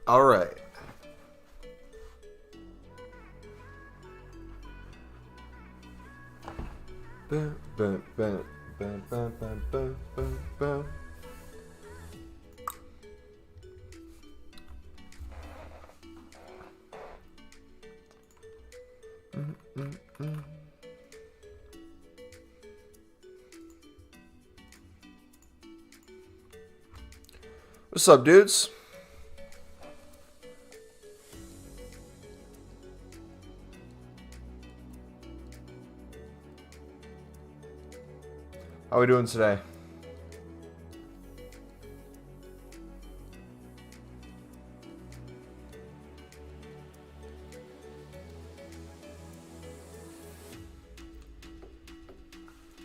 All right. Bum, bum, bum, bum, bum, bum, bum, bum, bum. What's up, dudes? How are we doing today?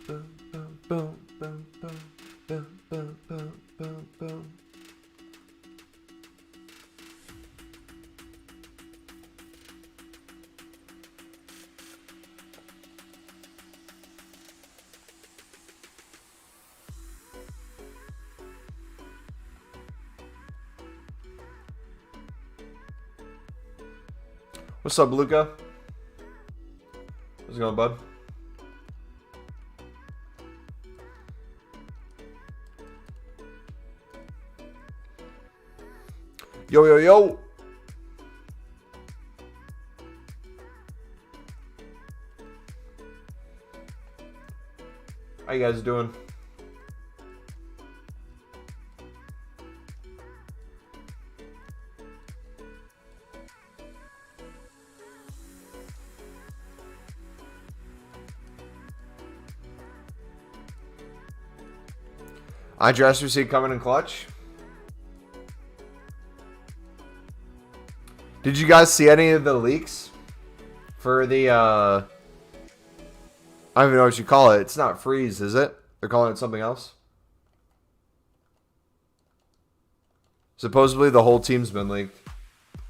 Boom, boom, boom, boom, boom, boom, boom, boom, boom, boom. What's up, Luca? How's it going, bud? Yo, yo, yo. How you guys doing? Andre SBC coming in clutch. Did you guys see any of the leaks for the, I don't even know what you call it. It's not freeze, is it? They're calling it something else. Supposedly the whole team's been leaked.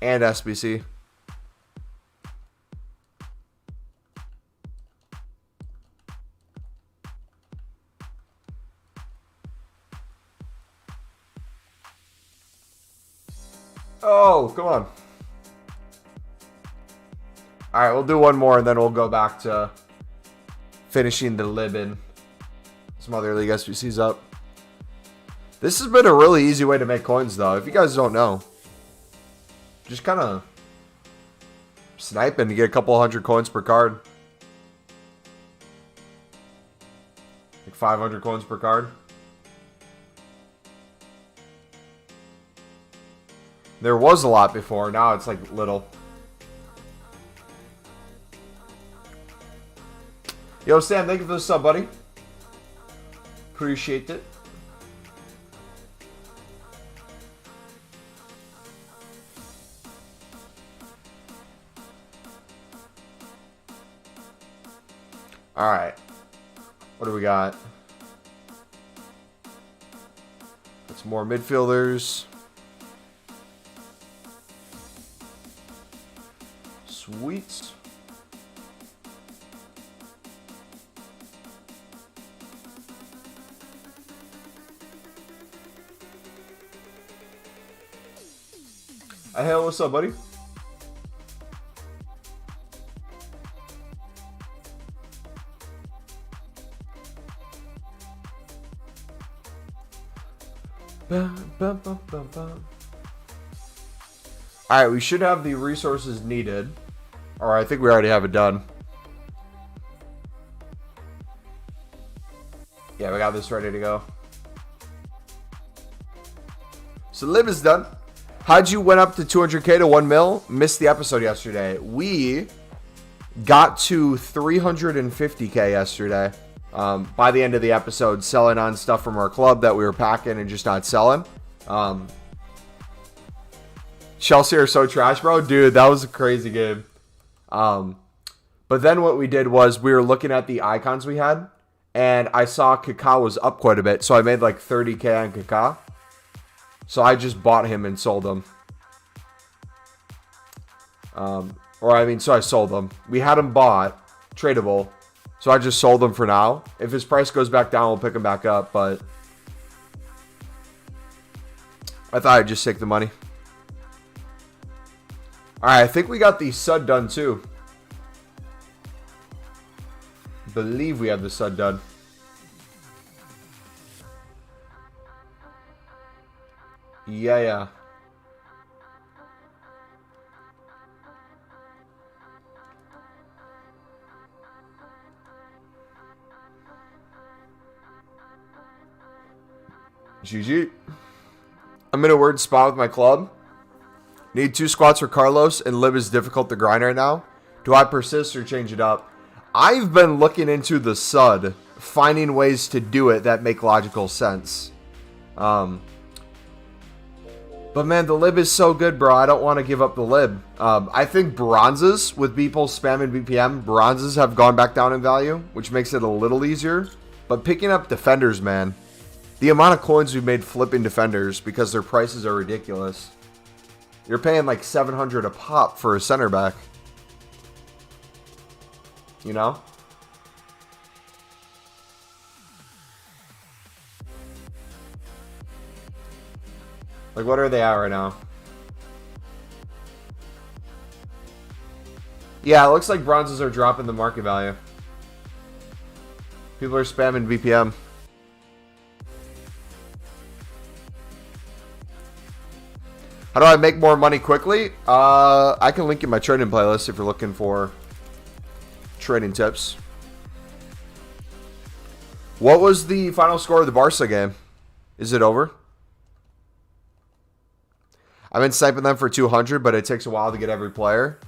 And SBC. Oh, come on. Alright, we'll do one more and then we'll go back to finishing the Libin. Some other League SBCs up. This has been a really easy way to make coins though. If you guys don't know, just kind of sniping to get a couple hundred coins per card. Like 500 coins per card. There was a lot before, now it's like little. Yo, Sam, thank you for the sub, buddy. Appreciate it. Alright. What do we got? Got some more midfielders. Sweet. Hey, what's up, buddy? Alright, we should have the resources needed. Or I think we already have it done. Yeah, we got this ready to go. So Lib is done. How'd you went up to 200k to 1 mil? Missed the episode yesterday. We got to 350k yesterday. By the end of the episode, selling on stuff from our club that we were packing and just not selling. Chelsea are so trash, bro. Dude, that was a crazy game. But then what we did was we were looking at the icons we had, and I saw Kaká was up quite a bit, so I made like 30k on Kaká. So I just bought him and sold him. So I sold him. We had him bought, tradable, so I just sold him for now. If his price goes back down, we'll pick him back up, but I thought I'd just take the money. Alright, I think we got the sud done too. Believe we have the sud done. Yeah. GG. I'm in a weird spot with my club. Need 2 squats for Carlos, and Lib is difficult to grind right now. Do I persist or change it up? I've been looking into the sud, finding ways to do it that make logical sense. But man, the lib is so good, bro. I don't want to give up the lib. I think bronzes, with people spamming BPM, bronzes have gone back down in value, which makes it a little easier. But picking up defenders, man. The amount of coins we've made flipping defenders because their prices are ridiculous. You're paying like 700 a pop for a center back. You know? Like, what are they at right now? Yeah, it looks like bronzes are dropping the market value. People are spamming BPM. How do I make more money quickly? I can link in my trading playlist if you're looking for trading tips. What was the final score of the Barca game? Is it over? I've been sniping them for 200, but it takes a while to get every player.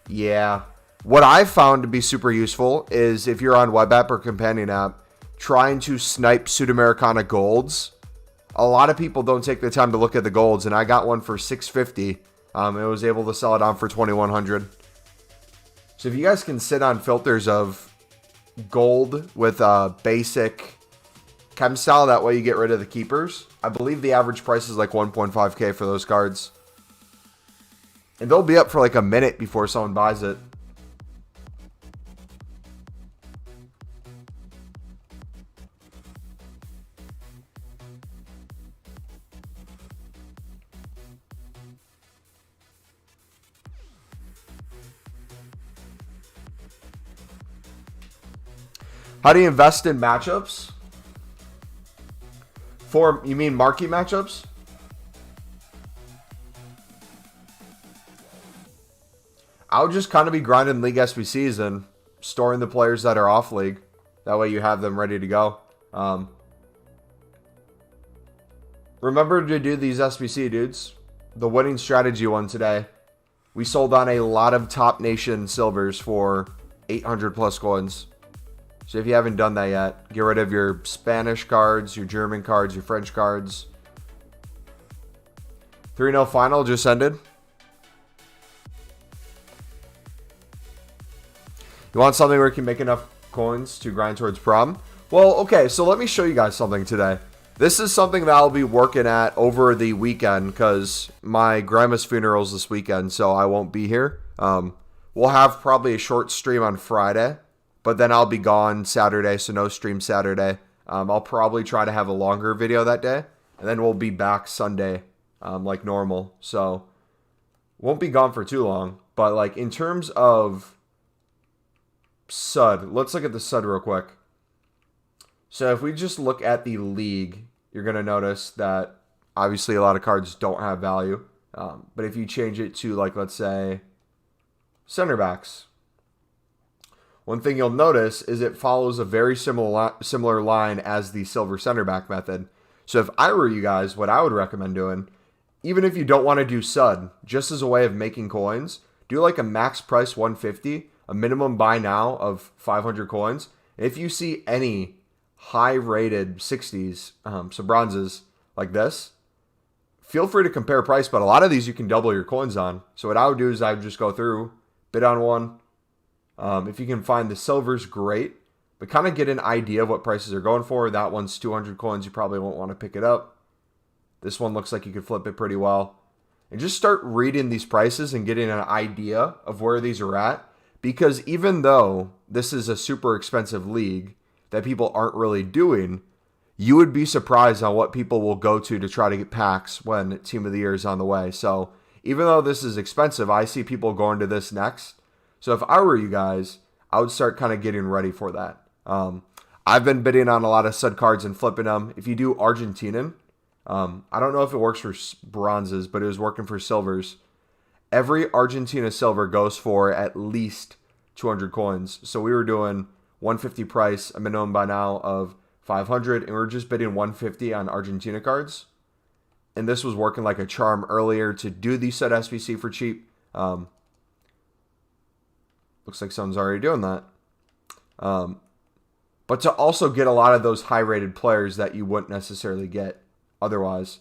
Yeah. What I found to be super useful is if you're on web app or companion app, trying to snipe Sudamericana golds. A lot of people don't take the time to look at the golds, and I got one for 650. I was able to sell it on for 2100. So if you guys can sit on filters of gold with basic chem style, that way you get rid of the keepers. I believe the average price is like 1.5k for those cards. And they'll be up for like a minute before someone buys it. How do you invest in matchups? You mean marquee matchups? I would just kind of be grinding league SBCs and storing the players that are off league. That way you have them ready to go. Remember to do these SBC, dudes. The winning strategy one today. We sold on a lot of top nation silvers for 800 plus coins. So if you haven't done that yet, get rid of your Spanish cards, your German cards, your French cards. 3-0 final just ended. You want something where you can make enough coins to grind towards prom? Well, okay, so let me show you guys something today. This is something that I'll be working at over the weekend because my grandma's funeral is this weekend, so I won't be here. We'll have probably a short stream on Friday. But then I'll be gone Saturday, so no stream Saturday. I'll probably try to have a longer video that day. And then we'll be back Sunday like normal. So won't be gone for too long. But like in terms of SUD, let's look at the SUD real quick. So if we just look at the league, you're going to notice that obviously a lot of cards don't have value. But if you change it to like, let's say, center backs. One thing you'll notice is it follows a very similar line as the silver center back method. So if I were you guys, what I would recommend doing, even if you don't want to do SUD, just as a way of making coins, do like a max price 150, a minimum buy now of 500 coins. And if you see any high rated 60s, so bronzes like this, feel free to compare price, but a lot of these you can double your coins on. So what I would do is I would just go through, bid on one. If you can find the silvers, great. But kind of get an idea of what prices are going for. That one's 200 coins. You probably won't want to pick it up. This one looks like you could flip it pretty well. And just start reading these prices and getting an idea of where these are at. Because even though this is a super expensive league that people aren't really doing, you would be surprised on what people will go to try to get packs when Team of the Year is on the way. So even though this is expensive, I see people going to this next. So if I were you guys, I would start kind of getting ready for that. I've been bidding on a lot of stud cards and flipping them. If you do Argentinian, I don't know if it works for bronzes, but it was working for silvers. Every Argentina silver goes for at least 200 coins. So we were doing 150 price, a minimum by now of 500, and we were just bidding 150 on Argentina cards. And this was working like a charm earlier to do the stud SBC for cheap. Looks like someone's already doing that. But to also get a lot of those high-rated players that you wouldn't necessarily get otherwise.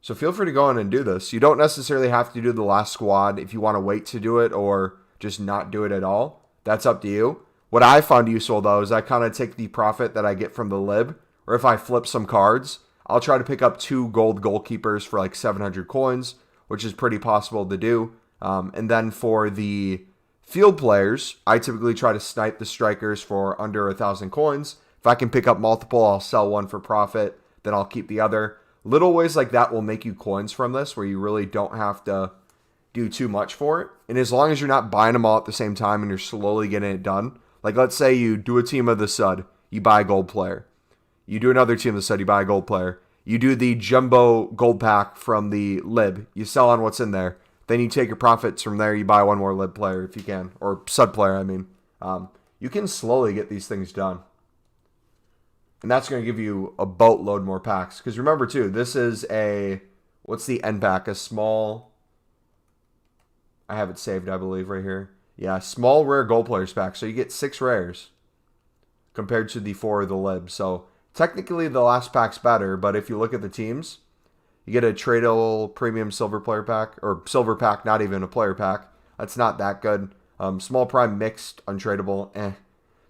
So feel free to go in and do this. You don't necessarily have to do the last squad if you want to wait to do it or just not do it at all. That's up to you. What I found useful, though, is I kind of take the profit that I get from the lib, or if I flip some cards, I'll try to pick up 2 gold goalkeepers for like 700 coins, which is pretty possible to do. And then for the field players, I typically try to snipe the strikers for under 1,000 coins. If I can pick up multiple, I'll sell one for profit, then I'll keep the other. Little ways like that will make you coins from this, where you really don't have to do too much for it. And as long as you're not buying them all at the same time and you're slowly getting it done, like let's say you do a team of the stud, you buy a gold player. You do another team of the stud, you buy a gold player. You do the jumbo gold pack from the lib, you sell on what's in there. Then you take your profits from there, you buy one more lib player if you can, or stud player, I mean. You can slowly get these things done. And that's going to give you a boatload more packs. Because remember, too, this is a, what's the end pack? A small, I have it saved, I believe, right here. Yeah, small rare gold players pack. So you get 6 rares compared to the 4 of the lib. So technically the last pack's better, but if you look at the teams, you get a tradable premium silver player pack, or silver pack, not even a player pack. That's not that good. Small prime mixed, untradeable,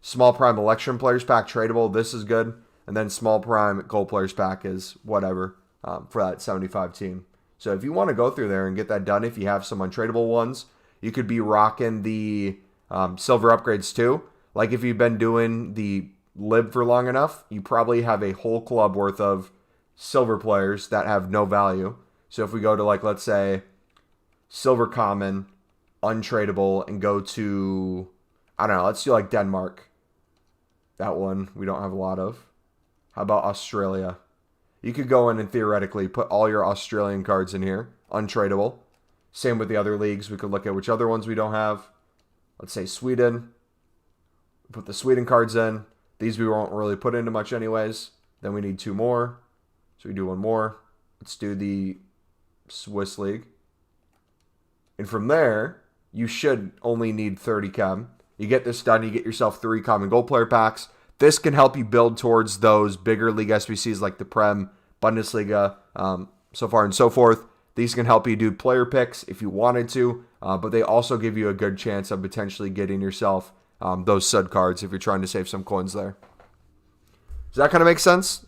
Small prime election players pack, tradable. This is good. And then small prime gold players pack is whatever for that 75 team. So if you want to go through there and get that done, if you have some untradeable ones, you could be rocking the silver upgrades too. Like if you've been doing the lib for long enough, you probably have a whole club worth of silver players that have no value. So if we go to, like, let's say silver common, untradeable, and go to, I don't know, let's do like Denmark. That one we don't have a lot of. How about Australia? You could go in and theoretically put all your Australian cards in here, untradeable. Same with the other leagues. We could look at which other ones we don't have. Let's say Sweden. Put the Sweden cards in. These we won't really put into much anyways. Then we need 2 more. So we do 1 more. Let's do the Swiss League. And from there, you should only need 30 chem. You get this done, you get yourself 3 common gold player packs. This can help you build towards those bigger league SBCs like the Prem, Bundesliga, so far and so forth. These can help you do player picks if you wanted to, but they also give you a good chance of potentially getting yourself those stud cards if you're trying to save some coins there. Does that kind of make sense?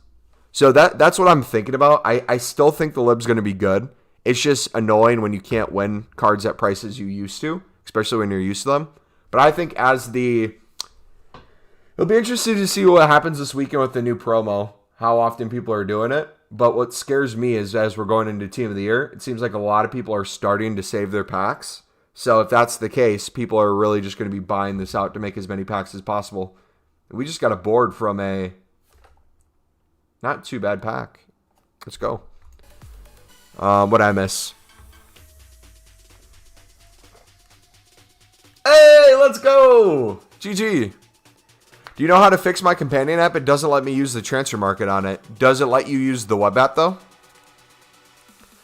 So that's what I'm thinking about. I still think the lib's going to be good. It's just annoying when you can't win cards at prices you used to, especially when you're used to them. But I think it'll be interesting to see what happens this weekend with the new promo, how often people are doing it. But what scares me is as we're going into Team of the Year, it seems like a lot of people are starting to save their packs. So if that's the case, people are really just going to be buying this out to make as many packs as possible. We just got a board from a not too bad pack. Let's go. What did I miss? Hey, let's go! GG. Do you know how to fix my companion app? It doesn't let me use the transfer market on it. Does it let you use the web app, though?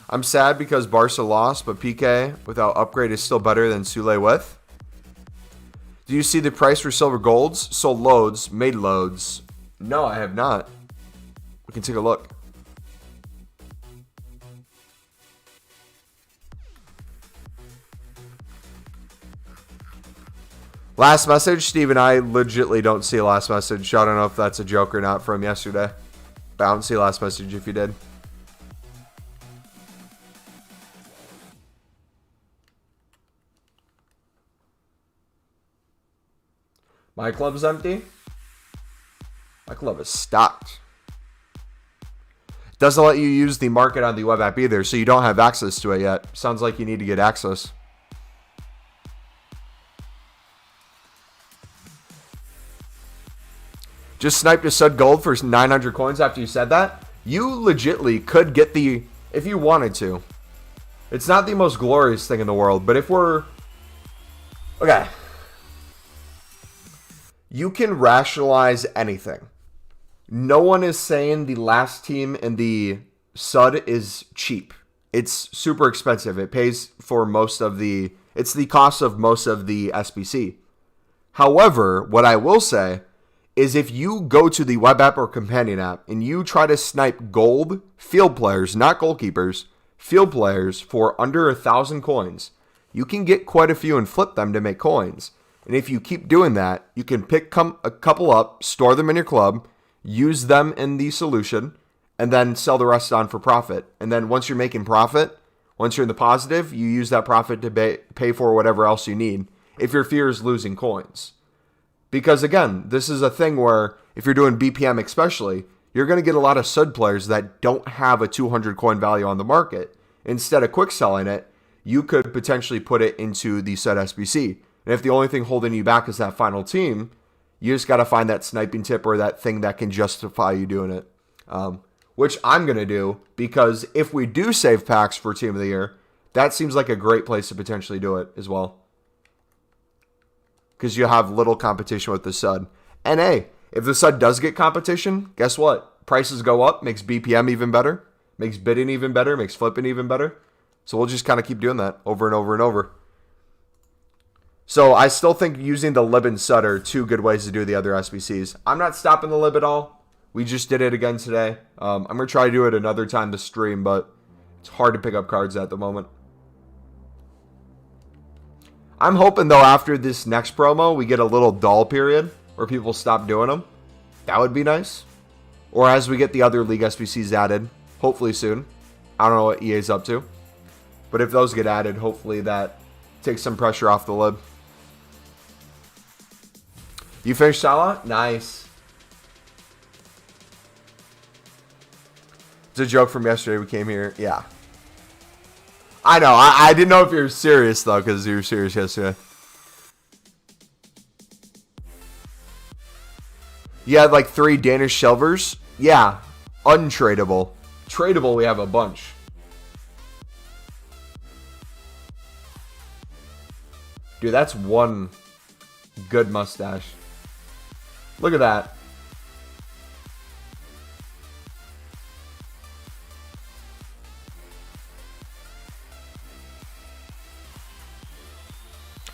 I'm sad because Barca lost, but PK without upgrade is still better than Sule with. Do you see the price for silver golds? Sold loads, made loads. No, I have not. We can take a look. Last message, Steven, I legitimately don't see a last message. I don't know if that's a joke or not from yesterday. But I don't see a last message if you did. My club's empty. My club is stocked. Doesn't let you use the market on the web app either, so you don't have access to it yet. Sounds like you need to get access. Just sniped a Sud Gold for 900 coins after you said that. You legitly could get the, if you wanted to. It's not the most glorious thing in the world, but if we're... Okay. You can rationalize anything. No one is saying the last team in the Sud is cheap. It's super expensive. It pays for most of the... It's the cost of most of the SBC. However, what I will say is if you go to the web app or companion app and you try to snipe gold field players, not goalkeepers, field players for under 1,000 coins, you can get quite a few and flip them to make coins. And if you keep doing that, you can pick a couple up, store them in your club, use them in the solution, and then sell the rest on for profit. And then once you're making profit, once you're in the positive, you use that profit to pay for whatever else you need if your fear is losing coins. Because again, this is a thing where if you're doing BPM especially, you're going to get a lot of Sud players that don't have a 200 coin value on the market. Instead of quick selling it, you could potentially put it into the Sud SBC. And if the only thing holding you back is that final team, you just got to find that sniping tip or that thing that can justify you doing it. Which I'm going to do, because if we do save packs for Team of the Year, that seems like a great place to potentially do it as well. Because you have little competition with the Sud. And hey, if the Sud does get competition, guess what? Prices go up, makes BPM even better, makes bidding even better, makes flipping even better. So we'll just kind of keep doing that over and over and over. So I still think using the lib and Sud are two good ways to do the other SBCs. I'm not stopping the lib at all. We just did it again today. I'm going to try to do it another time to stream, but it's hard to pick up cards at the moment. I'm hoping, though, after this next promo, we get a little dull period where people stop doing them. That would be nice. Or as we get the other League SBCs added, hopefully soon. I don't know what EA's up to. But if those get added, hopefully that takes some pressure off the lib. You finished Salah? Nice. It's a joke from yesterday. We came here. Yeah. I know. I didn't know if you were serious, though, because you were serious yesterday. You had like 3 Danish silvers? Yeah. Untradeable. Tradable, we have a bunch. Dude, that's one good mustache. Look at that.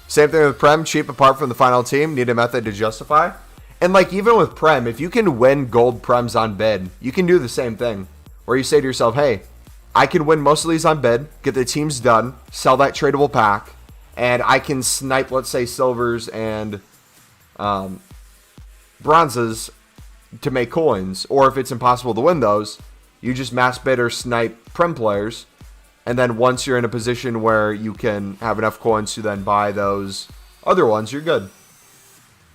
Same thing with Prem, cheap apart from the final team, need a method to justify. And like even with Prem, if you can win gold Prems on bid, you can do the same thing. Where you say to yourself, hey, I can win most of these on bid, get the teams done, sell that tradable pack, and I can snipe, let's say, silvers and bronzes to make coins. Or if it's impossible to win those, you just mass bid or snipe Prem players. And then once you're in a position where you can have enough coins to then buy those other ones, you're good.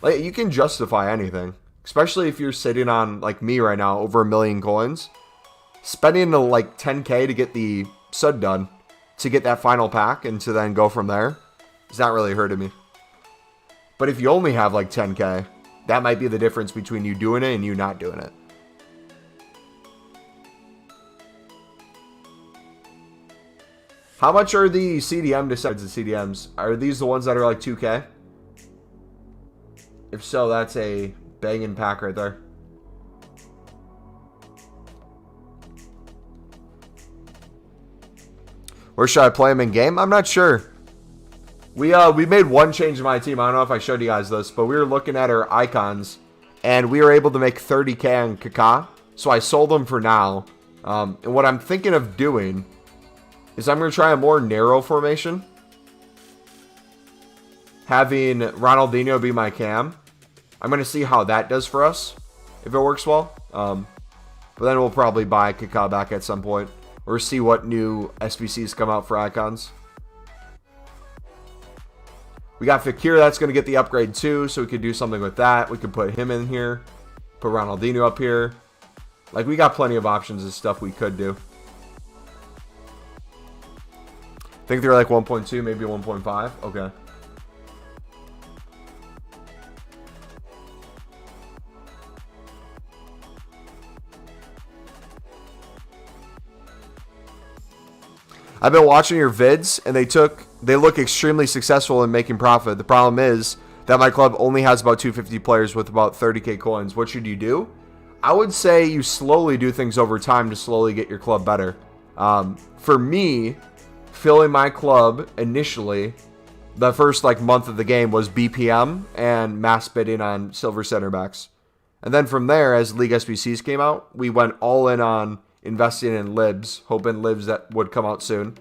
Like, you can justify anything. Especially if you're sitting on, like me right now, over 1 million coins. Spending like 10k to get the Sud done, to get that final pack, and to then go from there, is not really hurting me. But if you only have like 10k, that might be the difference between you doing it and you not doing it. How much are the CDM decides the CDMs? Are these the ones that are like 2k? If so, that's a banging pack right there. Where should I play him in game? I'm not sure. We made one change in my team. I don't know if I showed you guys this, but we were looking at our icons, and we were able to make 30k on Kaká. So I sold them for now. And what I'm thinking of doing is I'm going to try a more narrow formation. Having Ronaldinho be my cam. I'm going to see how that does for us, if it works well. But then we'll probably buy Kaká back at some point, or see what new SBCs come out for icons. We got Fekir, that's going to get the upgrade too, so we could do something with that. We could put him in here, put Ronaldinho up here. Like, we got plenty of options of stuff we could do. I think they're like 1.2, maybe 1.5. Okay. I've been watching your vids, and they look extremely successful in making profit. The problem is that my club only has about 250 players with about 30k coins. What should you do? I would say you slowly do things over time to slowly get your club better. For me, filling my club initially, the first like month of the game was BPM and mass bidding on silver center backs. And then from there, as League SBCs came out, we went all in on investing in libs, hoping libs that would come out soon.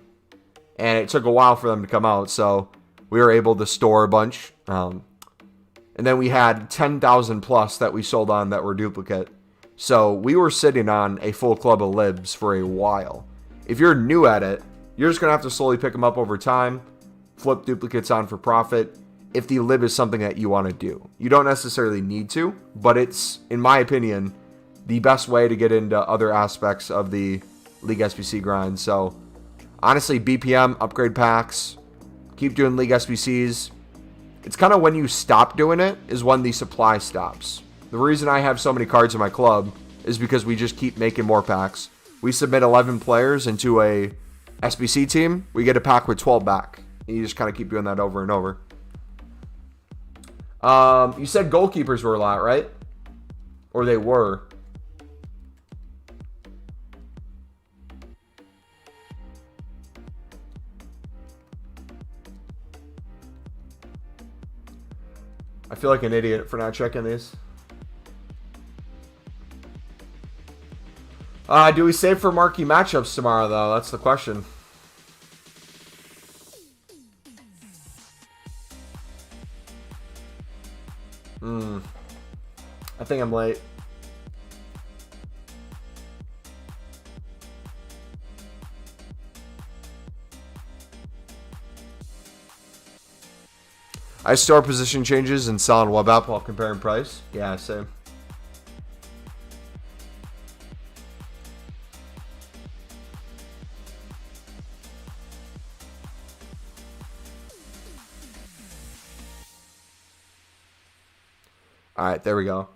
And it took a while for them to come out, so we were able to store a bunch. And then we had 10,000 plus that we sold on that were duplicate. So we were sitting on a full club of libs for a while. If you're new at it, you're just going to have to slowly pick them up over time, flip duplicates on for profit, if the lib is something that you want to do. You don't necessarily need to, but it's, in my opinion, the best way to get into other aspects of the League SBC grind. So, honestly, BPM, upgrade packs, keep doing League SBCs. It's kind of when you stop doing it is when the supply stops. The reason I have so many cards in my club is because we just keep making more packs. We submit 11 players into a SBC team, we get a pack with 12 back. And you just kind of keep doing that over and over. You said goalkeepers were a lot, right? Or they were. I feel like an idiot for not checking these. Do we save for marquee matchups tomorrow, though? That's the question. I think I'm late. I store position changes and sell on web app while comparing price. Yeah, same. All right, there we go.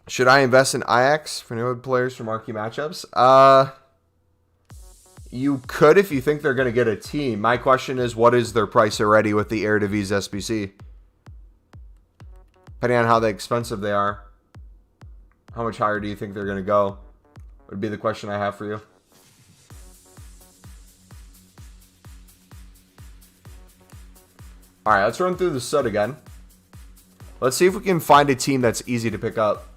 Should I invest in IX for new players for marquee matchups? You could if you think they're going to get a team. My question is, what is their price already with the Eredivisie SBC? Depending on how expensive they are, how much higher do you think they're going to go? Would be the question I have for you. All right, let's run through the SUD again. Let's see if we can find a team that's easy to pick up.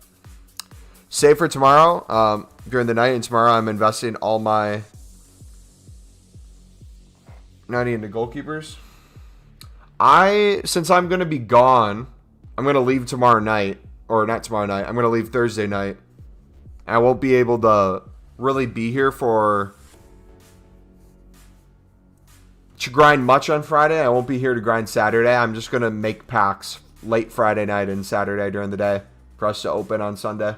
Save for tomorrow. During the night and tomorrow, I'm investing all my 90 into goalkeepers. Since I'm going to be gone, I'm going to leave tomorrow night. Or not tomorrow night. I'm going to leave Thursday night. I won't be able to really be here to grind much on Friday. I won't be here to grind Saturday. I'm just going to make packs late Friday night and Saturday during the day for us to open on Sunday.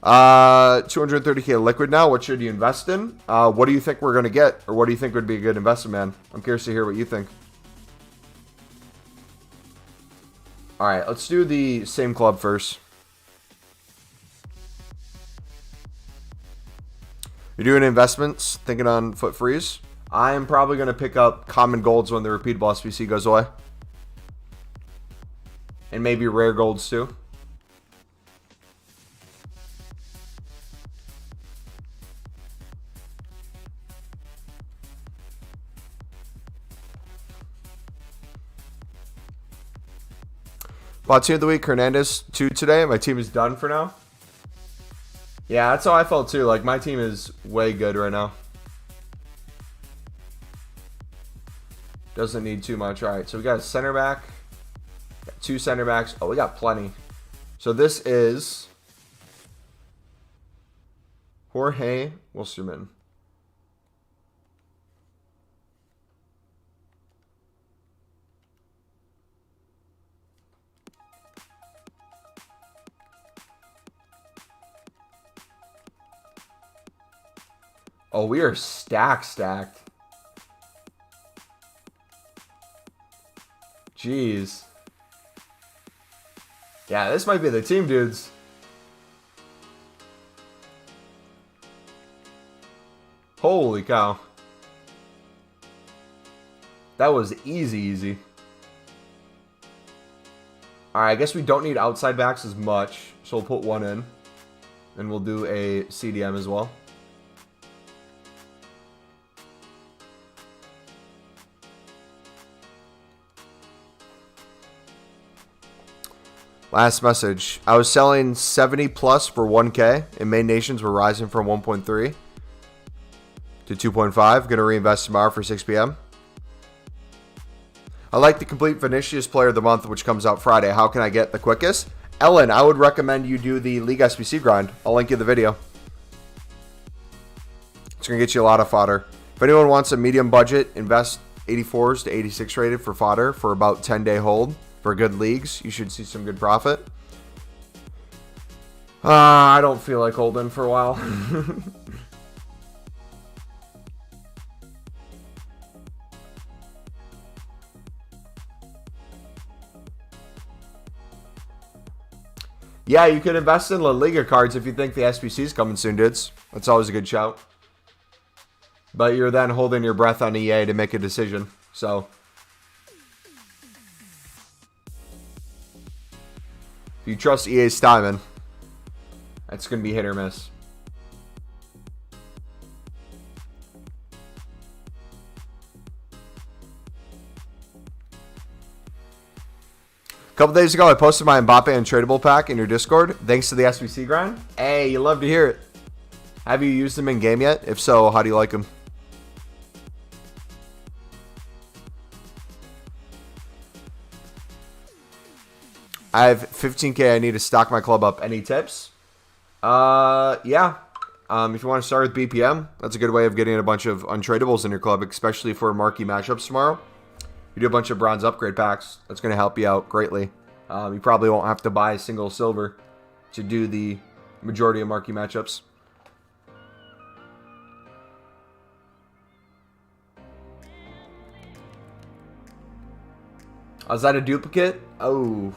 $230K liquid now. What should you invest in? What do you think we're going to get? Or what do you think would be a good investment, man? I'm curious to hear what you think. All right, let's do the same club first. You're doing investments, thinking on foot freeze. I am probably going to pick up common golds when the repeatable SBC goes away. And maybe rare golds too. Bought team of the week, Hernandez 2 today. My team is done for now. Yeah, that's how I felt too. Like, my team is way good right now. Doesn't need too much. All right, so we got a center back. Got 2 center backs. Oh, we got plenty. So this is Jorge Wilstermann. Oh, we are stacked. Jeez. Yeah, this might be the team, dudes. Holy cow. That was easy. Alright, I guess we don't need outside backs as much. So we'll put one in. And we'll do a CDM as well. Last message. I was selling 70 plus for 1K, and main nations were rising from 1.3 to 2.5. Gonna reinvest tomorrow for 6 p.m. I like the complete Vinicius Player of the Month, which comes out Friday. How can I get the quickest? Ellen, I would recommend you do the League SBC grind. I'll link you the video. It's gonna get you a lot of fodder. If anyone wants a medium budget, invest 84s to 86 rated for fodder for about 10-day hold. For good leagues, you should see some good profit. I don't feel like holding for a while. Yeah, you could invest in La Liga cards if you think the SBC is coming soon, dudes. That's always a good shout. But you're then holding your breath on EA to make a decision. So if you trust EA's stymie, that's going to be hit or miss. A couple days ago, I posted my Mbappe Untradeable pack in your Discord. Thanks to the SBC grind. Hey, you love to hear it. Have you used them in game yet? If so, how do you like them? I have 15K. I need to stock my club up. Any tips? Yeah. If you want to start with BPM, that's a good way of getting a bunch of untradables in your club, especially for marquee matchups tomorrow. You do a bunch of bronze upgrade packs. That's going to help you out greatly. You probably won't have to buy a single silver to do the majority of marquee matchups. Oh, is that a duplicate? Oh.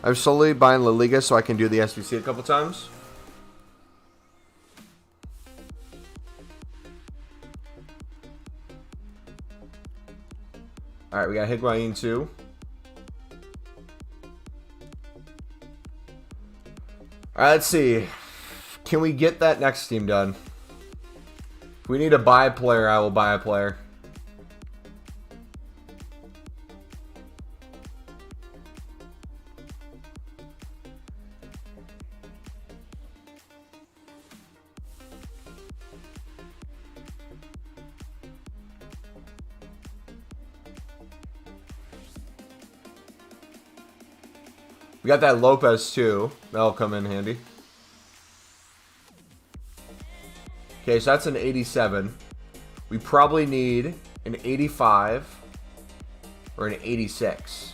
I'm slowly buying La Liga so I can do the SBC a couple times. Alright, we got Higuain too. Alright, let's see. Can we get that next team done? If we need to buy a player, I will buy a player. We got that Lopez too. That'll come in handy. Okay, so that's an 87. We probably need an 85 or an 86.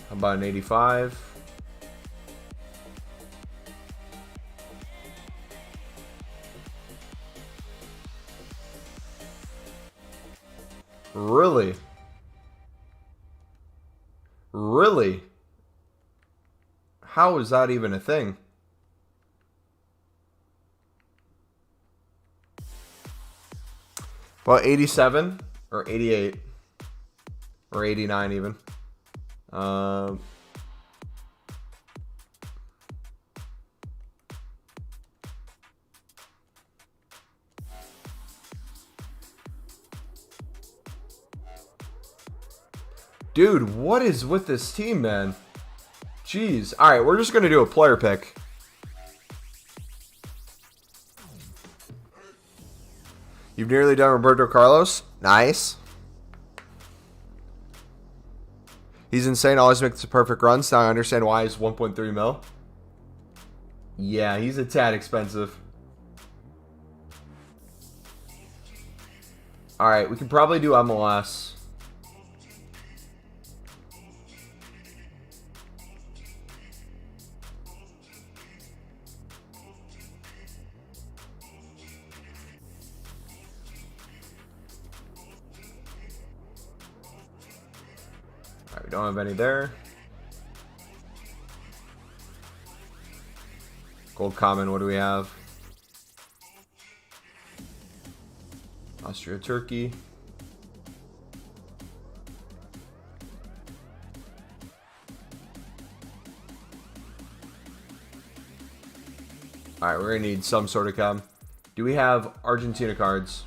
How about an 85? Really? Really? How is that even a thing? Well, 87 or 88 or 89 even. Dude, what is with this team, man? Jeez. All right, we're just going to do a player pick. You've nearly done Roberto Carlos? Nice. He's insane. Always makes the perfect runs. Now I understand why he's 1.3 mil. Yeah, he's a tad expensive. Alright, we can probably do MLS. Alright, we don't have any there. Gold common, what do we have? Austria, Turkey. Alright, we're going to need some sort of chem. Do we have Argentina cards?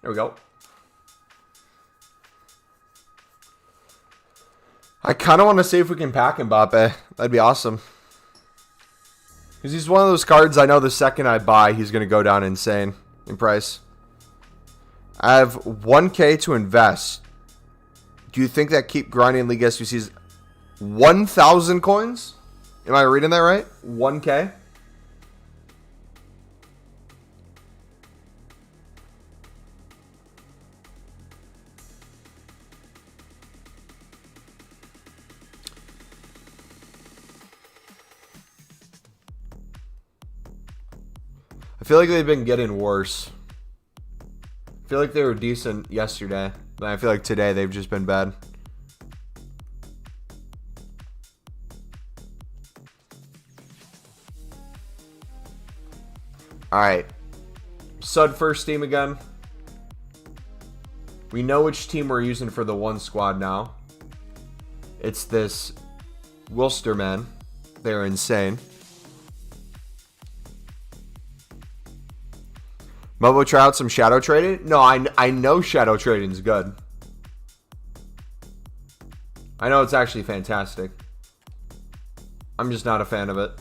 There we go. I kind of want to see if we can pack Mbappe. That'd be awesome. Because he's one of those cards I know the second I buy, he's going to go down insane in price. I have 1K to invest. Do you think that keep grinding League SBCs 1,000 coins? Am I reading that right? 1K? I feel like they've been getting worse. I feel like they were decent yesterday, but I feel like today they've just been bad. Alright. Sud first team again. We know which team we're using for the one squad now. It's this Wilster man. They're insane. Mumbo, try out some shadow trading? No, I know shadow trading is good. I know it's actually fantastic. I'm just not a fan of it.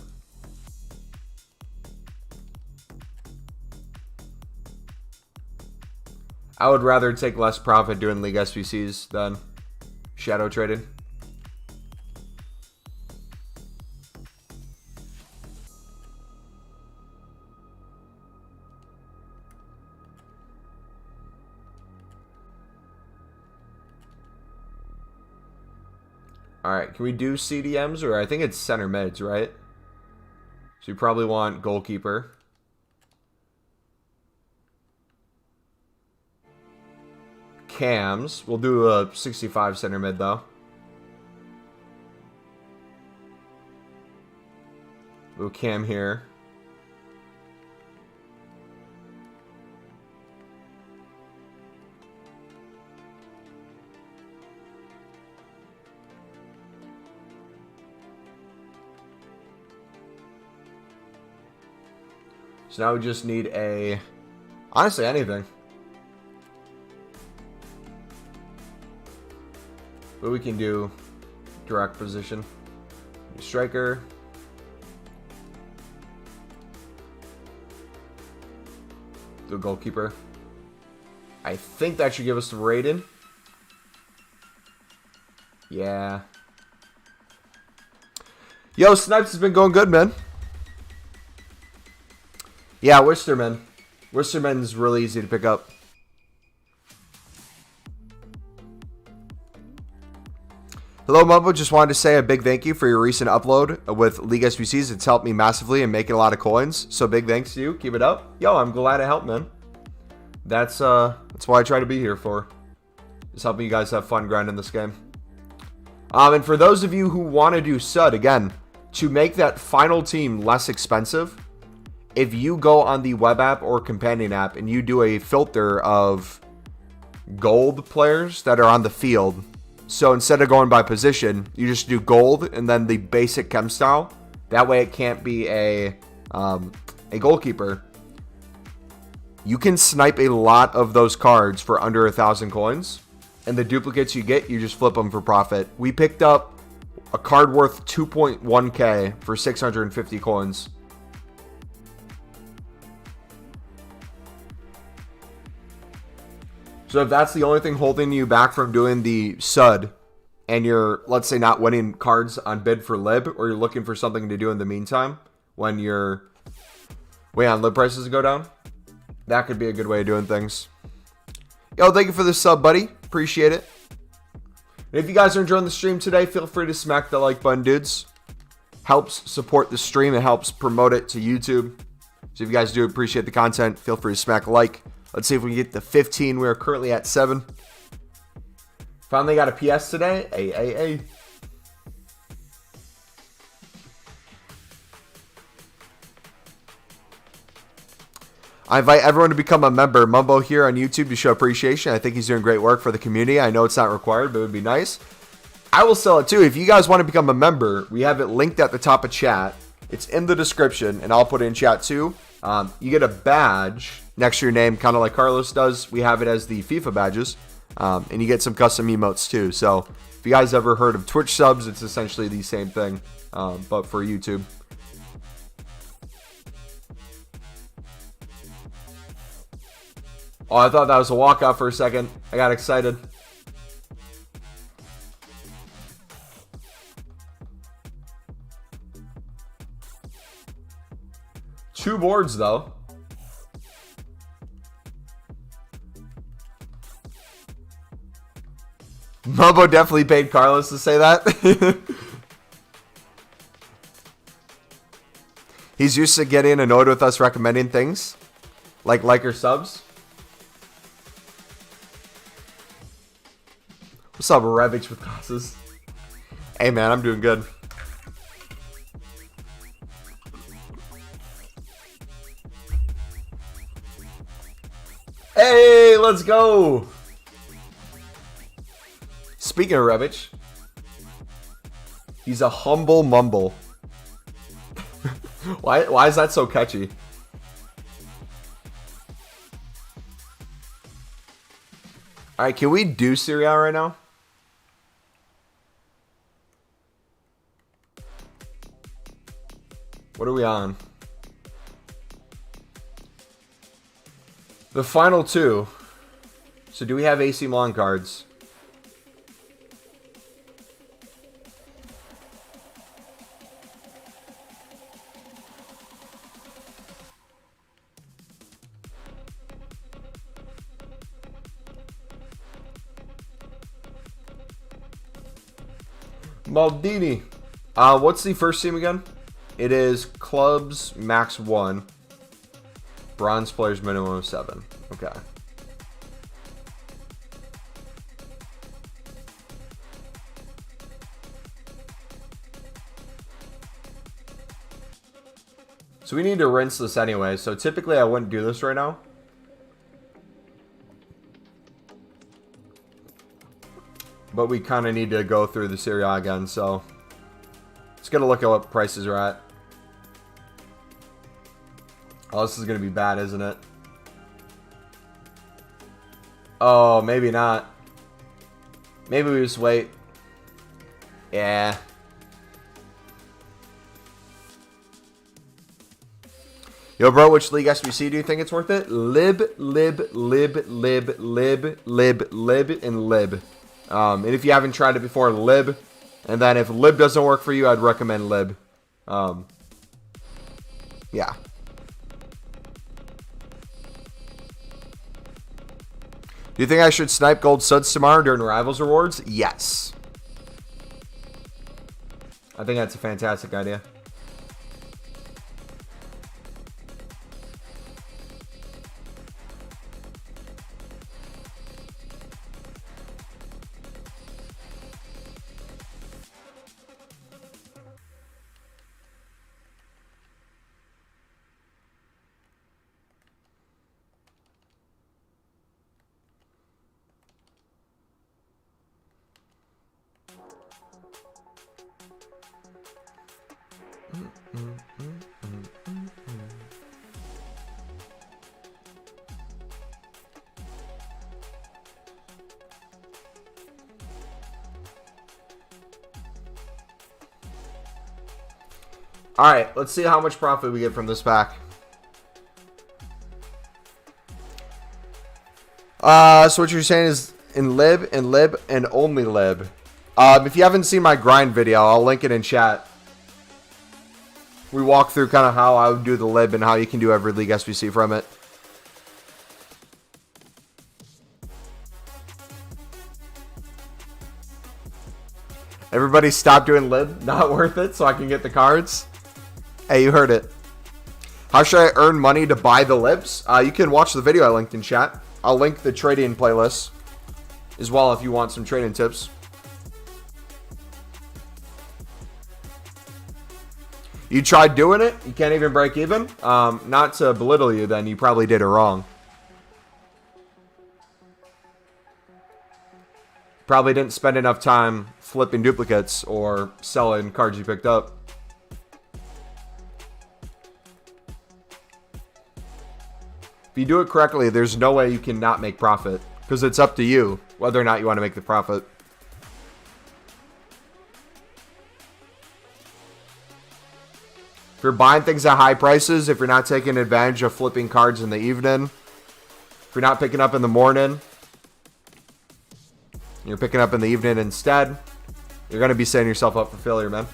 I would rather take less profit doing League SBCs than shadow trading. Alright, can we do CDMs? Or I think it's center mids, right? So you probably want goalkeeper. Cams. We'll do a 65 center mid, though. Little cam here. So now we just need a... honestly, anything. But we can do direct position. Striker. The goalkeeper. I think that should give us the rating. Yeah. Yo, Snipes has been going good, man. Yeah, Wisterman. Wisterman's really easy to pick up. Hello, Mumbo. Just wanted to say a big thank you for your recent upload with League SBCs. It's helped me massively and making a lot of coins. So big thanks to you. Keep it up. Yo, I'm glad to help, man. That's what I try to be here for. Just helping you guys have fun grinding this game. And for those of you who want to do SUD, again, to make that final team less expensive, if you go on the web app or companion app and you do a filter of gold players that are on the field, so instead of going by position, you just do gold and then the basic chem style. That way it can't be a goalkeeper. You can snipe a lot of those cards for under 1,000 coins. And the duplicates you get, you just flip them for profit. We picked up a card worth 2.1k for 650 coins. So if that's the only thing holding you back from doing the SUD, and you're, let's say, not winning cards on bid for lib, or you're looking for something to do in the meantime when you're waiting on lib prices to go down, that could be a good way of doing things. Yo, thank you for the sub, buddy. Appreciate it. And if you guys are enjoying the stream today, feel free to smack the like button, dudes. Helps support the stream. It helps promote it to YouTube. So if you guys do appreciate the content, feel free to smack a like. Let's see if we can get to 15. We are currently at 7. Finally got a PS today. Hey. I invite everyone to become a member. Mumbo here on YouTube to show appreciation. I think he's doing great work for the community. I know it's not required, but it would be nice. I will sell it too. If you guys want to become a member, we have it linked at the top of chat. It's in the description, and I'll put it in chat too. You get a badge next to your name, kind of like Carlos does. We have it as the FIFA badges. And you get some custom emotes too. So if you guys ever heard of Twitch subs, it's essentially the same thing, but for YouTube. Oh, I thought that was a walkout for a second. I got excited. Two boards though. Mumbo definitely paid Carlos to say that. He's used to getting annoyed with us recommending things like or subs. What's up, Revich with glasses? Hey man, I'm doing good. Hey, let's go. Speaking of Revich, he's a humble mumble. Why is that so catchy? Alright, can we do Serie A right now? What are we on? The final two. So do we have AC Milan cards? Maldini. What's the first team again? It is clubs max 1. Bronze players minimum of 7. Okay. So we need to rinse this anyway. So typically I wouldn't do this right now. But we kind of need to go through the Serie A again, so let's get a look at what prices are at. Oh, this is going to be bad, isn't it? Oh, maybe not. Maybe we just wait. Yeah. Yo, bro, which league SBC do you think it's worth it? Lib, and lib. And if you haven't tried it before, lib. And then if lib doesn't work for you, I'd recommend lib. Yeah. Do you think I should snipe gold suds tomorrow during Rivals Rewards? Yes. I think that's a fantastic idea. All right, let's see how much profit we get from this pack. So what you're saying is in lib, and only lib. If you haven't seen my grind video, I'll link it in chat. We walk through kind of how I would do the lib and how you can do every league SBC from it. Everybody stop doing lib. Not worth it so I can get the cards. Hey, you heard it. How should I earn money to buy the libs? You can watch the video I linked in chat. I'll link the trading playlist as well if you want some trading tips. You tried doing it? You can't even break even? Not to belittle you then, you probably did it wrong. Probably didn't spend enough time flipping duplicates or selling cards you picked up. If you do it correctly, there's no way you can not make profit. Because it's up to you whether or not you want to make the profit. If you're buying things at high prices, if you're not taking advantage of flipping cards in the evening, if you're not picking up in the morning, you're picking up in the evening instead, you're going to be setting yourself up for failure, man.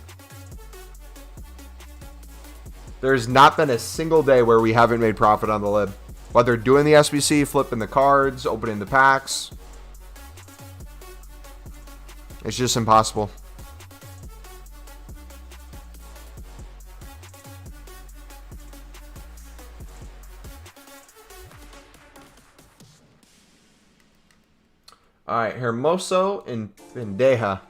There's not been a single day where we haven't made profit on the lib. Whether doing the SBC, flipping the cards, opening the packs. It's just impossible. All right, Hermoso and Pendeja.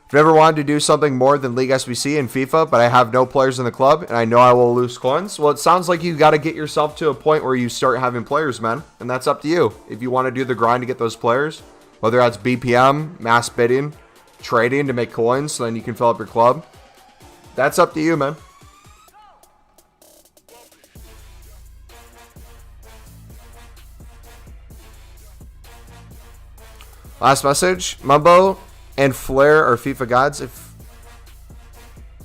I've never wanted to do something more than League SBC and FIFA, but I have no players in the club, and I know I will lose coins. Well, it sounds like you got to get yourself to a point where you start having players, man, and that's up to you. If you want to do the grind to get those players, whether that's BPM, mass bidding, trading to make coins so then you can fill up your club, that's up to you, man. Last message, Mumbo and Flair are FIFA gods. If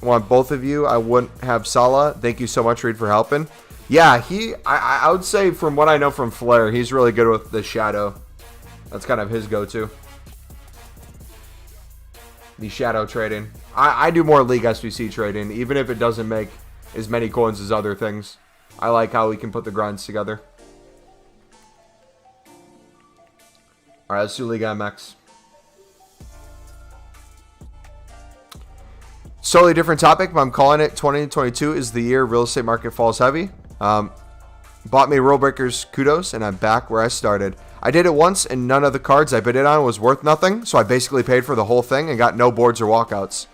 I want both of you, I wouldn't have Salah. Thank you so much, Reed, for helping. Yeah, I would say from what I know from Flair, he's really good with the shadow. That's kind of his go-to. The shadow trading. I do more League SBC trading, even if it doesn't make as many coins as other things. I like how we can put the grinds together. Alright, let's do League MX. Totally different topic, but I'm calling it 2022 is the year real estate market falls heavy. Bought me Rule Breakers, kudos, and I'm back where I started. I did it once, and none of the cards I bid it on was worth nothing, so I basically paid for the whole thing and got no boards or walkouts.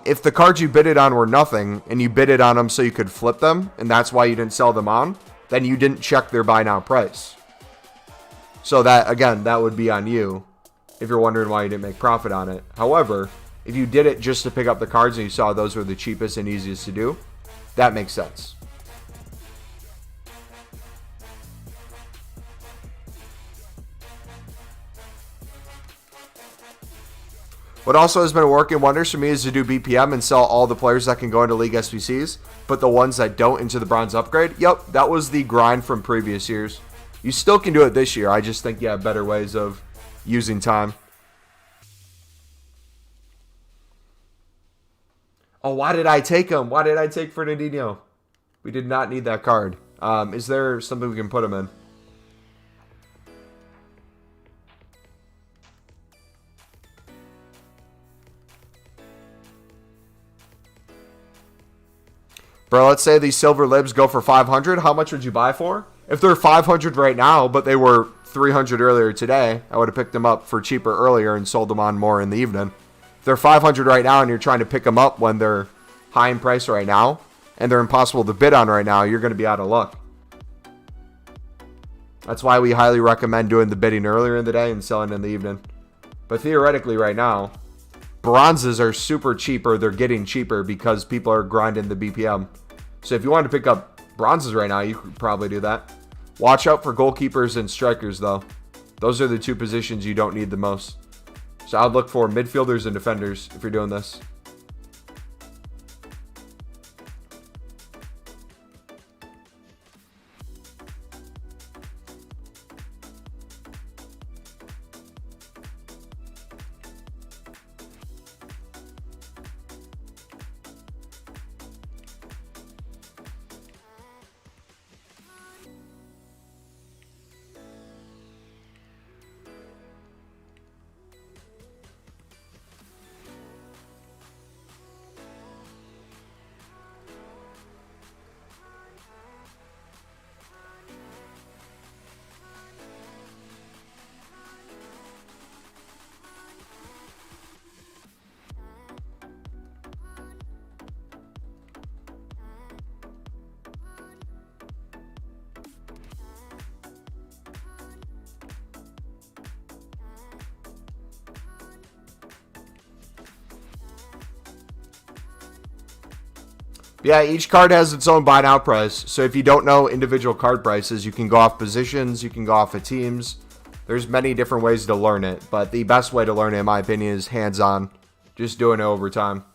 If the cards you bid it on were nothing, and you bid it on them so you could flip them, and that's why you didn't sell them on, then you didn't check their buy now price. So that, again, that would be on you if you're wondering why you didn't make profit on it. However, if you did it just to pick up the cards and you saw those were the cheapest and easiest to do, that makes sense. What also has been working wonders for me is to do BPM and sell all the players that can go into League SBCs, put the ones that don't into the bronze upgrade. Yep, that was the grind from previous years. You still can do it this year. I just think you have better ways of using time. Oh, why did I take him? Why did I take Fernandinho? We did not need that card. Is there something we can put him in? Bro, let's say these silver libs go for 500. How much would you buy for? If they're 500 right now, but they were 300 earlier today, I would have picked them up for cheaper earlier and sold them on more in the evening. If they're 500 right now and you're trying to pick them up when they're high in price right now, and they're impossible to bid on right now, you're going to be out of luck. That's why we highly recommend doing the bidding earlier in the day and selling in the evening. But theoretically right now, bronzes are super cheaper. They're getting cheaper because people are grinding the BPM. So if you wanted to pick up bronzes right now, you could probably do that. Watch out for goalkeepers and strikers, though. Those are the two positions you don't need the most. So I'd look for midfielders and defenders if you're doing this. Yeah, each card has its own buy now price. So if you don't know individual card prices, you can go off positions, you can go off of teams. There's many different ways to learn it, but the best way to learn it, in my opinion, is hands-on. Just doing it over time.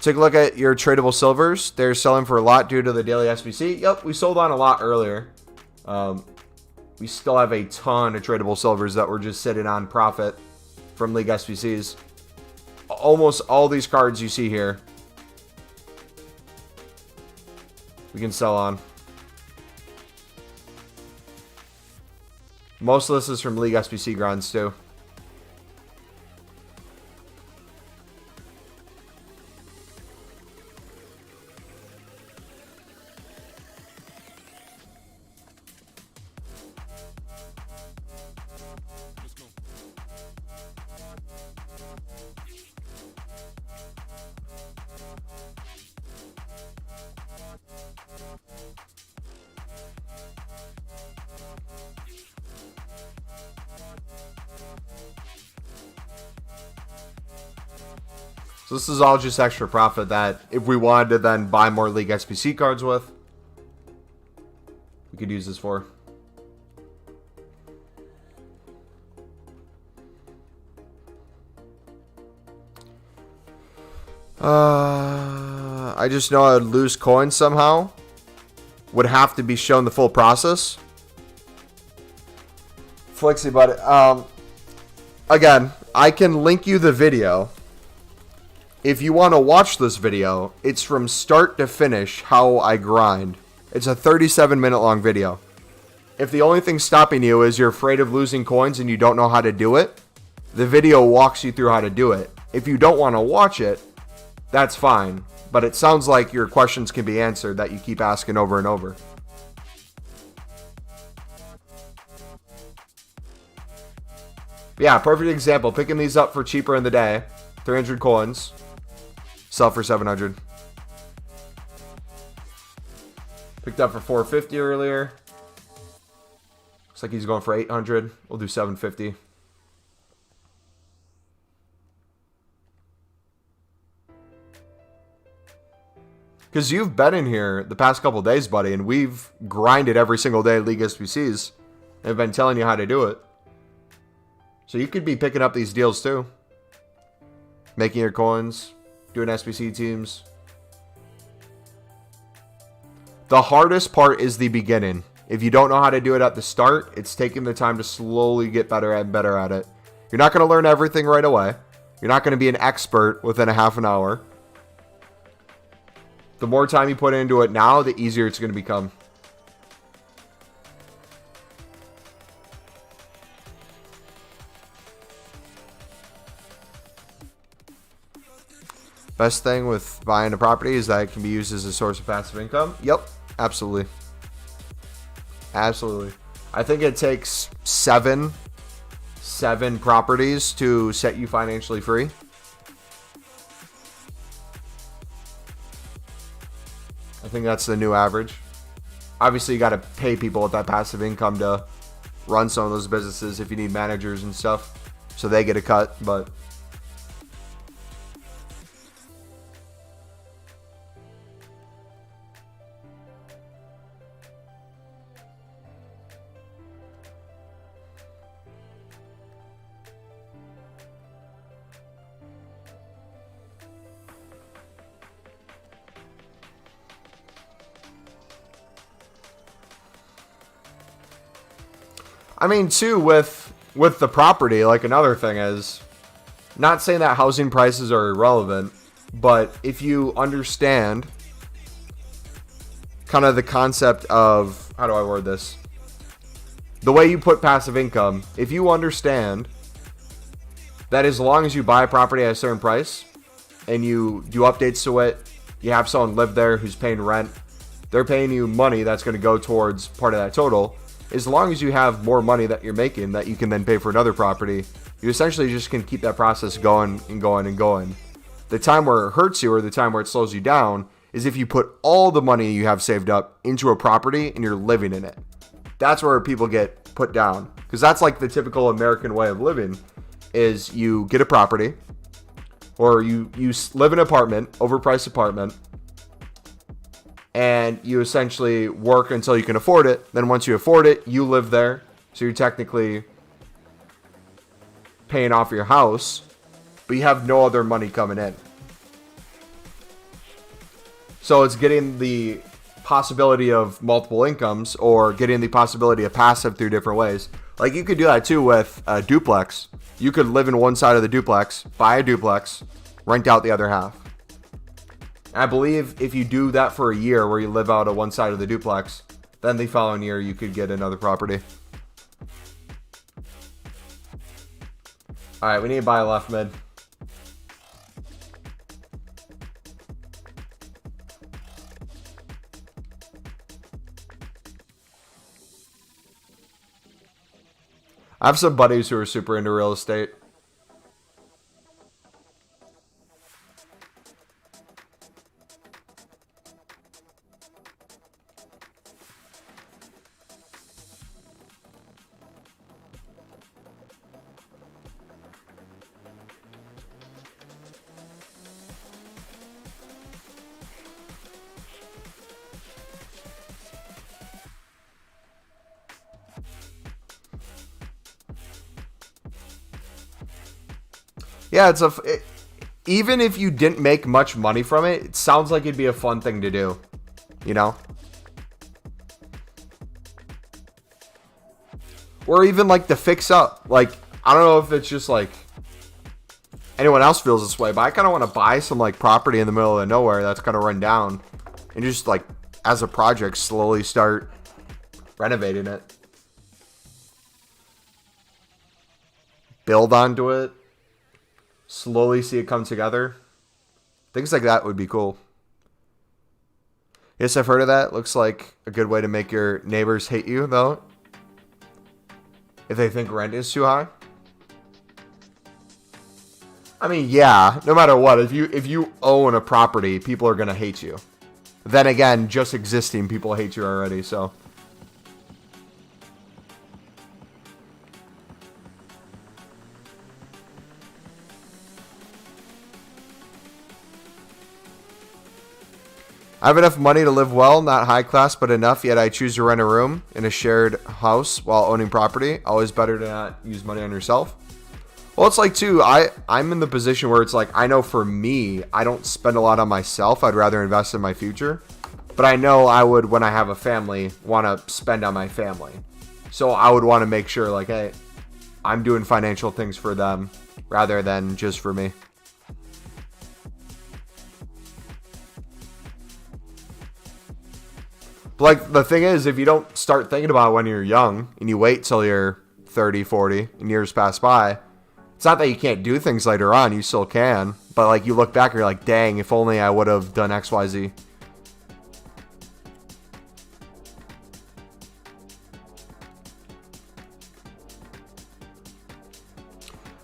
Take a look at your tradable silvers. They're selling for a lot due to the daily SBC. Yep, we sold on a lot earlier. We still have a ton of tradable silvers that were just sitting on profit from League SBCs. Almost all these cards you see here, we can sell on. Most of this is from League SBC grinds too. So this is all just extra profit that if we wanted to then buy more League SBC cards with, we could use this for. I just know I'd lose coins somehow. Would have to be shown the full process. Flixie, but again, I can link you the video. If you want to watch this video, it's from start to finish how I grind. It's a 37-minute long video. If the only thing stopping you is you're afraid of losing coins and you don't know how to do it, the video walks you through how to do it. If you don't want to watch it, that's fine. But it sounds like your questions can be answered that you keep asking over and over. Yeah, perfect example. Picking these up for cheaper in the day. 300 coins. Sell for 700. Picked up for 450 earlier. Looks like he's going for 800. We'll do 750. Because you've been in here the past couple days, buddy, and we've grinded every single day League SBCs. I've been telling you how to do it. So you could be picking up these deals too. Making your coins. Doing SBC teams. The hardest part is the beginning. If you don't know how to do it at the start, it's taking the time to slowly get better and better at it. You're not going to learn everything right away. You're not going to be an expert within a half an hour. The more time you put into it now, the easier it's going to become. Best thing with buying a property is that it can be used as a source of passive income. Yep, absolutely. Absolutely. I think it takes seven properties to set you financially free. I think that's the new average. Obviously, you got to pay people with that passive income to run some of those businesses if you need managers and stuff, so they get a cut, but I mean, too, with the property, like another thing is, not saying that housing prices are irrelevant, but if you understand kind of the concept of, how do I word this? The way you put passive income, if you understand that as long as you buy a property at a certain price and you do updates to it, you have someone live there who's paying rent, they're paying you money that's going to go towards part of that total. As long as you have more money that you're making that you can then pay for another property, you essentially just can keep that process going and going and going. The time where it hurts you or the time where it slows you down is if you put all the money you have saved up into a property and you're living in it. That's where people get put down, because that's like the typical American way of living is you get a property or you live in an apartment, overpriced apartment, and you essentially work until you can afford it. Then once you afford it, you live there. So you're technically paying off your house, but you have no other money coming in. So it's getting the possibility of multiple incomes or getting the possibility of passive through different ways. Like you could do that too with a duplex. You could live in one side of the duplex, buy a duplex, rent out the other half. I believe if you do that for a year where you live out of one side of the duplex, then the following year you could get another property. All right, we need to buy a left mid. I have some buddies who are super into real estate. Yeah, even if you didn't make much money from it, it sounds like it'd be a fun thing to do, you know? Or even like the fix up. Like, I don't know if it's just like anyone else feels this way, but I kind of want to buy some like property in the middle of nowhere that's kind of run down and just like as a project slowly start renovating it. Build onto it. Slowly see it come together. Things like that would be cool. Yes, I've heard of that. Looks like a good way to make your neighbors hate you, though. If they think rent is too high. I mean, yeah, no matter what, if you own a property, people are going to hate you. Then again, just existing, people hate you already, so. I have enough money to live well, not high class, but enough, yet I choose to rent a room in a shared house while owning property. Always better to not use money on yourself. Well, it's like, too, I'm in the position where it's like, I know for me, I don't spend a lot on myself. I'd rather invest in my future. But I know I would, when I have a family, want to spend on my family. So I would want to make sure, like, hey, I'm doing financial things for them rather than just for me. But like the thing is, if you don't start thinking about it when you're young and you wait till you're 30, 40 and years pass by, it's not that you can't do things later on. You still can. But like you look back and you're like, dang, if only I would have done X, Y, Z.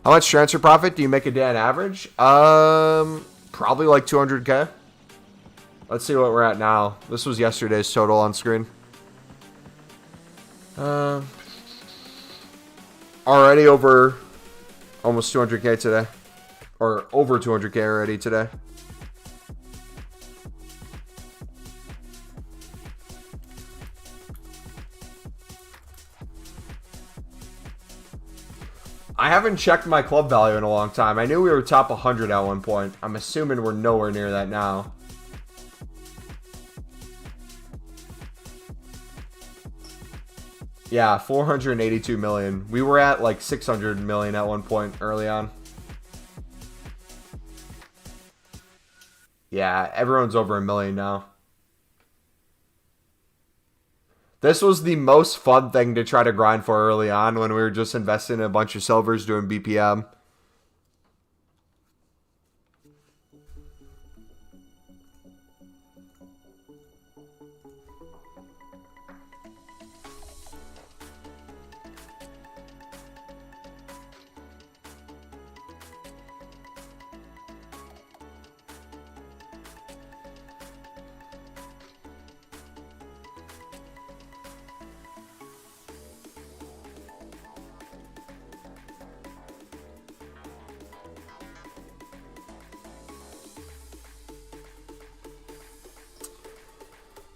How much transfer profit do you make a day on average? Probably like 200K. Let's see what we're at now. This was yesterday's total on screen. Already over almost 200K today. Or over 200K already today. I haven't checked my club value in a long time. I knew we were top 100 at one point. I'm assuming we're nowhere near that now. Yeah, 482 million. We were at like 600 million at one point early on. Yeah, everyone's over a million now. This was the most fun thing to try to grind for early on when we were just investing in a bunch of silvers doing BPM.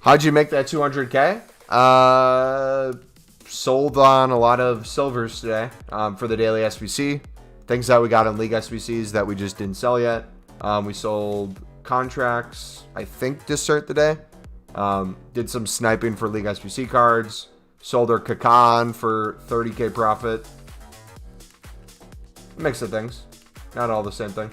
How'd you make that 200K? Sold on a lot of silvers today for the daily SBC. Things that we got in League SBCs that we just didn't sell yet. We sold contracts, I think, to start the day. Did some sniping for League SBC cards. Sold our Kakan for 30K profit. Mix of things. Not all the same thing.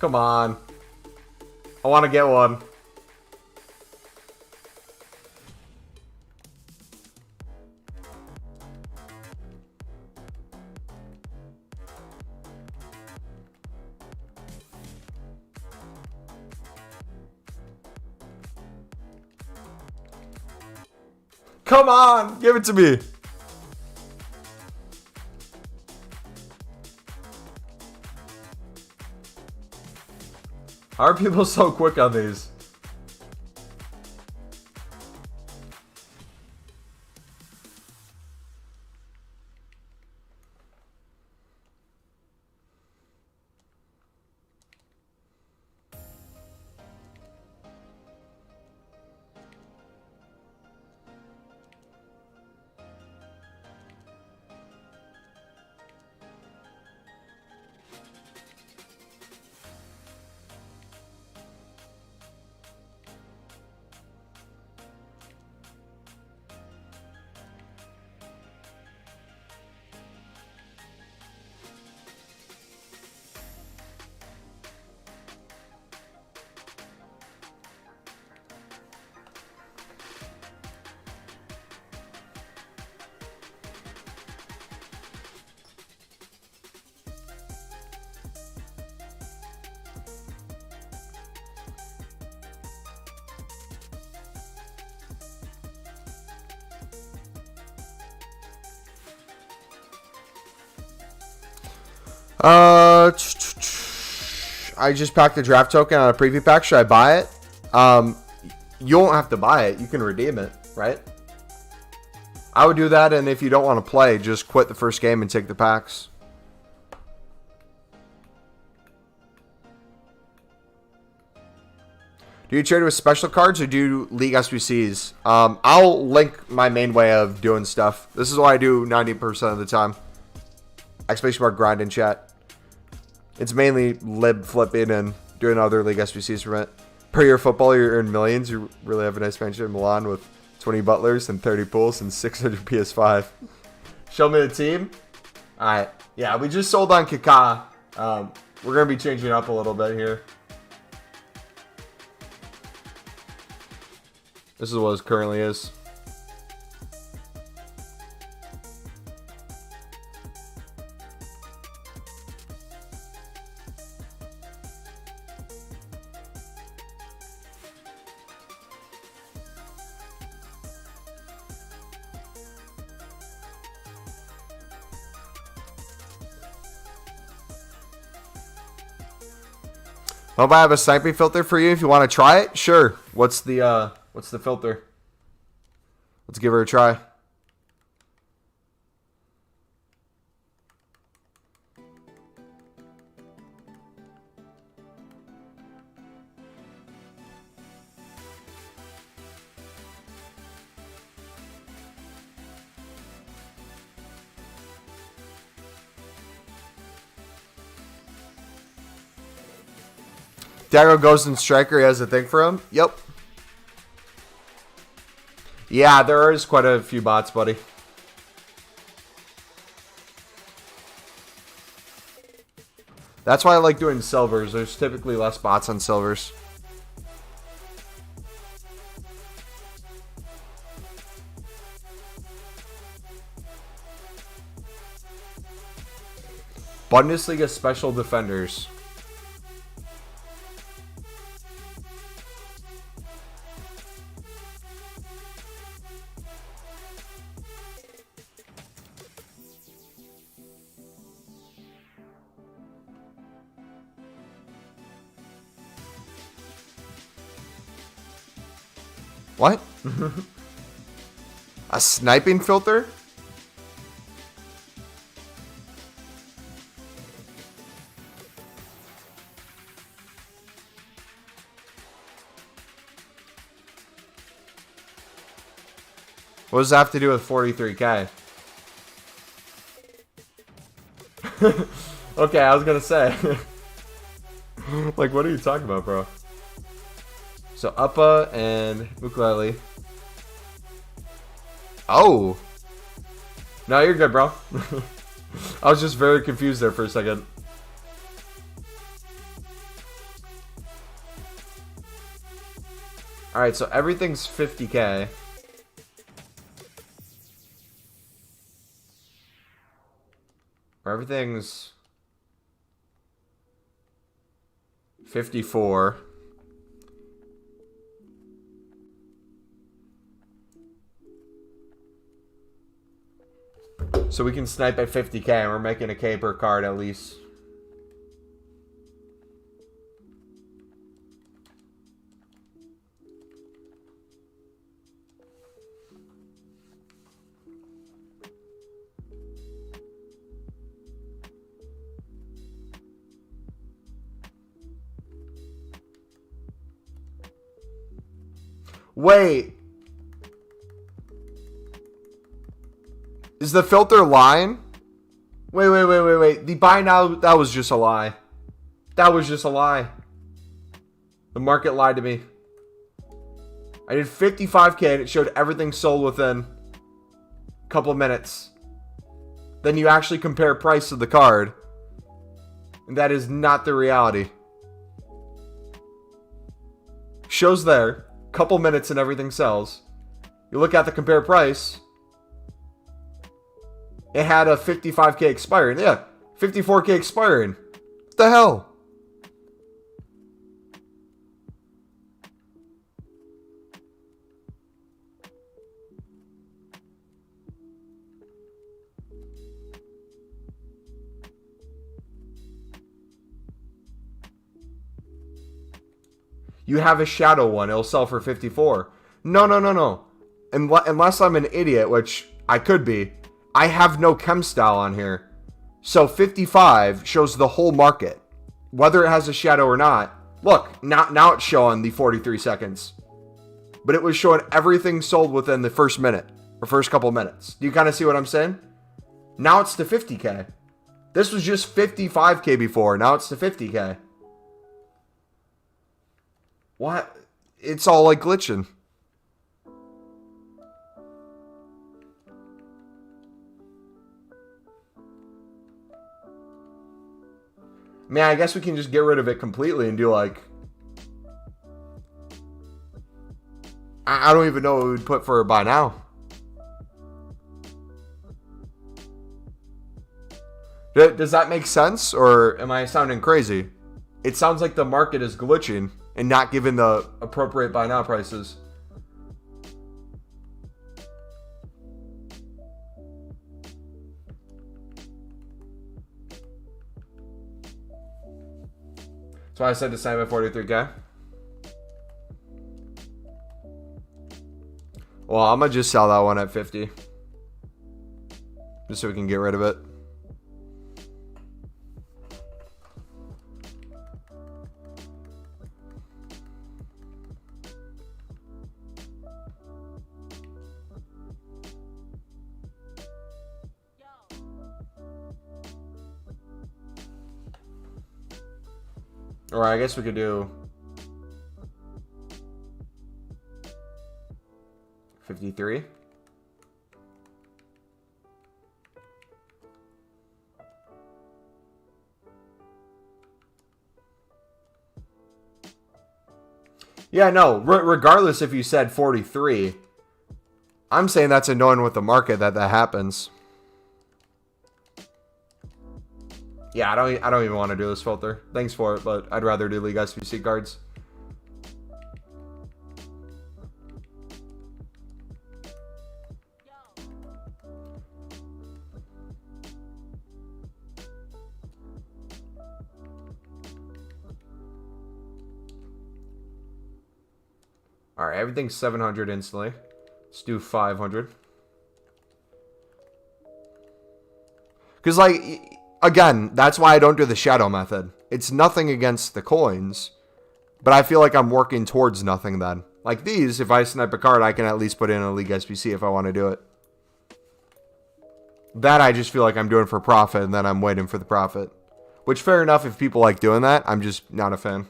Come on. I want to get one. Come on, give it to me. How are people so quick on these? I just packed the draft token on a preview pack. Should I buy it? You won't have to buy it. You can redeem it, right? I would do that, and if you don't want to play, just quit the first game and take the packs. Do you trade with special cards or do you League SBCs? I'll link my main way of doing stuff. This is what I do 90% of the time. Exclamation mark grind in chat. It's mainly lib flipping and doing other League SBCs from it. Per year football, you earn millions. You really have a nice pension in Milan with 20 butlers and 30 pools and 600 PS5. Show me the team. All right. Yeah, we just sold on Kaká. We're going to be changing up a little bit here. This is what it currently is. Hope I have a sniping filter for you if you want to try it. Sure. What's the filter? Let's give her a try. Dago goes in striker. He has a thing for him. Yep. Yeah, there is quite a few bots, buddy. That's why I like doing silvers. There's typically less bots on silvers. Bundesliga special defenders. What? A sniping filter? What does that have to do with 43K? Okay, I was gonna say. Like, what are you talking about, bro? So, Uppa and MumboElite. Oh! No, you're good, bro. I was just very confused there for a second. Alright, so everything's 50K. Or everything's 54. So we can snipe at 50K and we're making a K per card at least. Wait. Is the filter lying? Wait. The buy now, that was just a lie. That was just a lie. The market lied to me. I did 55K and it showed everything sold within a couple of minutes. Then you actually compare price of the card. And that is not the reality. Shows there, couple minutes and everything sells. You look at the compare price. It had a 55K expiring. Yeah, 54K expiring. What the hell? You have a shadow one. It'll sell for 54. No. Unless I'm an idiot, which I could be. I have no chem style on here. So 55 shows the whole market. Whether it has a shadow or not. Look, now it's showing the 43 seconds. But it was showing everything sold within the first minute. Or first couple minutes. Do you kind of see what I'm saying? Now it's to 50K. This was just 55K before. Now it's to 50K. What? It's all like glitching. Man, I guess we can just get rid of it completely and do like... I don't even know what we would put for a buy now. Does that make sense? Or am I sounding crazy? It sounds like the market is glitching and not giving the appropriate buy now prices. That's why I said to sign at 43K. Well, I'm going to just sell that one at 50. Just so we can get rid of it. Or I guess we could do 53. Yeah, no, regardless if you said 43, I'm saying that's annoying with the market that happens. Yeah, I don't even want to do this filter. Thanks for it, but I'd rather do League SBC cards. All right, everything's 700 instantly. Let's do 500. Because, like, again, that's why I don't do the shadow method. It's nothing against the coins, but I feel like I'm working towards nothing then. Like these, if I snipe a card, I can at least put in a League SBC if I want to do it. That I just feel like I'm doing for profit, and then I'm waiting for the profit. Which, fair enough, if people like doing that, I'm just not a fan.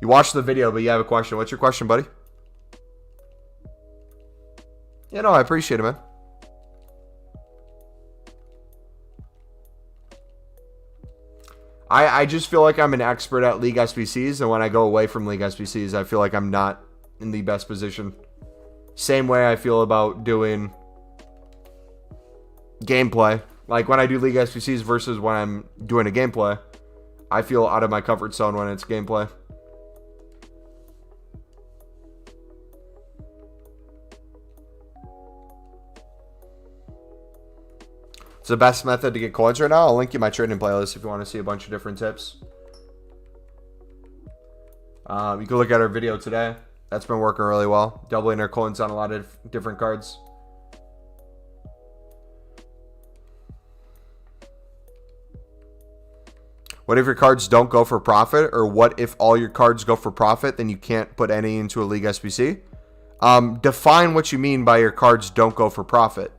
You watched the video, but you have a question. What's your question, buddy? Yeah, no, I appreciate it, man. I just feel like I'm an expert at League SBCs, and when I go away from League SBCs, I feel like I'm not in the best position. Same way I feel about doing gameplay. Like when I do League SBCs versus when I'm doing a gameplay, I feel out of my comfort zone when it's gameplay. It's the best method to get coins right now. I'll link you my trading playlist if you want to see a bunch of different tips. You can look at our video today. That's been working really well. Doubling our coins on a lot of different cards. What if your cards don't go for profit? Or what if all your cards go for profit, then you can't put any into a League SBC? Define what you mean by your cards don't go for profit.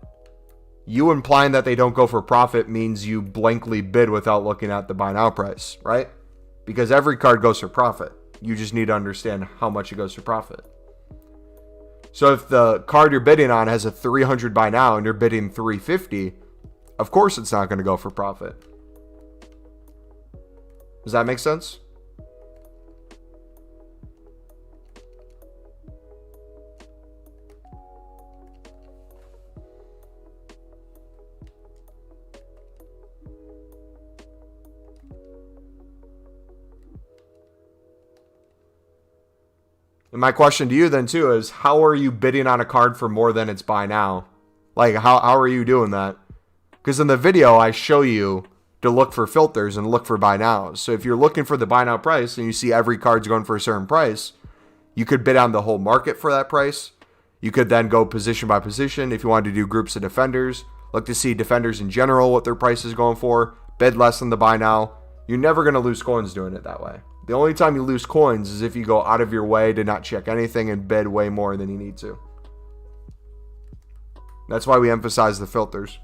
You implying that they don't go for profit means you blankly bid without looking at the buy now price, right? Because every card goes for profit. You just need to understand how much it goes for profit. So if the card you're bidding on has a 300 buy now and you're bidding 350, of course it's not going to go for profit. Does that make sense? And my question to you then too is, how are you bidding on a card for more than its buy now? Like, how are you doing that? Because in the video, I show you to look for filters and look for buy nows. So if you're looking for the buy now price and you see every card's going for a certain price, you could bid on the whole market for that price. You could then go position by position. If you wanted to do groups of defenders, look to see defenders in general, what their price is going for, bid less than the buy now. You're never going to lose coins doing it that way. The only time you lose coins is if you go out of your way to not check anything and bid way more than you need to. That's why we emphasize the filters.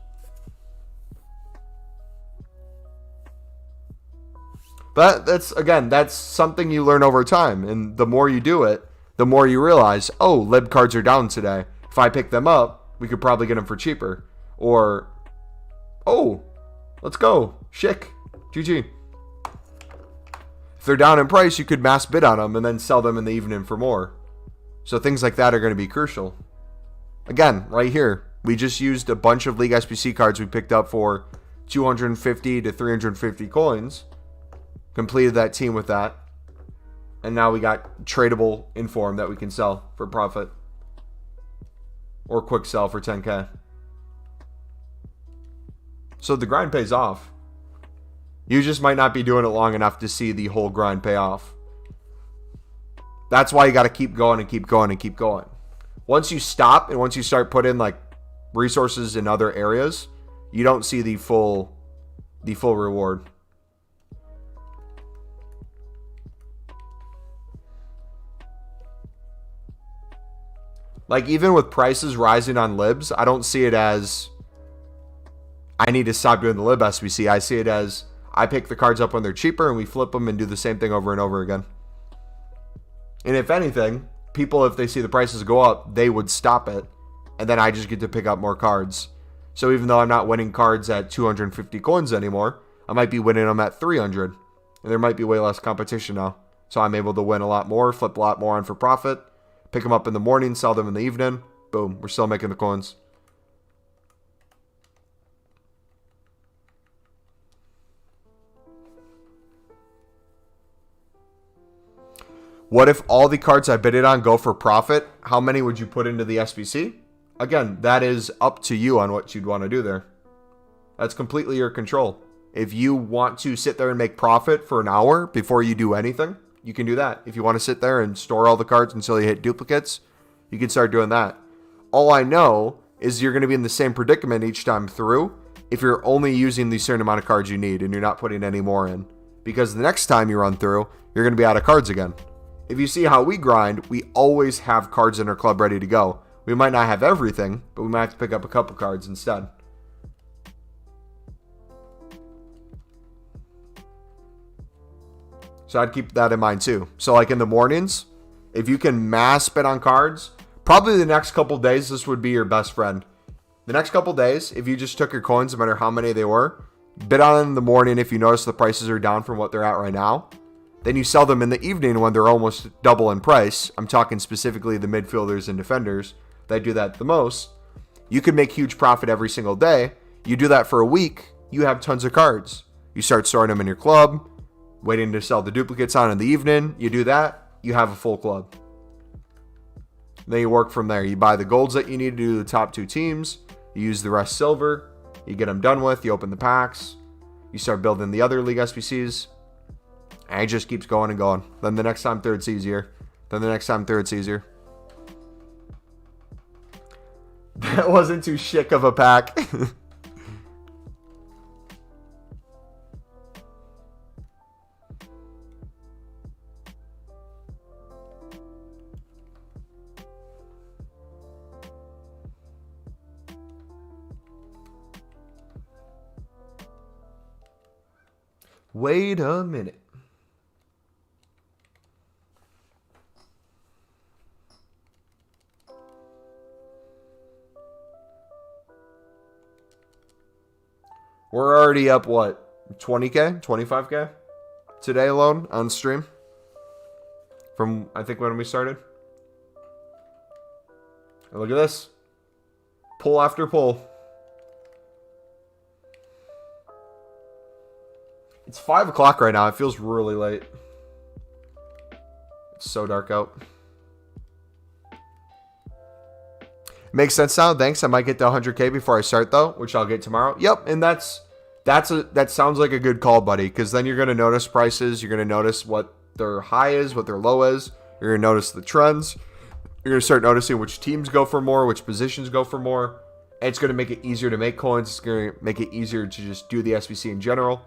But that's something you learn over time. And the more you do it, the more you realize, oh, lib cards are down today. If I pick them up, we could probably get them for cheaper. Or, oh, let's go. Schick. GG. If they're down in price, you could mass bid on them and then sell them in the evening for more. So things like that are going to be crucial. Again, right here, we just used a bunch of League SBC cards we picked up for 250 to 350 coins. Completed that team with that. And now we got tradable inform that we can sell for profit. Or quick sell for 10K. So the grind pays off. You just might not be doing it long enough to see the whole grind pay off. That's why you got to keep going and keep going and keep going. Once you stop and once you start putting like resources in other areas, you don't see the full reward. Like, even with prices rising on libs, I don't see it as I need to stop doing the lib SBC. I see it as I pick the cards up when they're cheaper and we flip them and do the same thing over and over again. And if anything, people, if they see the prices go up, they would stop it. And then I just get to pick up more cards. So even though I'm not winning cards at 250 coins anymore, I might be winning them at 300. And there might be way less competition now. So I'm able to win a lot more, flip a lot more on for profit. Pick them up in the morning, sell them in the evening. Boom, we're still making the coins. What if all the cards I bidded on go for profit? How many would you put into the SBC? Again, that is up to you on what you'd want to do there. That's completely your control. If you want to sit there and make profit for an hour before you do anything, you can do that. If you want to sit there and store all the cards until you hit duplicates, you can start doing that. All I know is you're going to be in the same predicament each time through if you're only using the certain amount of cards you need and you're not putting any more in. Because the next time you run through, you're going to be out of cards again. If you see how we grind, we always have cards in our club ready to go. We might not have everything, but we might have to pick up a couple cards instead. So I'd keep that in mind too. So like in the mornings, if you can mass bet on cards, probably the next couple days, this would be your best friend. The next couple days, if you just took your coins, no matter how many they were, bid on them in the morning if you notice the prices are down from what they're at right now. Then you sell them in the evening when they're almost double in price. I'm talking specifically the midfielders and defenders that do that the most. You can make huge profit every single day. You do that for a week, you have tons of cards. You start storing them in your club, waiting to sell the duplicates on in the evening. You do that, you have a full club. Then you work from there. You buy the golds that you need to do the top 2 teams. You use the rest silver. You get them done with. You open the packs. You start building the other league SBCs. And it just keeps going and going. Then the next time through it's easier. Then the next time through it's easier. That wasn't too chic of a pack. Wait a minute. We're already up, what, 20K, 25K today alone on stream from, I think, when we started. And look at this. Pull after pull. It's 5 o'clock right now. It feels really late. It's so dark out. Makes sense now. Thanks. I might get to 100K before I start though, which I'll get tomorrow. Yep, and that sounds like a good call, buddy, because then you're going to notice prices. You're going to notice what their high is, what their low is. You're going to notice the trends. You're going to start noticing which teams go for more, which positions go for more. And it's going to make it easier to make coins. It's going to make it easier to just do the SBC in general.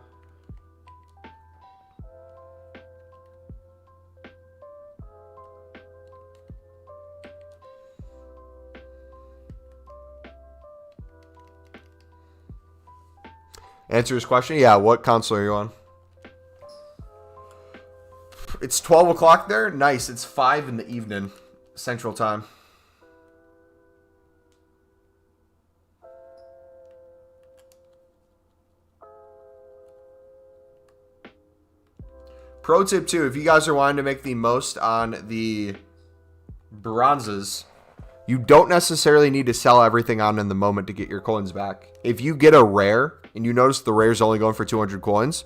Answer his question? Yeah, what console are you on? It's 12 o'clock there? Nice. It's 5 in the evening, Central Time. Pro tip too, if you guys are wanting to make the most on the bronzes, you don't necessarily need to sell everything on in the moment to get your coins back. If you get a rare and you notice the rare is only going for 200 coins,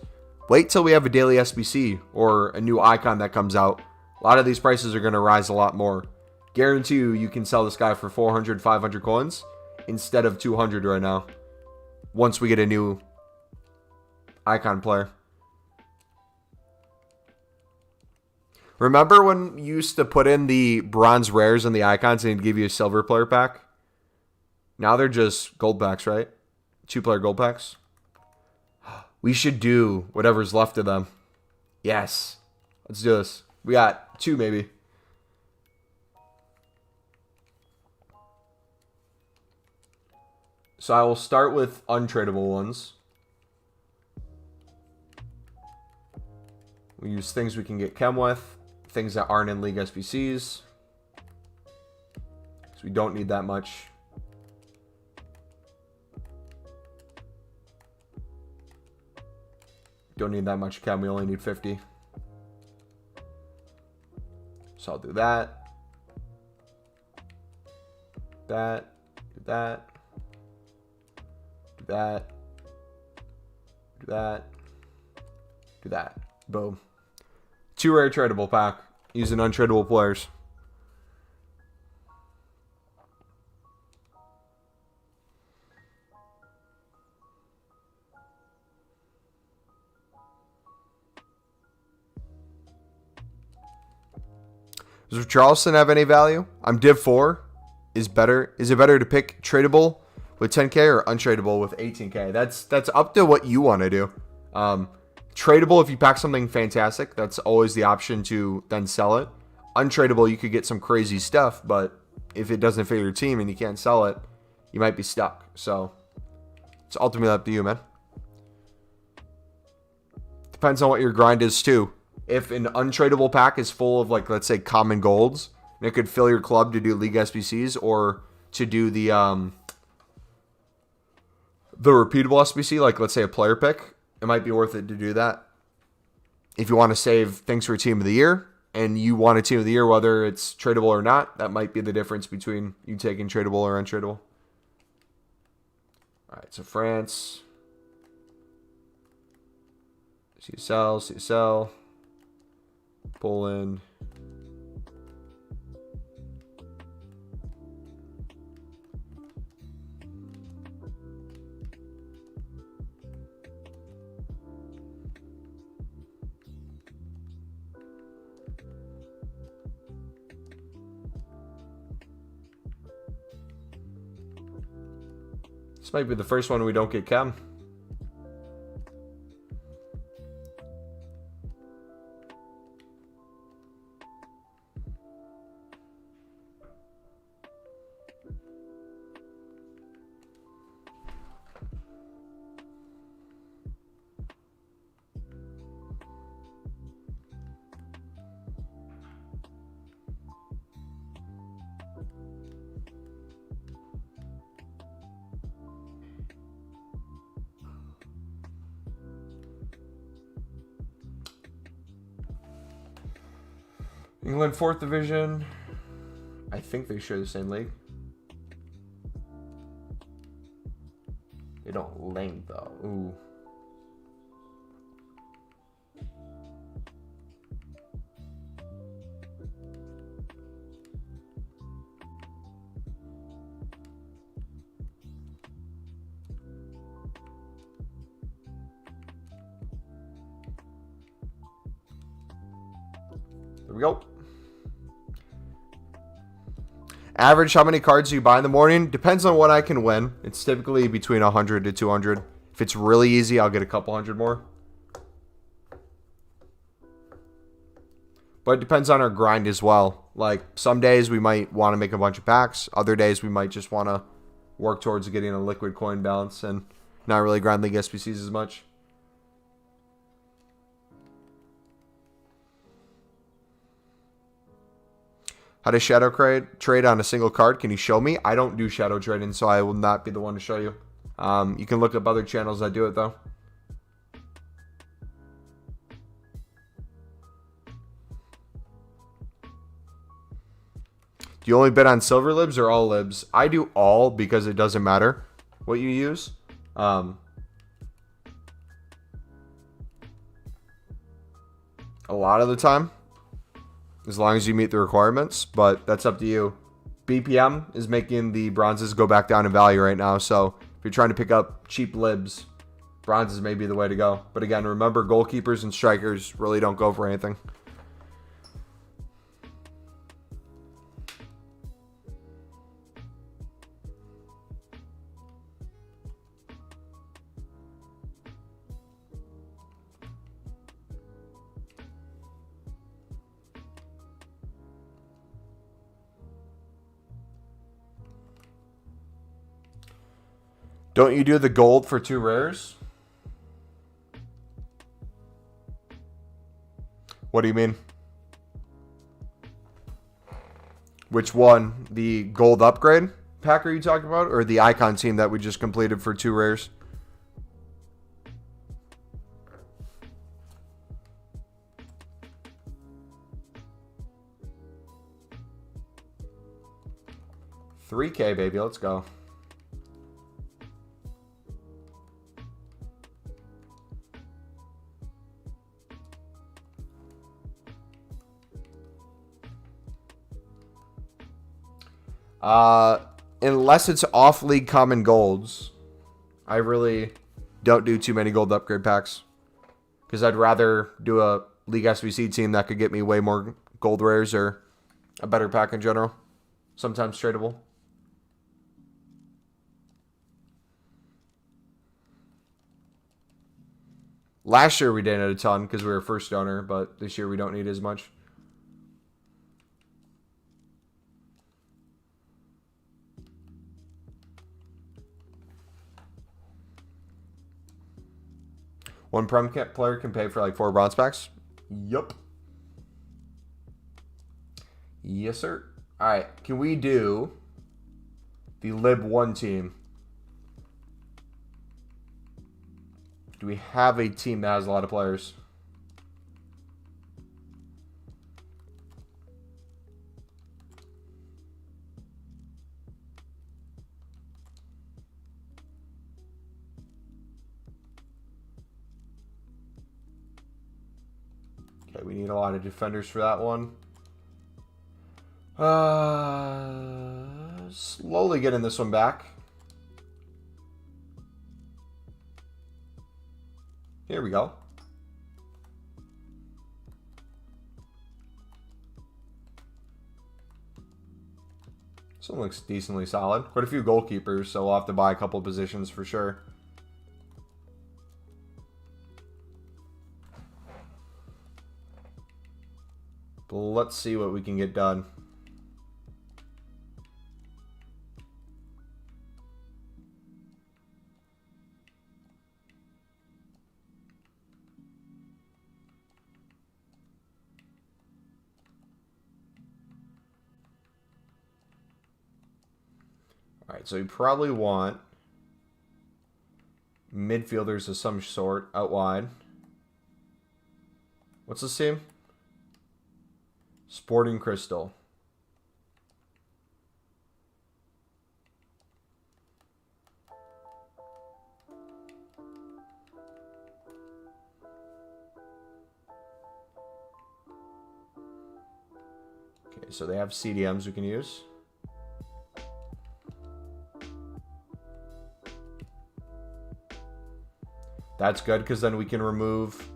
wait till we have a daily SBC or a new icon that comes out. A lot of these prices are going to rise a lot more. Guarantee you can sell this guy for 400, 500 coins instead of 200 right now once we get a new icon player. Remember when you used to put in the bronze rares and the icons and it'd give you a silver player pack? Now they're just gold packs, right? 2-player gold packs. We should do whatever's left of them. Yes. Let's do this. We got 2 maybe. So I will start with untradeable ones. We use things we can get chem with. Things that aren't in League SBCs. Because we don't need that much. Don't need that much chem. We only need 50. So I'll do that. That. Do that. Do that. Do that. Do that. Boom. 2 rare tradable pack. Using untradeable players. Does Charleston have any value? I'm Div 4. Is it better to pick tradable with 10K or untradeable with 18K? That's up to what you want to do. Tradable, if you pack something fantastic, that's always the option to then sell it. Untradeable, you could get some crazy stuff, but if it doesn't fit your team and you can't sell it, you might be stuck. So it's ultimately up to you, man. Depends on what your grind is too. If an untradeable pack is full of, like, let's say common golds, and it could fill your club to do League SBCs or to do the repeatable SBC, like let's say a player pick, it might be worth it to do that. If you want to save things for Team of the Year, and you want a Team of the Year, whether it's tradable or not, that might be the difference between you taking tradable or untradeable. All right, so France. CSL. Poland. This might be the first one we don't get chem. England 4th Division. I think they share the same league. They don't link though. Ooh. There we go. Average, how many cards do you buy in the morning? Depends on what I can win. It's typically between 100 to 200. If it's really easy, I'll get a couple hundred more. But it depends on our grind as well. Like, some days we might want to make a bunch of packs. Other days we might just want to work towards getting a liquid coin balance and not really grind League SBCs as much. How to shadow trade on a single card? Can you show me? I don't do shadow trading, so I will not be the one to show you. You can look up other channels that do it, though. Do you only bet on silver libs or all libs? I do all because it doesn't matter what you use. A lot of the time. As long as you meet the requirements, but that's up to you. BPM is making the bronzes go back down in value right now, so if you're trying to pick up cheap libs, bronzes may be the way to go. But again, remember, goalkeepers and strikers really don't go for anything. Don't you do the gold for 2 rares? What do you mean? Which one? The gold upgrade pack are you talking about? Or the icon team that we just completed for 2 rares? $3K, baby. Let's go. Unless it's off-league common golds, I really don't do too many gold upgrade packs. Because I'd rather do a League SBC team that could get me way more gold rares or a better pack in general. Sometimes tradable. Last year we didn't a ton because we were first owner, but this year we don't need as much. One Prem player can pay for like 4 bronze packs? Yup. Yes, sir. Alright, can we do the Lib 1 team? Do we have a team that has a lot of players? Okay, we need a lot of defenders for that one. Slowly getting this one back. Here we go. This one looks decently solid. Quite a few goalkeepers, so we'll have to buy a couple positions for sure. But let's see what we can get done. Alright, so you probably want midfielders of some sort out wide. What's this team? Sporting Crystal. Okay, so they have CDMs we can use. That's good because then we can remove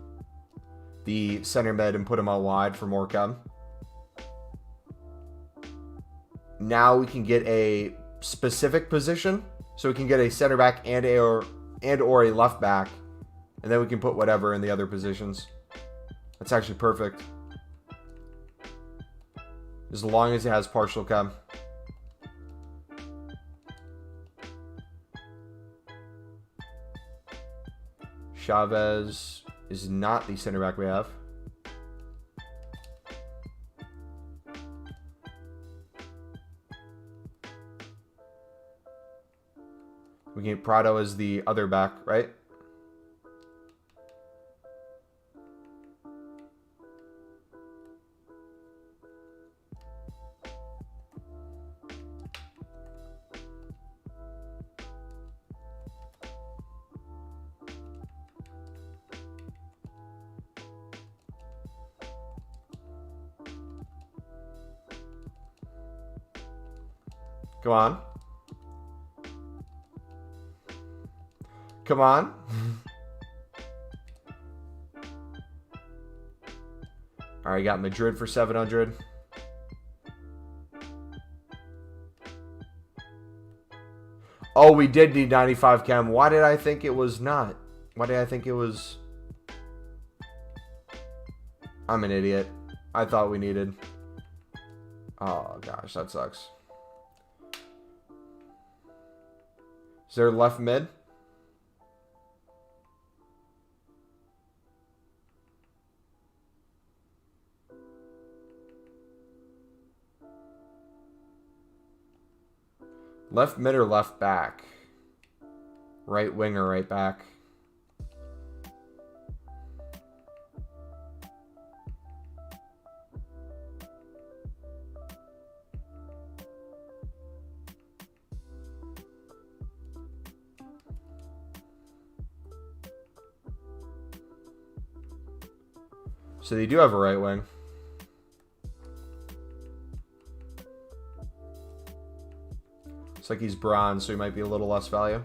the center mid and put him out wide for more chem. Now we can get a specific position. So we can get a center back and or a left back. And then we can put whatever in the other positions. That's actually perfect. As long as it has partial chem. Chavez is not the center back we have. We can get Prado as the other back, right? Come on. Come on. All right, got Madrid for 700. Oh, we did need 95 chem. Why did I think it was not? Why did I think it was? I'm an idiot. I thought we needed. Oh, gosh, that sucks. Is there left mid? Left mid or left back? Right wing or right back? So they do have a right wing. It's like he's bronze, so he might be a little less value.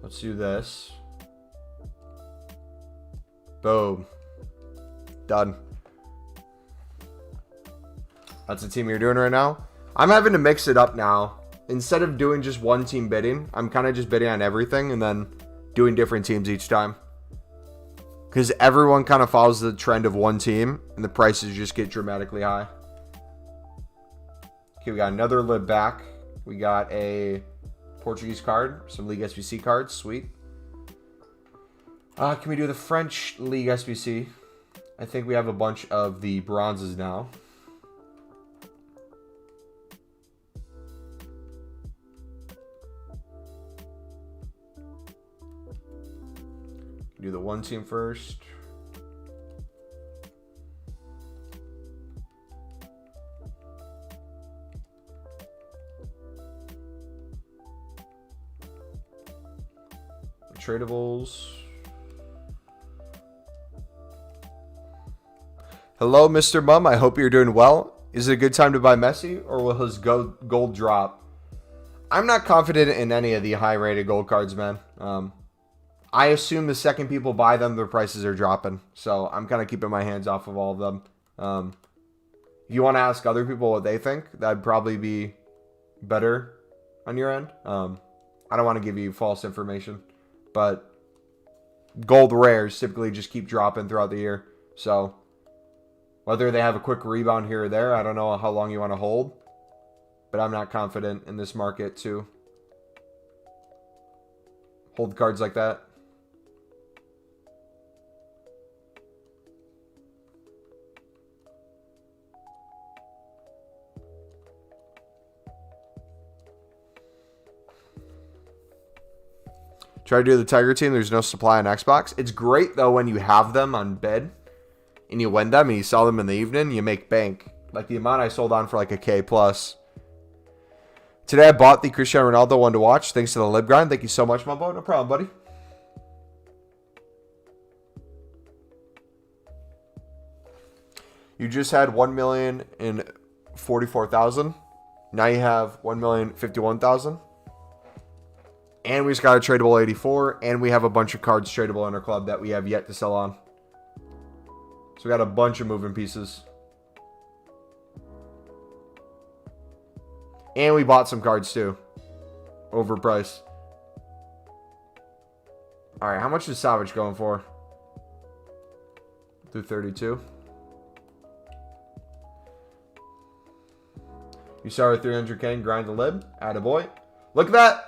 Let's do this. Boom. Done. That's the team you're doing right now. I'm having to mix it up now. Instead of doing just one team bidding, I'm kind of just bidding on everything and then doing different teams each time. Because everyone kind of follows the trend of one team and the prices just get dramatically high. Okay, we got another lib back. We got a Portuguese card, some League SBC cards, sweet. Can we do the French League SBC? I think we have a bunch of the bronzes now. Do the one team first. Tradables. Hello, Mr. Mum. I hope you're doing well. Is it a good time to buy Messi, or will his gold drop? I'm not confident in any of the high-rated gold cards, man. I assume the second people buy them, their prices are dropping. So I'm kind of keeping my hands off of all of them. If you want to ask other people what they think, that'd probably be better on your end. I don't want to give you false information. But gold rares typically just keep dropping throughout the year. So whether they have a quick rebound here or there, I don't know how long you want to hold. But I'm not confident in this market to hold cards like that. Try to do the Tiger team. There's no supply on Xbox. It's great, though, when you have them on bid and you win them and you sell them in the evening, you make bank. Like the amount I sold on for like a K plus. Today I bought the Cristiano Ronaldo one to watch. Thanks to the lib grind. Thank you so much, Mumbo. No problem, buddy. You just had 1,044,000. Now you have 1,051,000. And we just got a tradable 84. And we have a bunch of cards tradable in our club that we have yet to sell on. So we got a bunch of moving pieces. And we bought some cards too. Overpriced. Alright, how much is Savage going for? Through 32. You start with 300k and grind the lib. Attaboy. Look at that.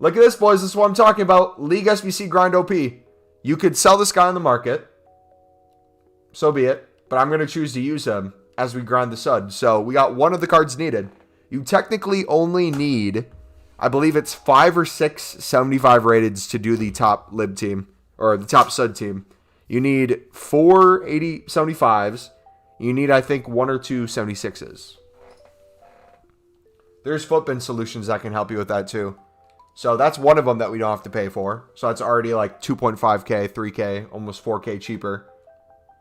Look at this, boys. This is what I'm talking about. League SBC grind OP. You could sell this guy on the market. So be it. But I'm going to choose to use him as we grind the sud. So we got one of the cards needed. You technically only need, I believe it's 5 or 6 75 rateds to do the top lib team. Or the top sud team. You need 4 75s. You need, I think, 1 or 2 76s. There's footbin solutions that can help you with that too. So that's one of them that we don't have to pay for. So that's already like 2.5k, 3k, almost 4k cheaper.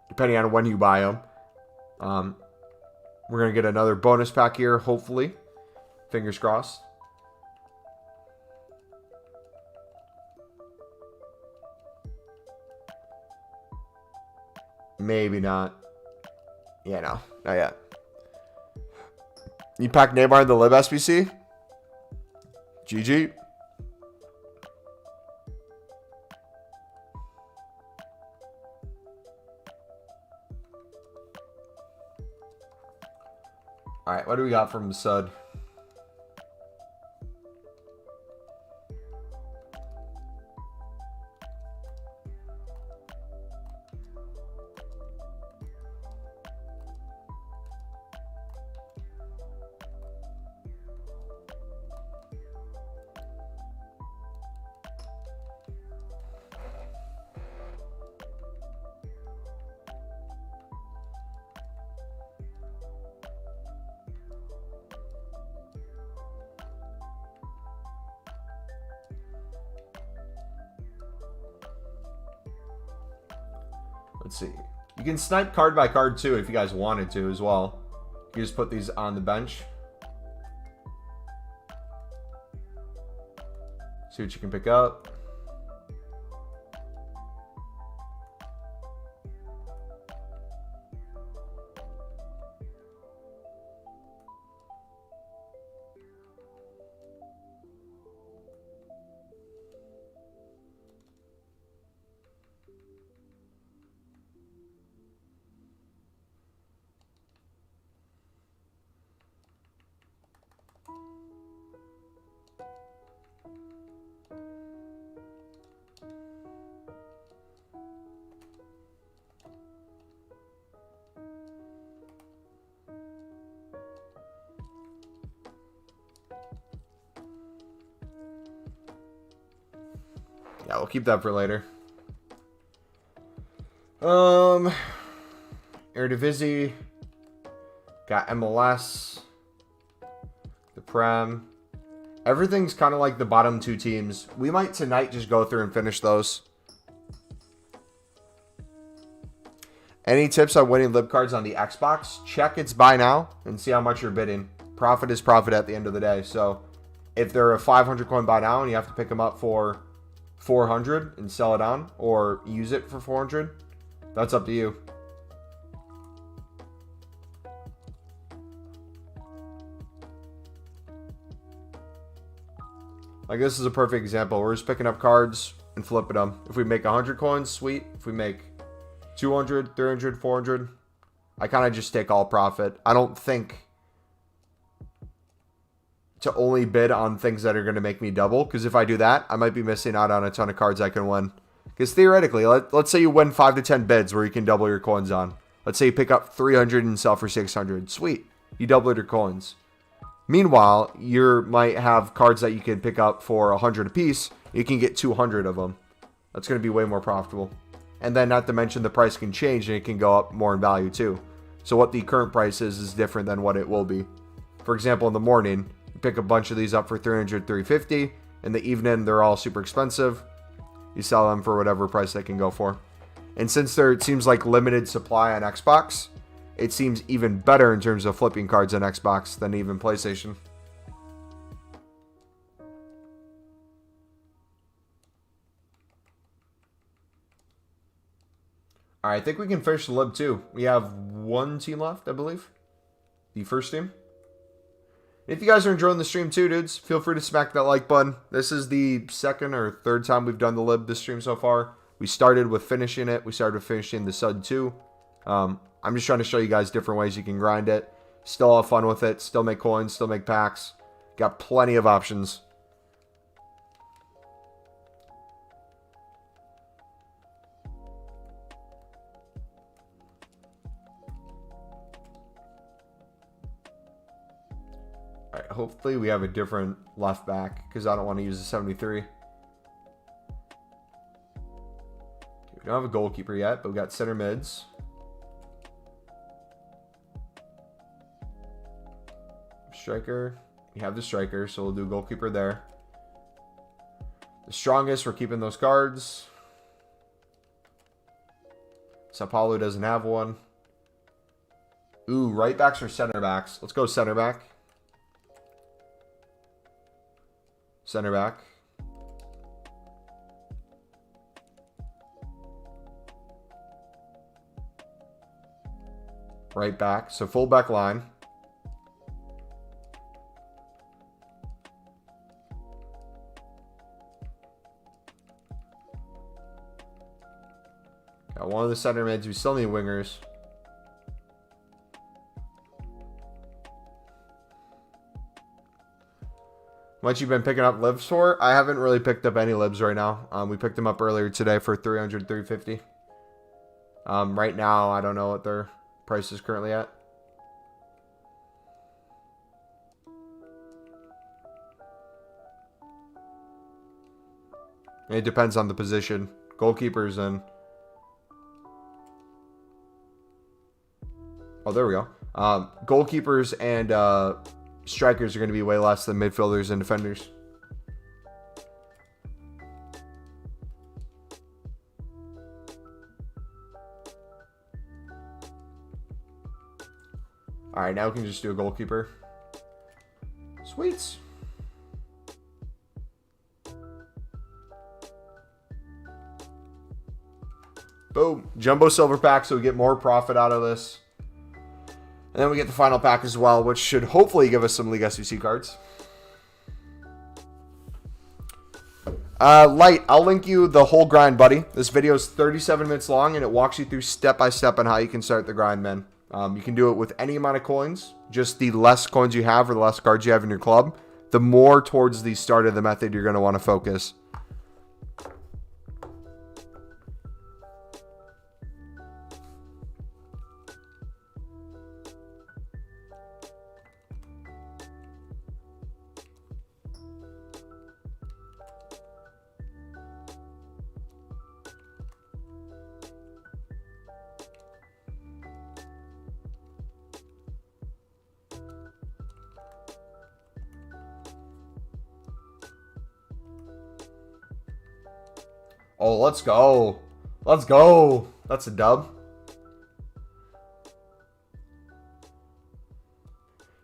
Depending on when you buy them. We're going to get another bonus pack here, hopefully. Fingers crossed. Maybe not. Yeah, no. Not yet. You pack Neymar in the Lib SBC? GG. Alright, what do we got from Sud? Let's see. You can snipe card by card too if you guys wanted to as well. You just put these on the bench. See what you can pick up. Yeah, we'll keep that for later. Eredivisie. Got MLS. The Prem. Everything's kind of like the bottom two teams. We might tonight just go through and finish those. Any tips on winning lib cards on the Xbox? Check its buy now and see how much you're bidding. Profit is profit at the end of the day. So if they're a 500 coin buy now and you have to pick them up for 400 and sell it on, or use it for 400, that's up to you. Like this is a perfect example. We're just picking up cards and flipping them. If we make 100 coins, sweet. If we make 200, 300, 400, I kind of just take all profit. I don't think to only bid on things that are going to make me double, because if I do that, I might be missing out on a ton of cards I can win. Because theoretically, let's say you win 5 to 10 bids where you can double your coins on. Let's say you pick up 300 and sell for 600. Sweet. You doubled your coins. Meanwhile, you might have cards that you can pick up for 100 a piece. You can get 200 of them. That's going to be way more profitable. And then not to mention the price can change and it can go up more in value too. So what the current price is different than what it will be. For example, in the morning, you pick a bunch of these up for 300, 350. In the evening, they're all super expensive. You sell them for whatever price they can go for. And since it seems like limited supply on Xbox, it seems even better in terms of flipping cards on Xbox than even PlayStation. All right, I think we can finish the lib too. We have one team left, I believe. The first team. If you guys are enjoying the stream too, dudes, feel free to smack that like button. This is the second or third time we've done the lib this stream so far. We started with finishing it. We started with finishing the Sud 2. I'm just trying to show you guys different ways you can grind it. Still have fun with it. Still make coins. Still make packs. Got plenty of options. All right, hopefully we have a different left back because I don't want to use the 73. We don't have a goalkeeper yet, but we got center mids. Striker. We have the striker, so we'll do goalkeeper there. The strongest, we're keeping those cards. Sao Paulo doesn't have one. Ooh, right backs or center backs? Let's go center back. Center back. Right back. So full back line. Got one of the center mids. We still need wingers. Much you've been picking up libs for? I haven't really picked up any libs right now. We picked them up earlier today for 300, 350. Right now, I don't know what their price is currently at. It depends on the position. Goalkeepers and... Oh, there we go. Goalkeepers and strikers are going to be way less than midfielders and defenders. All right, now we can just do a goalkeeper. Sweets. Boom. Jumbo silver pack, so we get more profit out of this. And then we get the final pack as well, which should hopefully give us some League SBC cards. Light, I'll link you the whole grind, buddy. This video is 37 minutes long, and it walks you through step-by-step on how you can start the grind, man. You can do it with any amount of coins. Just the less coins you have or the less cards you have in your club, the more towards the start of the method you're going to want to focus. Oh, let's go. Let's go. That's a dub.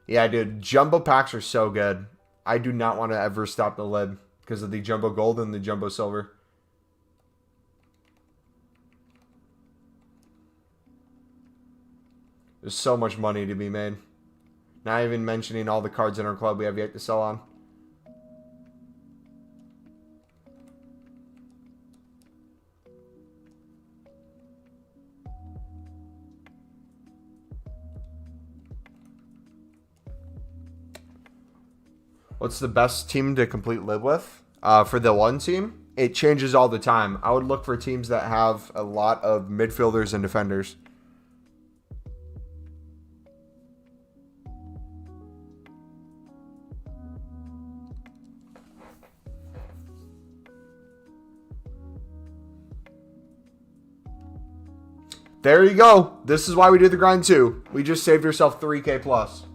Yeah, dude. Jumbo packs are so good. I do not want to ever stop the lid because of the jumbo gold and the jumbo silver. There's so much money to be made. Not even mentioning all the cards in our club we have yet to sell on. What's the best team to complete lib with? For the one team, it changes all the time. I would look for teams that have a lot of midfielders and defenders. There you go. This is why we do the grind too. We just saved yourself 3K plus.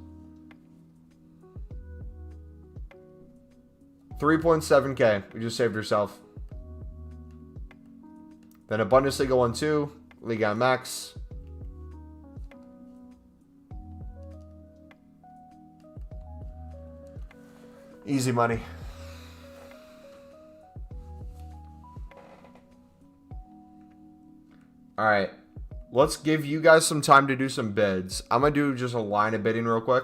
3.7K. We just saved yourself. Then a Bundesliga 1-2. Liga MX. Easy money. Alright. Let's give you guys some time to do some bids. I'm going to do just a line of bidding real quick.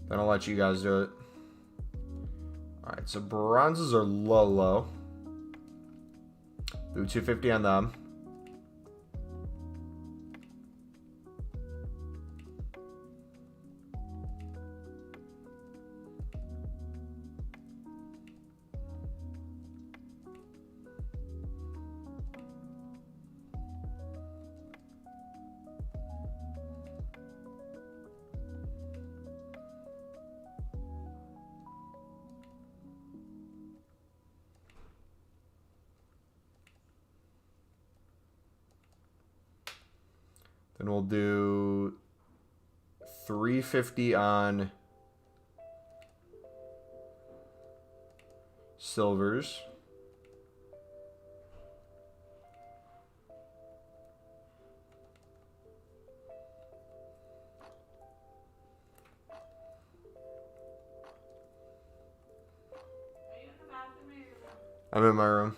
Then I'll let you guys do it. Alright, so bronzes are low. Do 250 on them. Then we'll do 350 on silvers. Are you in the bathroom or your room? I'm in my room.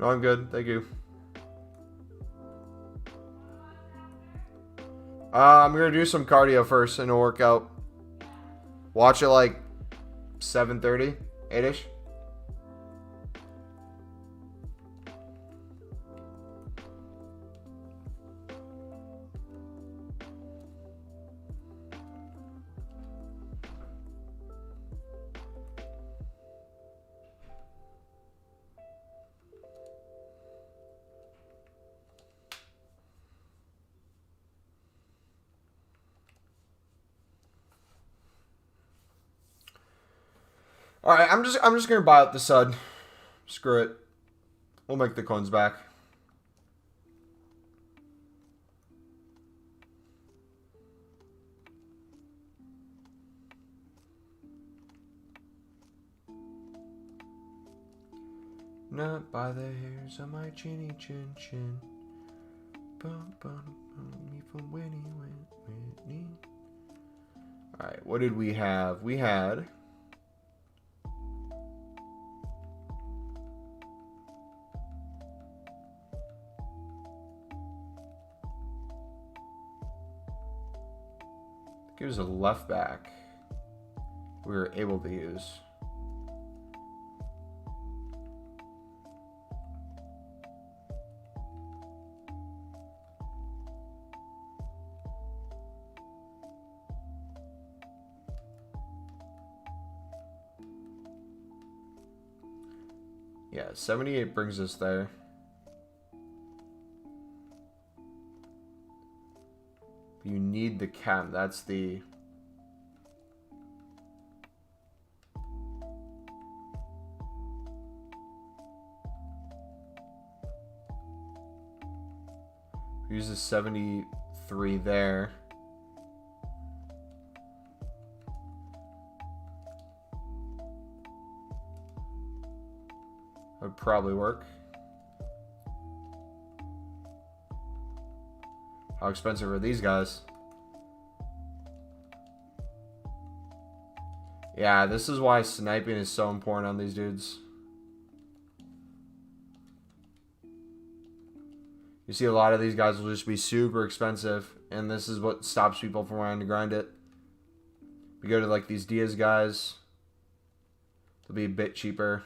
No, I'm good. Thank you. I'm going to do some cardio first and a workout. Watch it like 7:30, 8-ish. All right, I'm just gonna buy out the sud. Screw it. We'll make the coins back. Not by the hairs of my chinny chin chin. Bum bum bum me from Winnie Whitney. All right, what did we have? We had. It was a left back we were able to use. Yeah, 78 brings us there. You need the chem. That's the... Use the 73 there. That would probably work. How expensive are these guys? Yeah, this is why sniping is so important on these dudes. You see a lot of these guys will just be super expensive, and this is what stops people from wanting to grind it. We go to like these Diaz guys. They'll be a bit cheaper.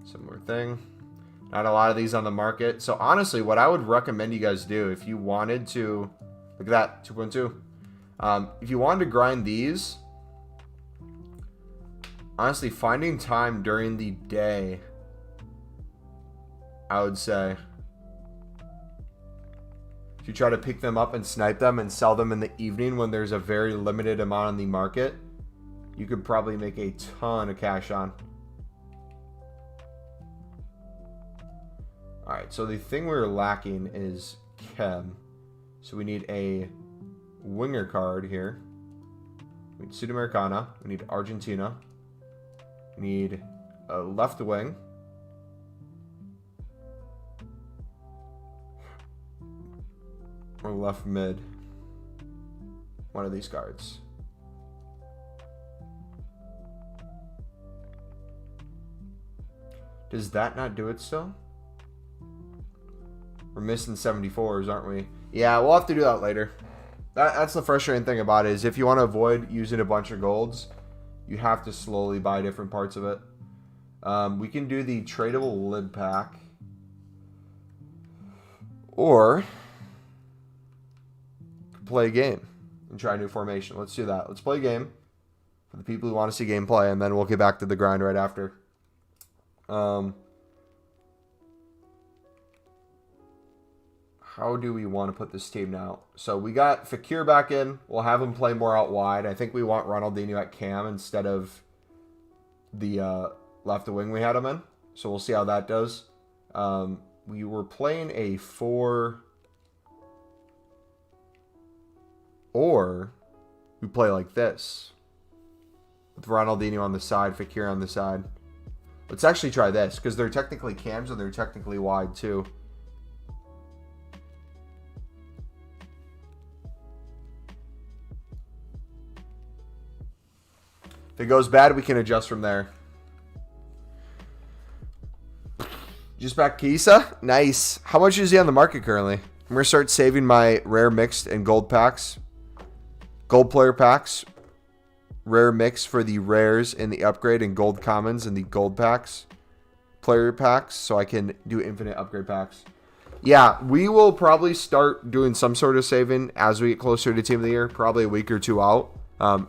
Similar thing. Not a lot of these on the market. So honestly, what I would recommend you guys do if you wanted to, look at that, 2.2. If you wanted to grind these, honestly, finding time during the day, I would say, if you try to pick them up and snipe them and sell them in the evening when there's a very limited amount on the market, you could probably make a ton of cash on. Alright, so the thing we're lacking is chem. So we need a winger card here. We need Sudamericana. We need Argentina. We need a left wing. Or left mid. One of these cards. Does that not do it still? We're missing 74s, aren't we? Yeah, we'll have to do that later. That's the frustrating thing about it, is if you want to avoid using a bunch of golds, you have to slowly buy different parts of it. We can do the tradable lid pack. Or play a game and try a new formation. Let's do that. Let's play a game for the people who want to see gameplay, and then we'll get back to the grind right after. How do we want to put this team now? So we got Fekir back in. We'll have him play more out wide. I think we want Ronaldinho at cam instead of the left wing we had him in. So we'll see how that does. We were playing a 4... Or we play like this. with Ronaldinho on the side, Fekir on the side. Let's actually try this, because they're technically cams and they're technically wide too. If it goes bad, we can adjust from there. Just back Kisa? Nice. How much is he on the market currently? I'm going to start saving my rare mixed and gold packs. Gold player packs. Rare mix for the rares in the upgrade and gold commons in the gold packs. Player packs, so I can do infinite upgrade packs. Yeah, we will probably start doing some sort of saving as we get closer to Team of the Year. Probably a week or two out.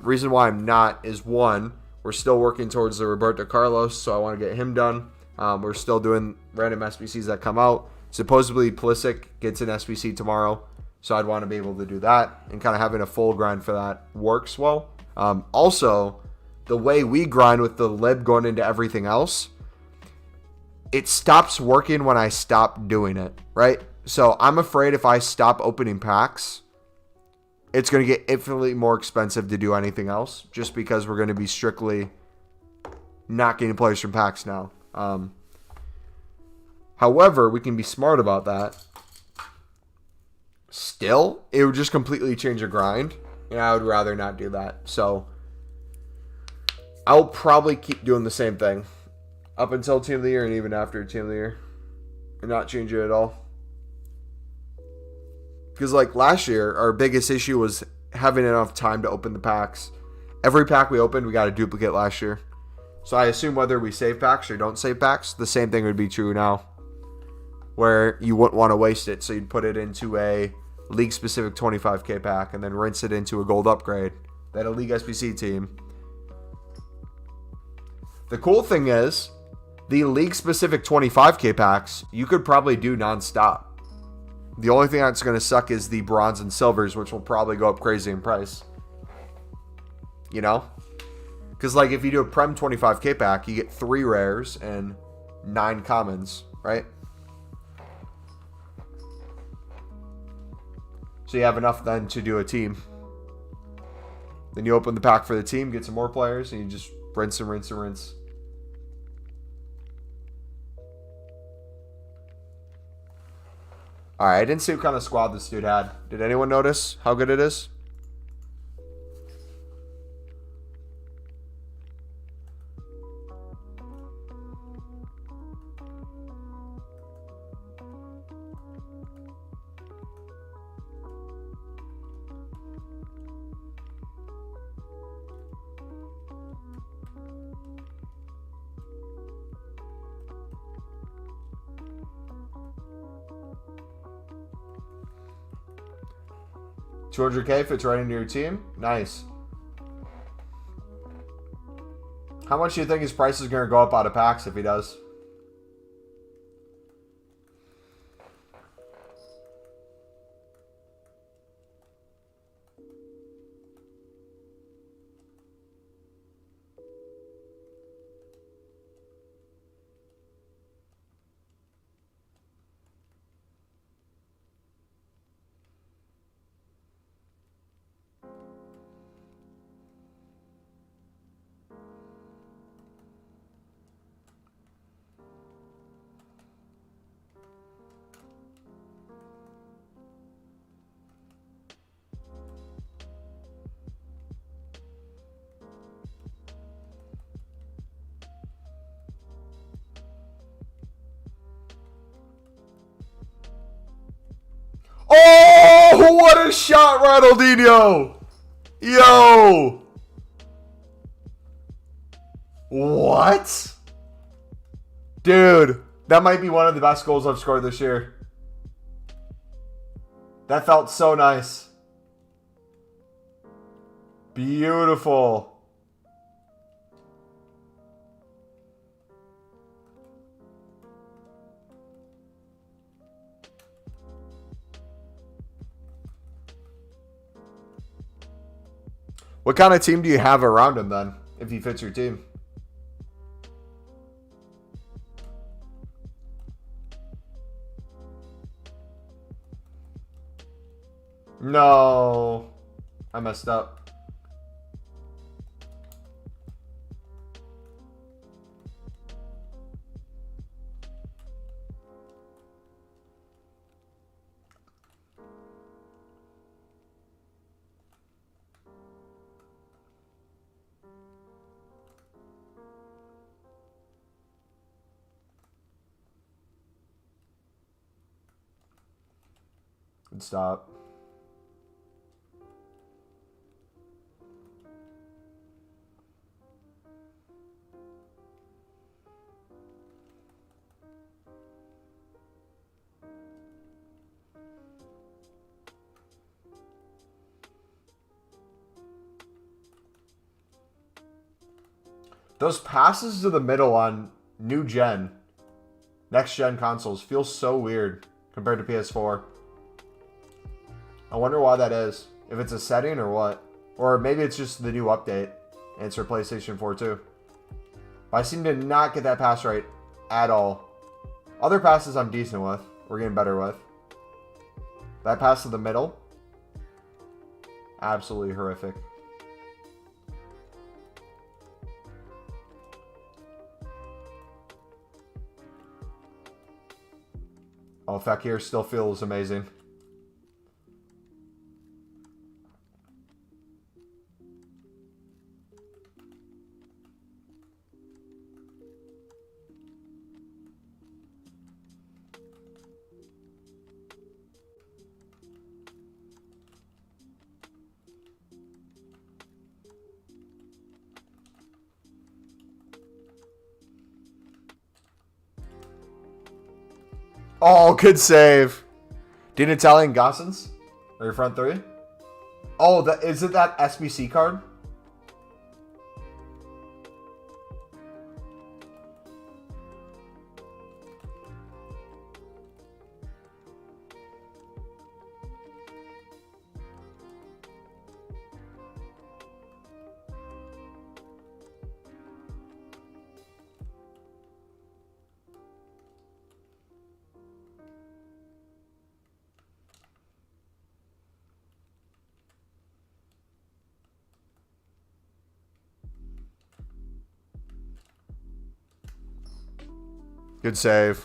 Reason why I'm not is, one, we're still working towards the Roberto Carlos, so I want to get him done. We're still doing random SBCs that come out. Supposedly, Pulisic gets an SBC tomorrow, so I'd want to be able to do that, and kind of having a full grind for that works well. Also, the way we grind with the lib going into everything else, it stops working when I stop doing it, right? So I'm afraid if I stop opening packs, it's going to get infinitely more expensive to do anything else, just because we're going to be strictly not getting players from packs now. However, we can be smart about that. Still, it would just completely change the grind, and I would rather not do that. So I'll probably keep doing the same thing up until Team of the Year and even after Team of the Year, and not change it at all. Because like last year, our biggest issue was having enough time to open the packs. Every pack we opened, we got a duplicate last year. So I assume whether we save packs or don't save packs, the same thing would be true now. Where you wouldn't want to waste it, so you'd put it into a league-specific 25k pack and then rinse it into a gold upgrade. Then a league SBC team. The cool thing is, the league-specific 25k packs, you could probably do non-stop. The only thing that's going to suck is the bronze and silvers, which will probably go up crazy in price. You know? Because like if you do a Prem 25k pack, you get 3 rares and 9 commons, right? So you have enough then to do a team. Then you open the pack for the team, get some more players, and you just rinse and rinse and rinse. Alright, I didn't see what kind of squad this dude had. Did anyone notice how good it is? $200k fits right into your team. Nice. How much do you think his price is going to go up out of packs if he does? Oh, what a shot, Ronaldinho! Yo! What? Dude, that might be one of the best goals I've scored this year. That felt so nice. Beautiful. What kind of team do you have around him then, if he fits your team? No. I messed up. Good stop. Those passes to the middle on new gen, next gen consoles feel so weird compared to PS4. I wonder why that is. If it's a setting or what. Or maybe it's just the new update and it's for PlayStation 4 too. But I seem to not get that pass right at all. Other passes I'm decent with. We're getting better with. That pass to the middle. Absolutely horrific. Oh, Fakir still feels amazing. Oh, good save. Did Italian Gossens? Or your front three? Oh, is it that SBC card? Good save.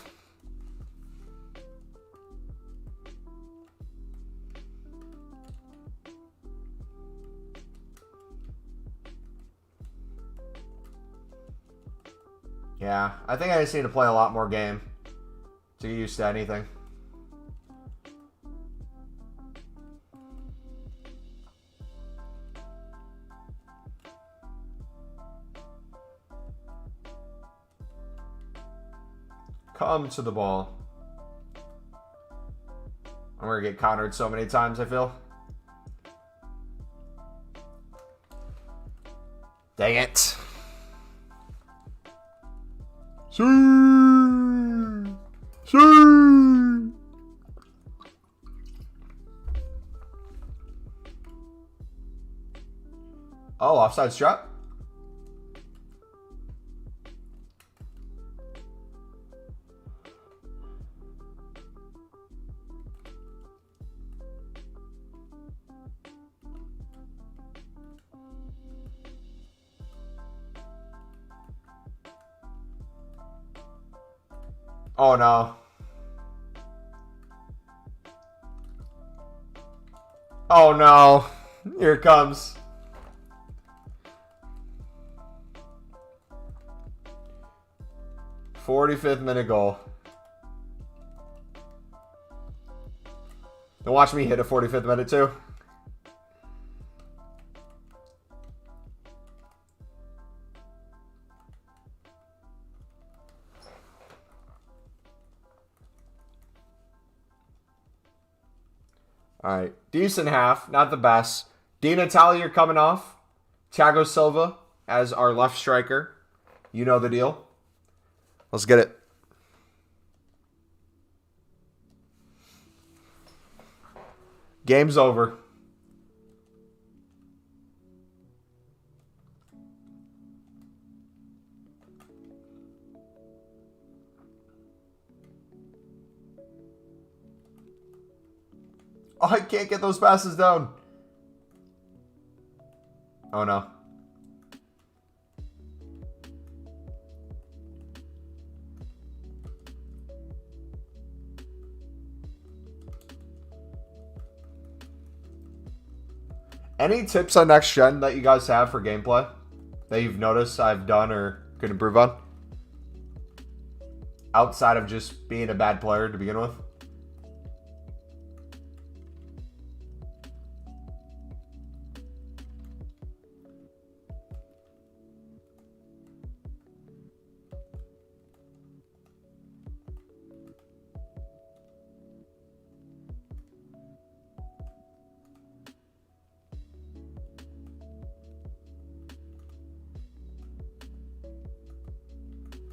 Yeah, I think I just need to play a lot more game to get used to anything. Come to the ball. I'm going to get countered so many times, I feel. Dang it. See! See! Oh, offside strap? Oh no. Oh no. Here it comes. '45th minute goal. Don't watch me hit a 45th minute too. All right, decent half, not the best. Di Natalia coming off. Thiago Silva as our left striker. You know the deal. Let's get it. Game's over. Oh, I can't get those passes down. Oh, no. Any tips on next gen that you guys have for gameplay that you've noticed I've done or could improve on? Outside of just being a bad player to begin with?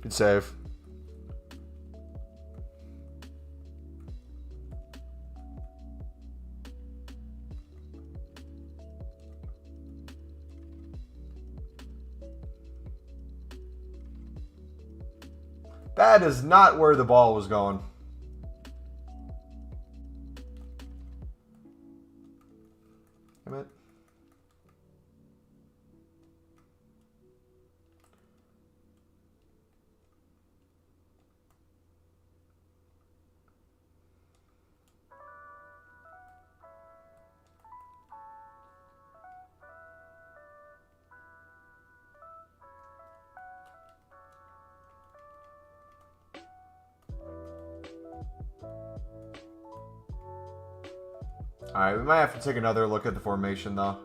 Good save. That is not where the ball was going. Damn it. All right, we might have to take another look at the formation, though.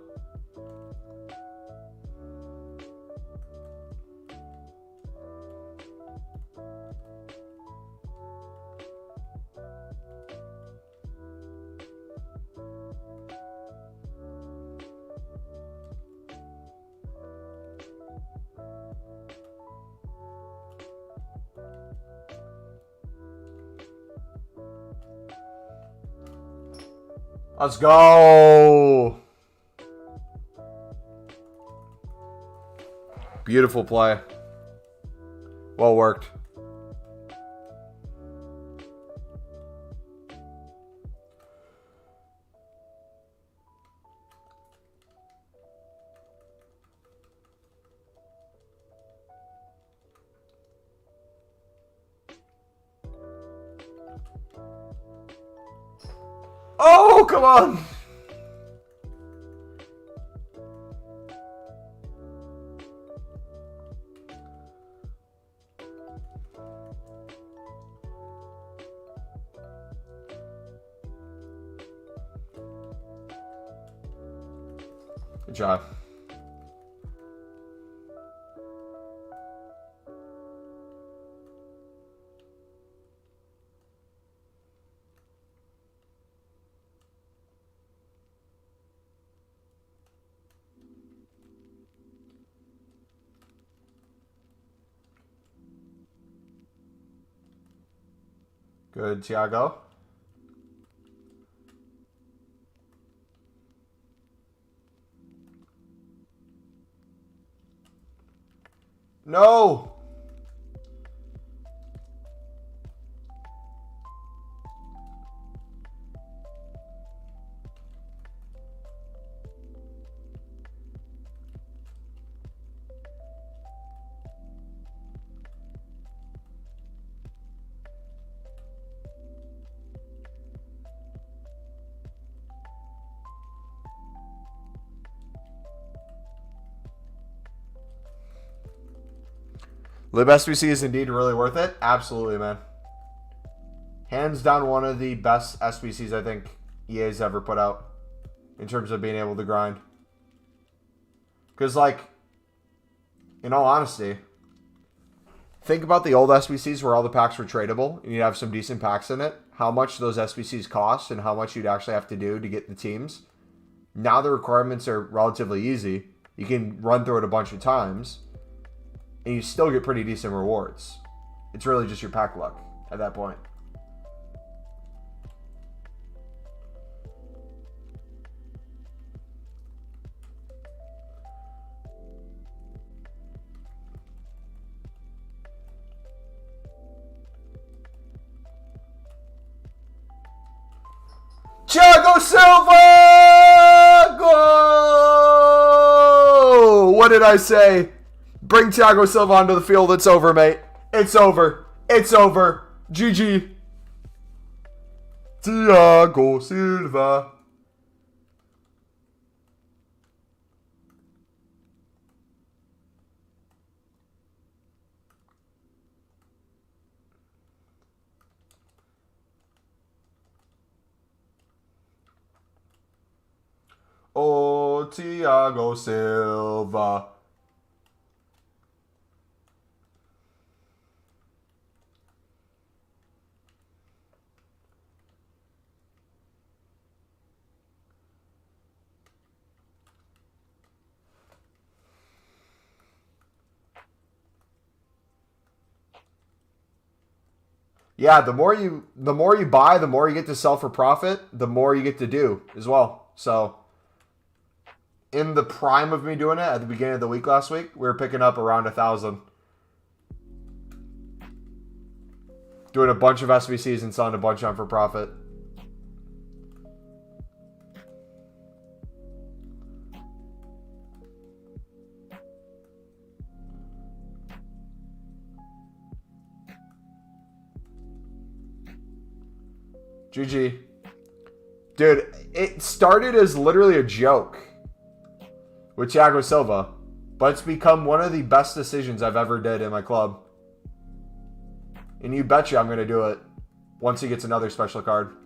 Let's go. Beautiful play. Well worked. Oh, come on. Good job. Good, Thiago. No. Lib SBC is indeed really worth it. Absolutely, man. Hands down one of the best SBCs I think EA's ever put out in terms of being able to grind. Because, like, in all honesty, think about the old SBCs where all the packs were tradable and you'd have some decent packs in it. How much those SBCs cost and how much you'd actually have to do to get the teams. Now the requirements are relatively easy. You can run through it a bunch of times and you still get pretty decent rewards. It's really just your pack luck at that point. Thiago Silva! Go! What did I say? Bring Thiago Silva onto the field. It's over, mate. It's over. It's over. GG. Thiago Silva. Oh, Thiago Silva. Yeah, the more you buy, the more you get to sell for profit, the more you get to do as well. So in the prime of me doing it at the beginning of the week last week, we were picking up around 1,000. Doing a bunch of SBCs and selling a bunch on for profit. GG. Dude, it started as literally a joke with Thiago Silva, but it's become one of the best decisions I've ever did in my club. And you betcha I'm going to do it once he gets another special card.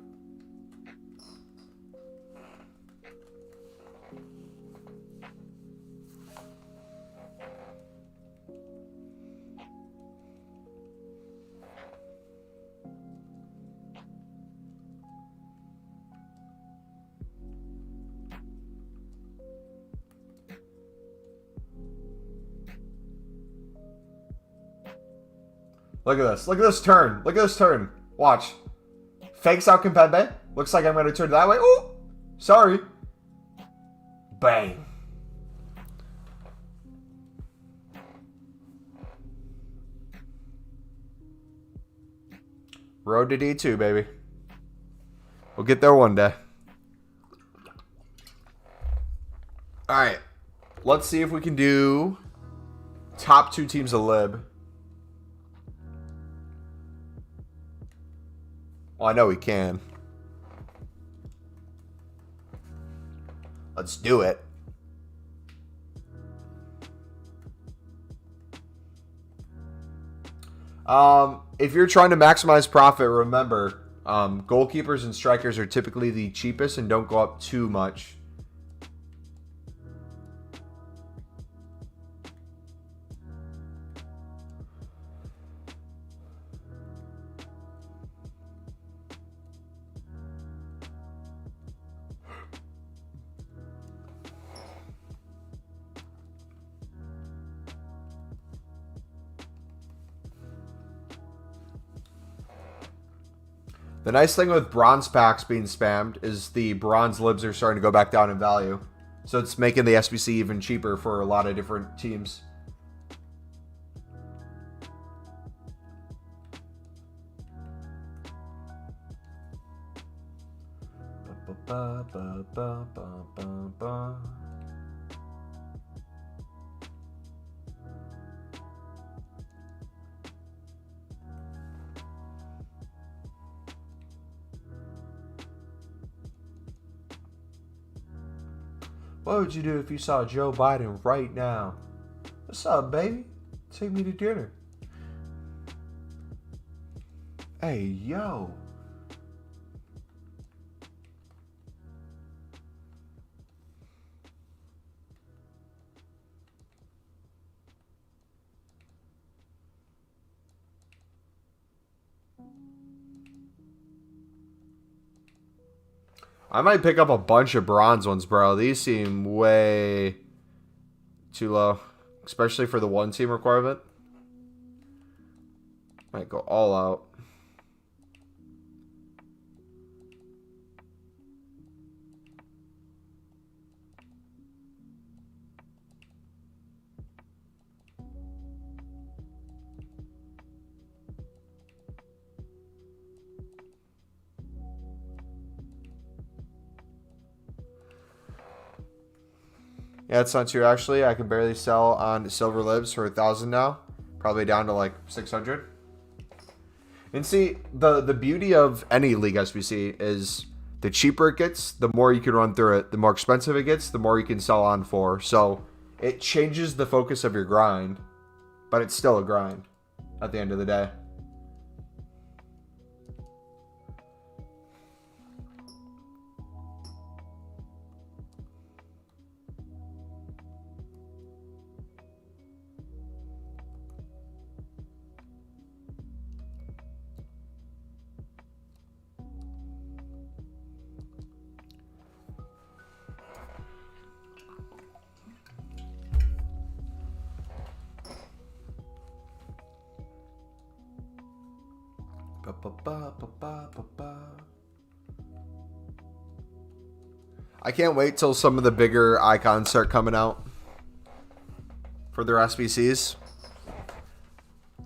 Look at this. Look at this turn. Look at this turn. Watch. Fakes out Kimpembe. Looks like I'm going to turn that way. Ooh. Sorry. Bang. Road to D2, baby. We'll get there one day. All right. Let's see if we can do top 2 teams of Lib. Well, I know we can. Let's do it. If you're trying to maximize profit, remember, goalkeepers and strikers are typically the cheapest and don't go up too much. The nice thing with bronze packs being spammed is the bronze libs are starting to go back down in value. So it's making the SBC even cheaper for a lot of different teams. What would you do if you saw Joe Biden right now? What's up, baby? Take me to dinner. Hey, yo. I might pick up a bunch of bronze ones, bro. These seem way too low, especially for the one team requirement. Might go all out. Yeah, it's not true, actually. I can barely sell on silver libs for 1,000 now. Probably down to like 600. And see, the beauty of any league SBC is the cheaper it gets, the more you can run through it. The more expensive it gets, the more you can sell on for. So it changes the focus of your grind, but it's still a grind at the end of the day. I can't wait till some of the bigger icons start coming out for their SBCs.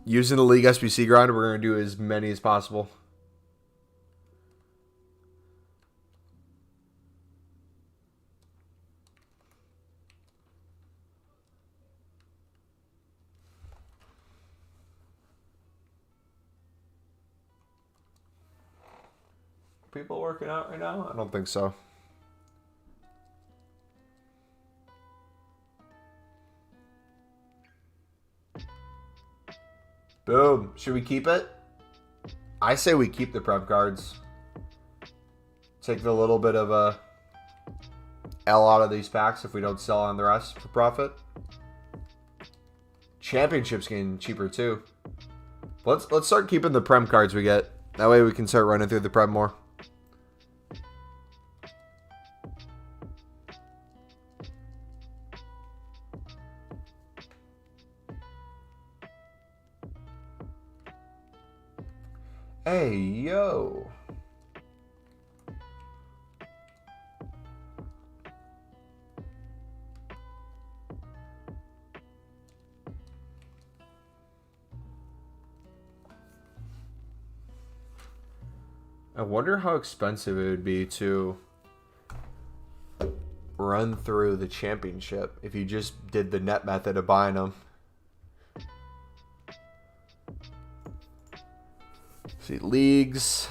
Using the League SBC grind, we're going to do as many as possible. People working out right now? I don't think so. Boom. Should we keep it? I say we keep the prep cards. Take the little bit of a L out of these packs if we don't sell on the rest for profit. Championships getting cheaper too. Let's start keeping the prem cards we get. That way we can start running through the prem more. Hey, yo. I wonder how expensive it would be to run through the championship if you just did the net method of buying them. See, leagues.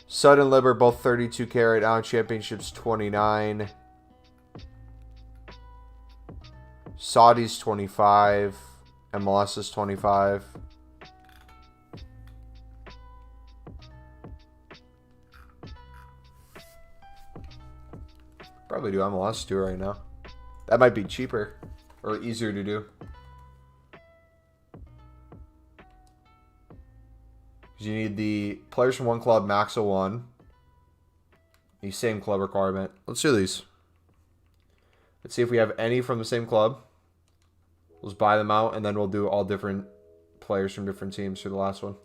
Sud and Lib are both 32K right now. Championships 29. Saudi's 25. MLS is 25. Probably do MLS too right now. That might be cheaper or easier to do. You need the players from one club, max of 1. The same club requirement. Let's do these. Let's see if we have any from the same club. We'll just buy them out, and then we'll do all different players from different teams for the last one.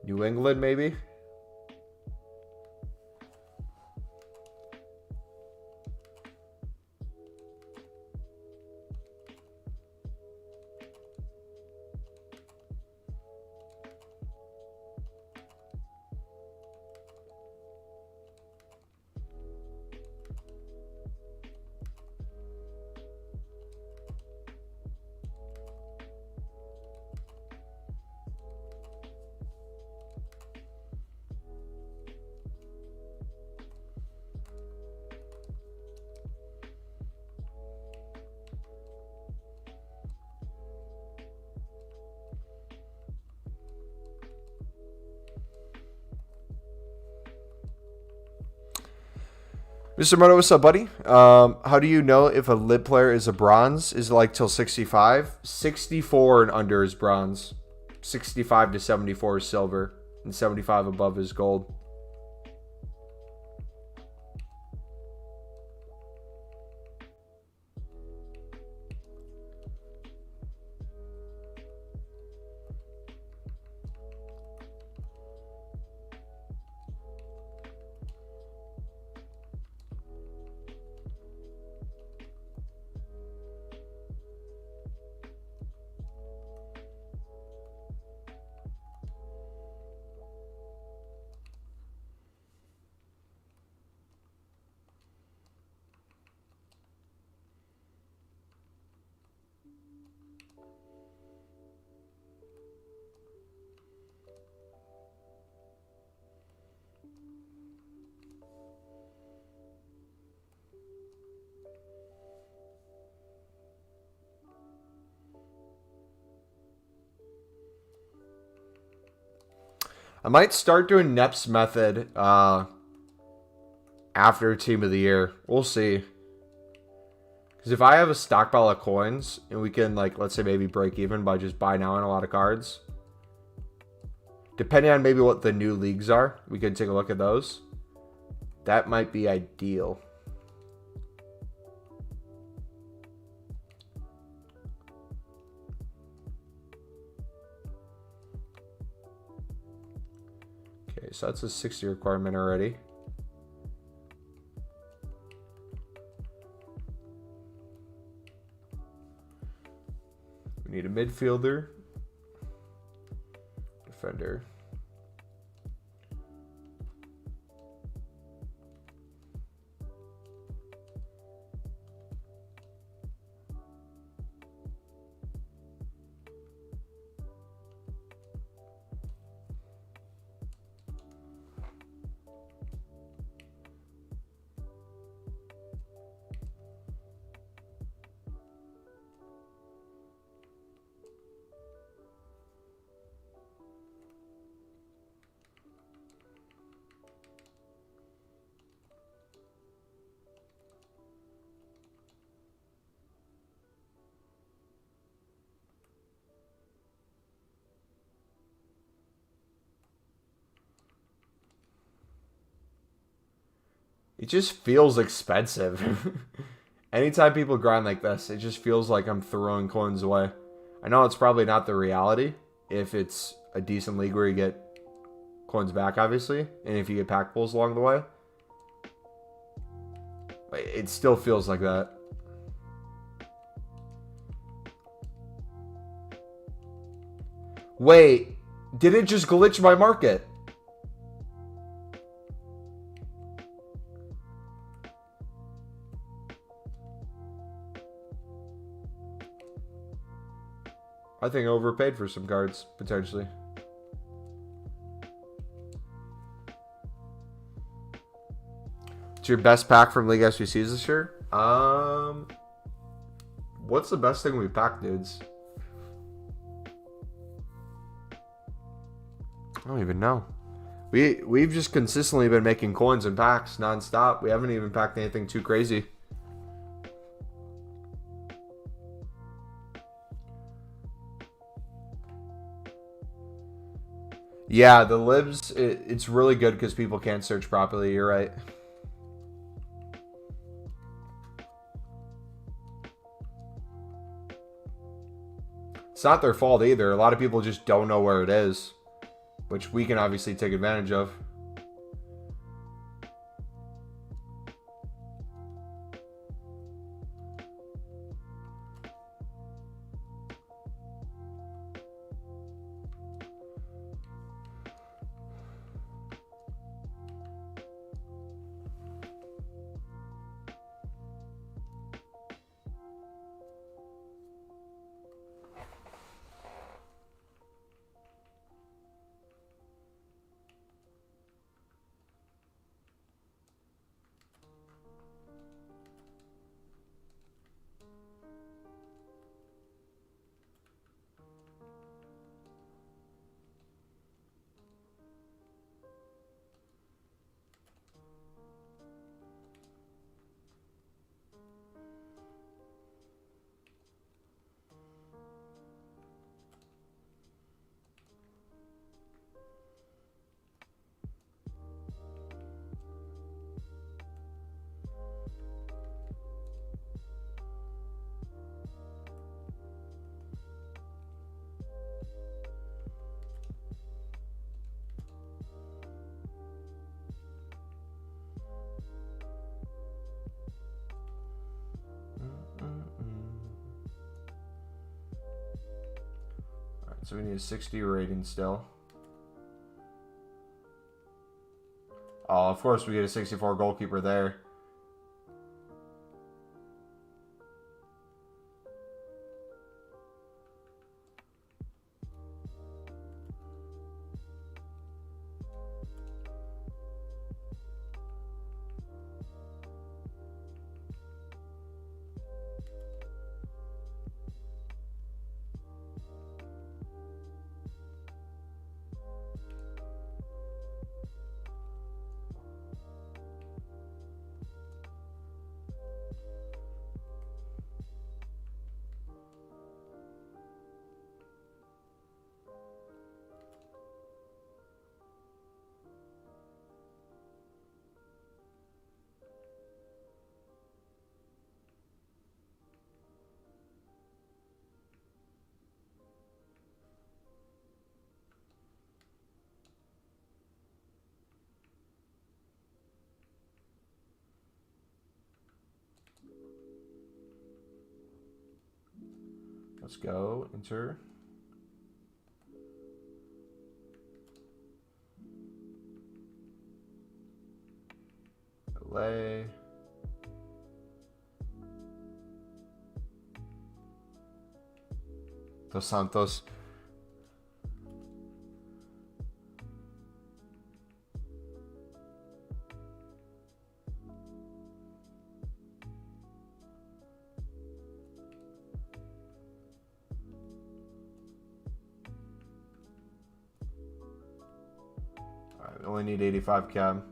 New England, maybe? Mr. Moto, what's up, buddy? How do you know if a lib player is a bronze? Is it like till 65? 64 and under is bronze. 65 to 74 is silver. And 75 above is gold. I might start doing Nep's method after Team of the Year. We'll see. Because if I have a stockpile of coins and we can, like, let's say maybe break even by just buy now on a lot of cards, Depending on maybe what the new leagues are, we could take a look at those. That might be ideal. Okay, so that's a 60 requirement already. We need a midfielder. Defender. It just feels expensive. Anytime people grind like this, it just feels like I'm throwing coins away. I know it's probably not the reality if it's a decent league where you get coins back, obviously, and if you get pack pulls along the way. But it still feels like that. Wait, did it just glitch my market? I think I overpaid for some cards, potentially. What's your best pack from League SBCs this year? What's the best thing we packed, dudes? I don't even know. We've just consistently been making coins and packs nonstop. We haven't even packed anything too crazy. Yeah, the libs, it's really good because people can't search properly. You're right. It's not their fault either. A lot of people just don't know where it is, which we can obviously take advantage of. So we need a 60 rating still. Oh, of course we get a 64 goalkeeper there. Let's go. Enter. LA. Dos Santos. Alright, we only need 85 cab.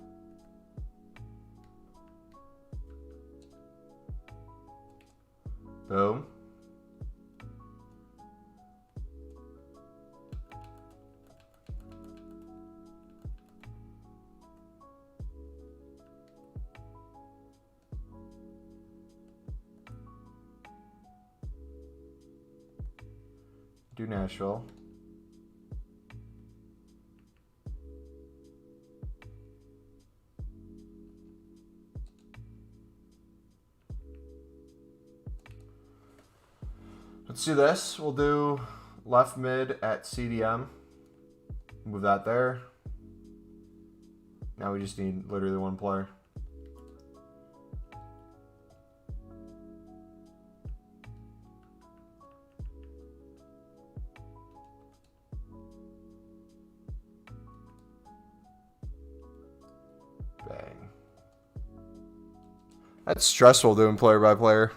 Boom. Do Nashville. Let's do this. We'll do left mid at CDM. Move that there. Now we just need literally one player. Bang. That's stressful doing player by player.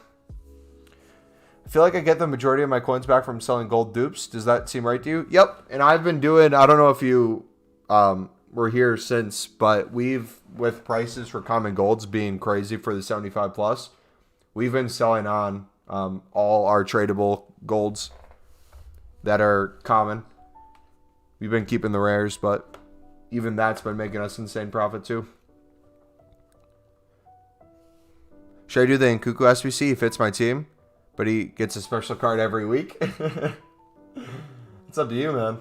I feel like I get the majority of my coins back from selling gold dupes. Does that seem right to you? Yep. And I've been doing, I don't know if you were here since, but with prices for common golds being crazy for the 75 plus, we've been selling on all our tradable golds that are common. We've been keeping the rares, but even that's been making us insane profit too. Should I do the Nkuku SBC? He fits my team, but he gets a special card every week. It's up to you, man.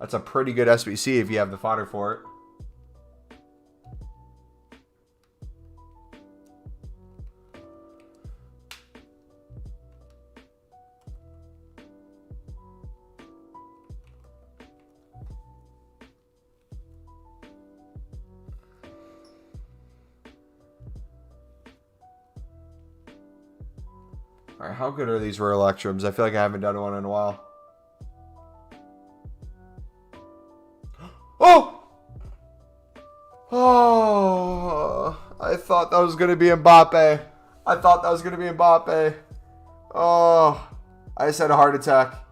That's a pretty good SBC if you have the fodder for it. Alright, how good are these rare Electrums? I feel like I haven't done one in a while. Oh! Oh! I thought that was going to be Mbappe. I thought that was going to be Mbappe. Oh! I just had a heart attack.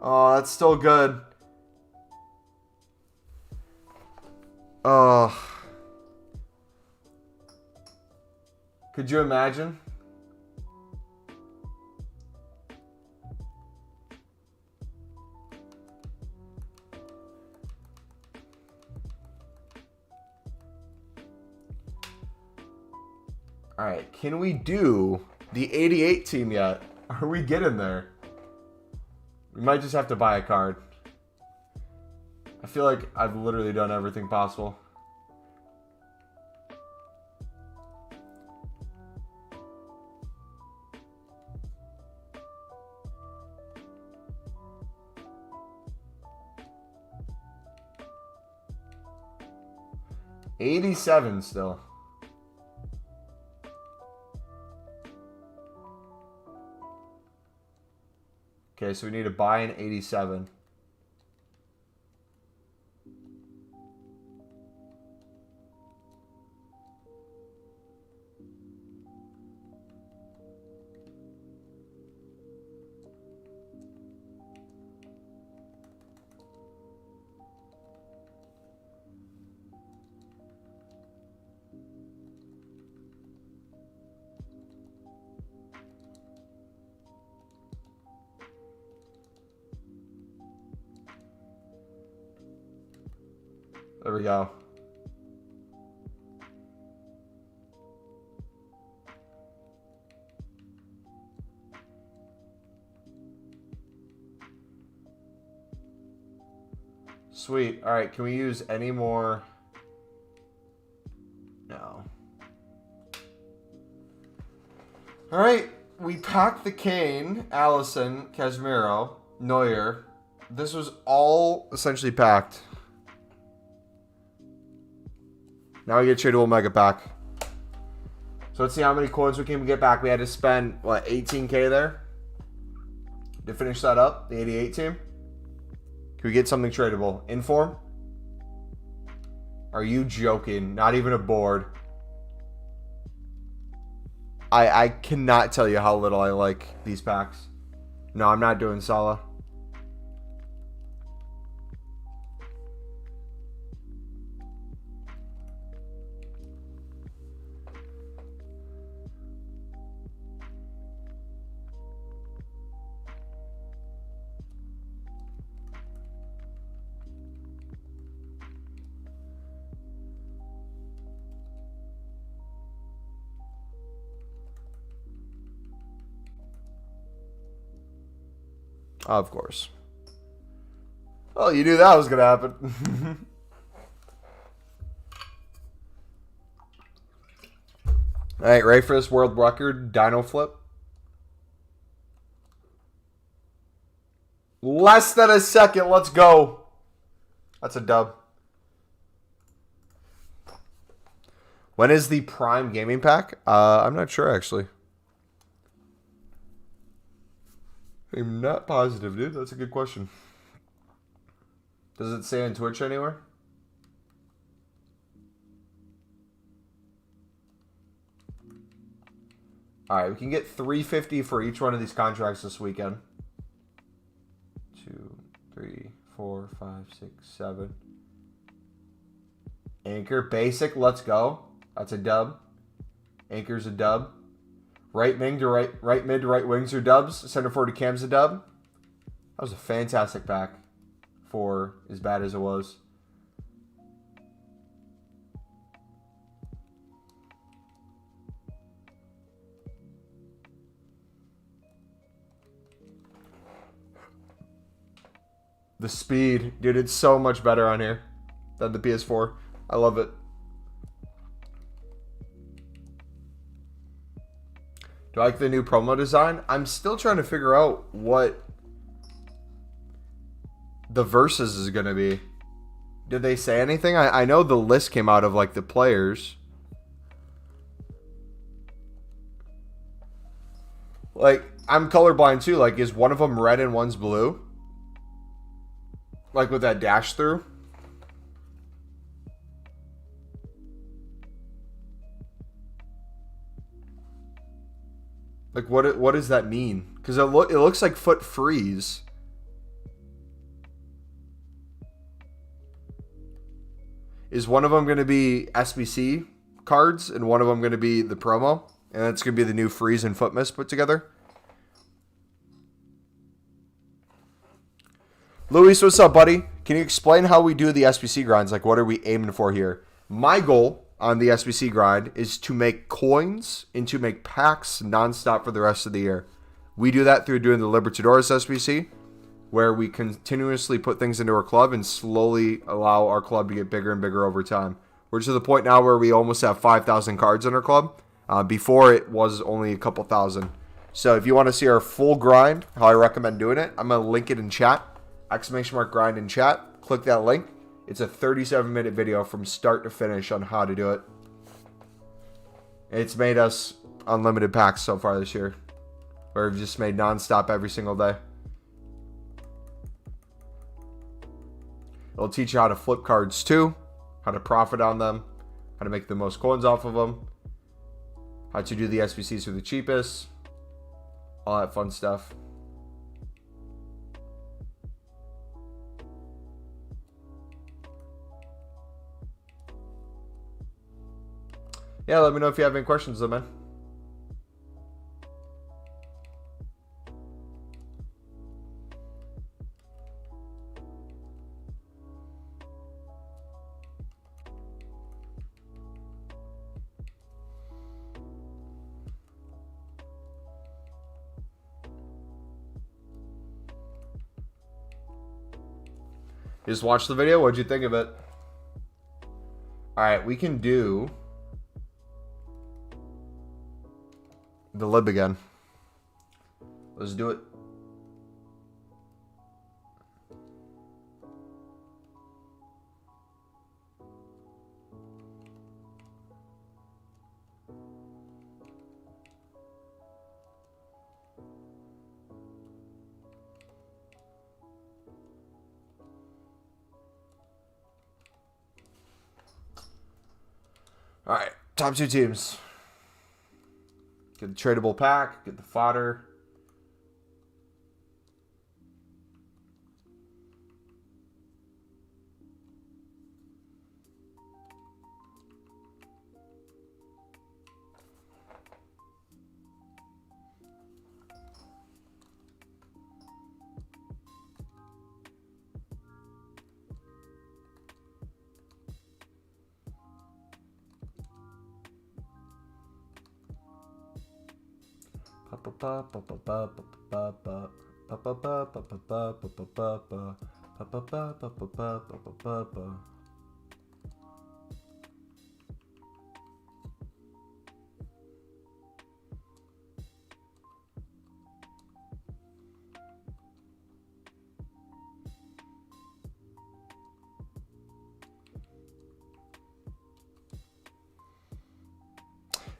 Oh, that's still good. Oh. Could you imagine? All right, can we do the 88 team yet? Are we getting there? We might just have to buy a card. I feel like I've literally done everything possible. $87 still. Okay, so we need to buy an 87. There we go. Sweet. All right, can we use any more? All right, we packed the Kane, Allison, Casemiro, Neuer. This was all essentially packed. Now we get tradable mega pack. So let's see how many coins we can get back. We had to spend, what, 18K there to finish that up, the 88 team. Can we get something tradable? Inform? Are you joking? Not even a board. I cannot tell you how little I like these packs. No, I'm not doing Salah. Of course. Well, you knew that was going to happen. All right, ready for this world record dino flip? Less than a second. Let's go. That's a dub. When is the Prime Gaming Pack? I'm not sure, actually. I'm not positive, dude. That's a good question. Does it say on Twitch anywhere? All right, we can get $350 for each one of these contracts this weekend. 2, 3, 4, 5, 6, 7. Anchor basic. Let's go. That's a dub. Anchor's a dub. Right mid to right wings are dubs. Center forward to Cam's a dub. That was a fantastic pack for as bad as it was. The speed. Dude, it's so much better on here than the PS4. I love it. Do I like the new promo design? I'm still trying to figure out what the versus is going to be. Did they say anything? I know the list came out of like the players. Like, I'm colorblind too. Like, is one of them red and one's blue? Like with that dash through? Like, what does that mean? Because it looks like foot freeze. Is one of them going to be SBC cards and one of them going to be the promo? And that's going to be the new freeze and foot mist put together? Luis, what's up, buddy? Can you explain how we do the SBC grinds? Like, what are we aiming for here? My goal on the SBC grind is to make coins and to make packs nonstop for the rest of the year. We do that through doing the Libertadores SBC, where we continuously put things into our club and slowly allow our club to get bigger and bigger over time. We're to the point now where we almost have 5,000 cards in our club. Before it was only a couple thousand. So if you want to see our full grind, how I recommend doing it, I'm going to link it in chat. !grind in chat. Click that link. It's a 37-minute video from start to finish on how to do it. It's made us unlimited packs so far this year, where we've just made nonstop every single day. It'll teach you how to flip cards too, how to profit on them, how to make the most coins off of them, how to do the SBCs for the cheapest, all that fun stuff. Yeah, let me know if you have any questions though, man. You just watched the video? What'd you think of it? Alright, we can do... the lib again. Let's do it. All right, top 2 teams. Get the tradable pack, get the fodder.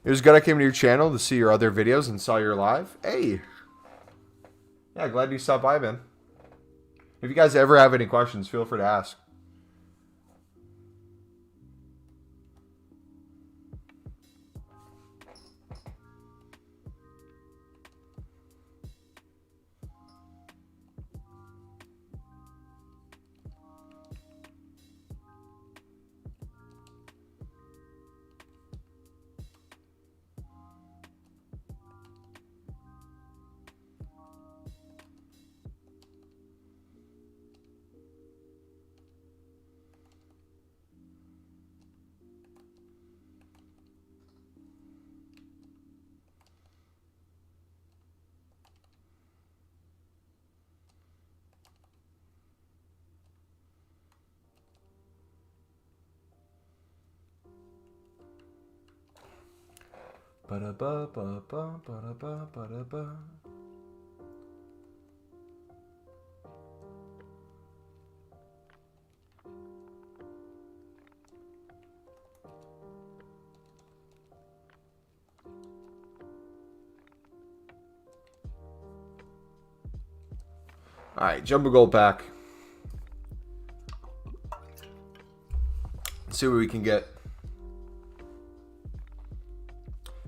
It was good I came to your channel to see your other videos and saw your live. Hey. Yeah, glad you stopped by, man. If you guys ever have any questions, feel free to ask. All right, jumbo gold pack. Let's see what we can get.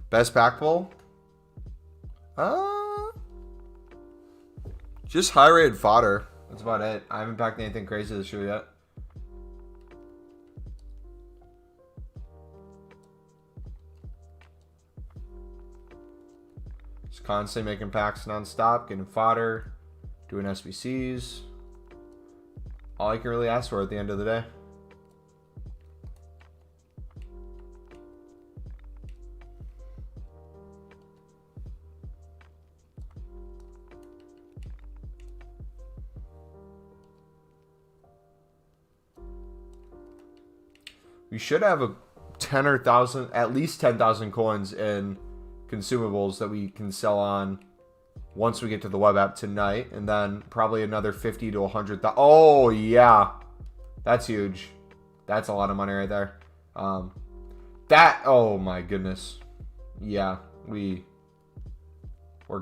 Best pack pull? Just high rated fodder. That's about it. I haven't packed anything crazy this year yet. Just constantly making packs nonstop, getting fodder, doing SBCs. All I can really ask for at the end of the day. We should have a 10 or 1,000, at least 10,000 coins in consumables that we can sell on once we get to the web app tonight, and then probably another 50 to 100,000. Oh yeah, that's huge. That's a lot of money right there. That, oh my goodness. Yeah, we're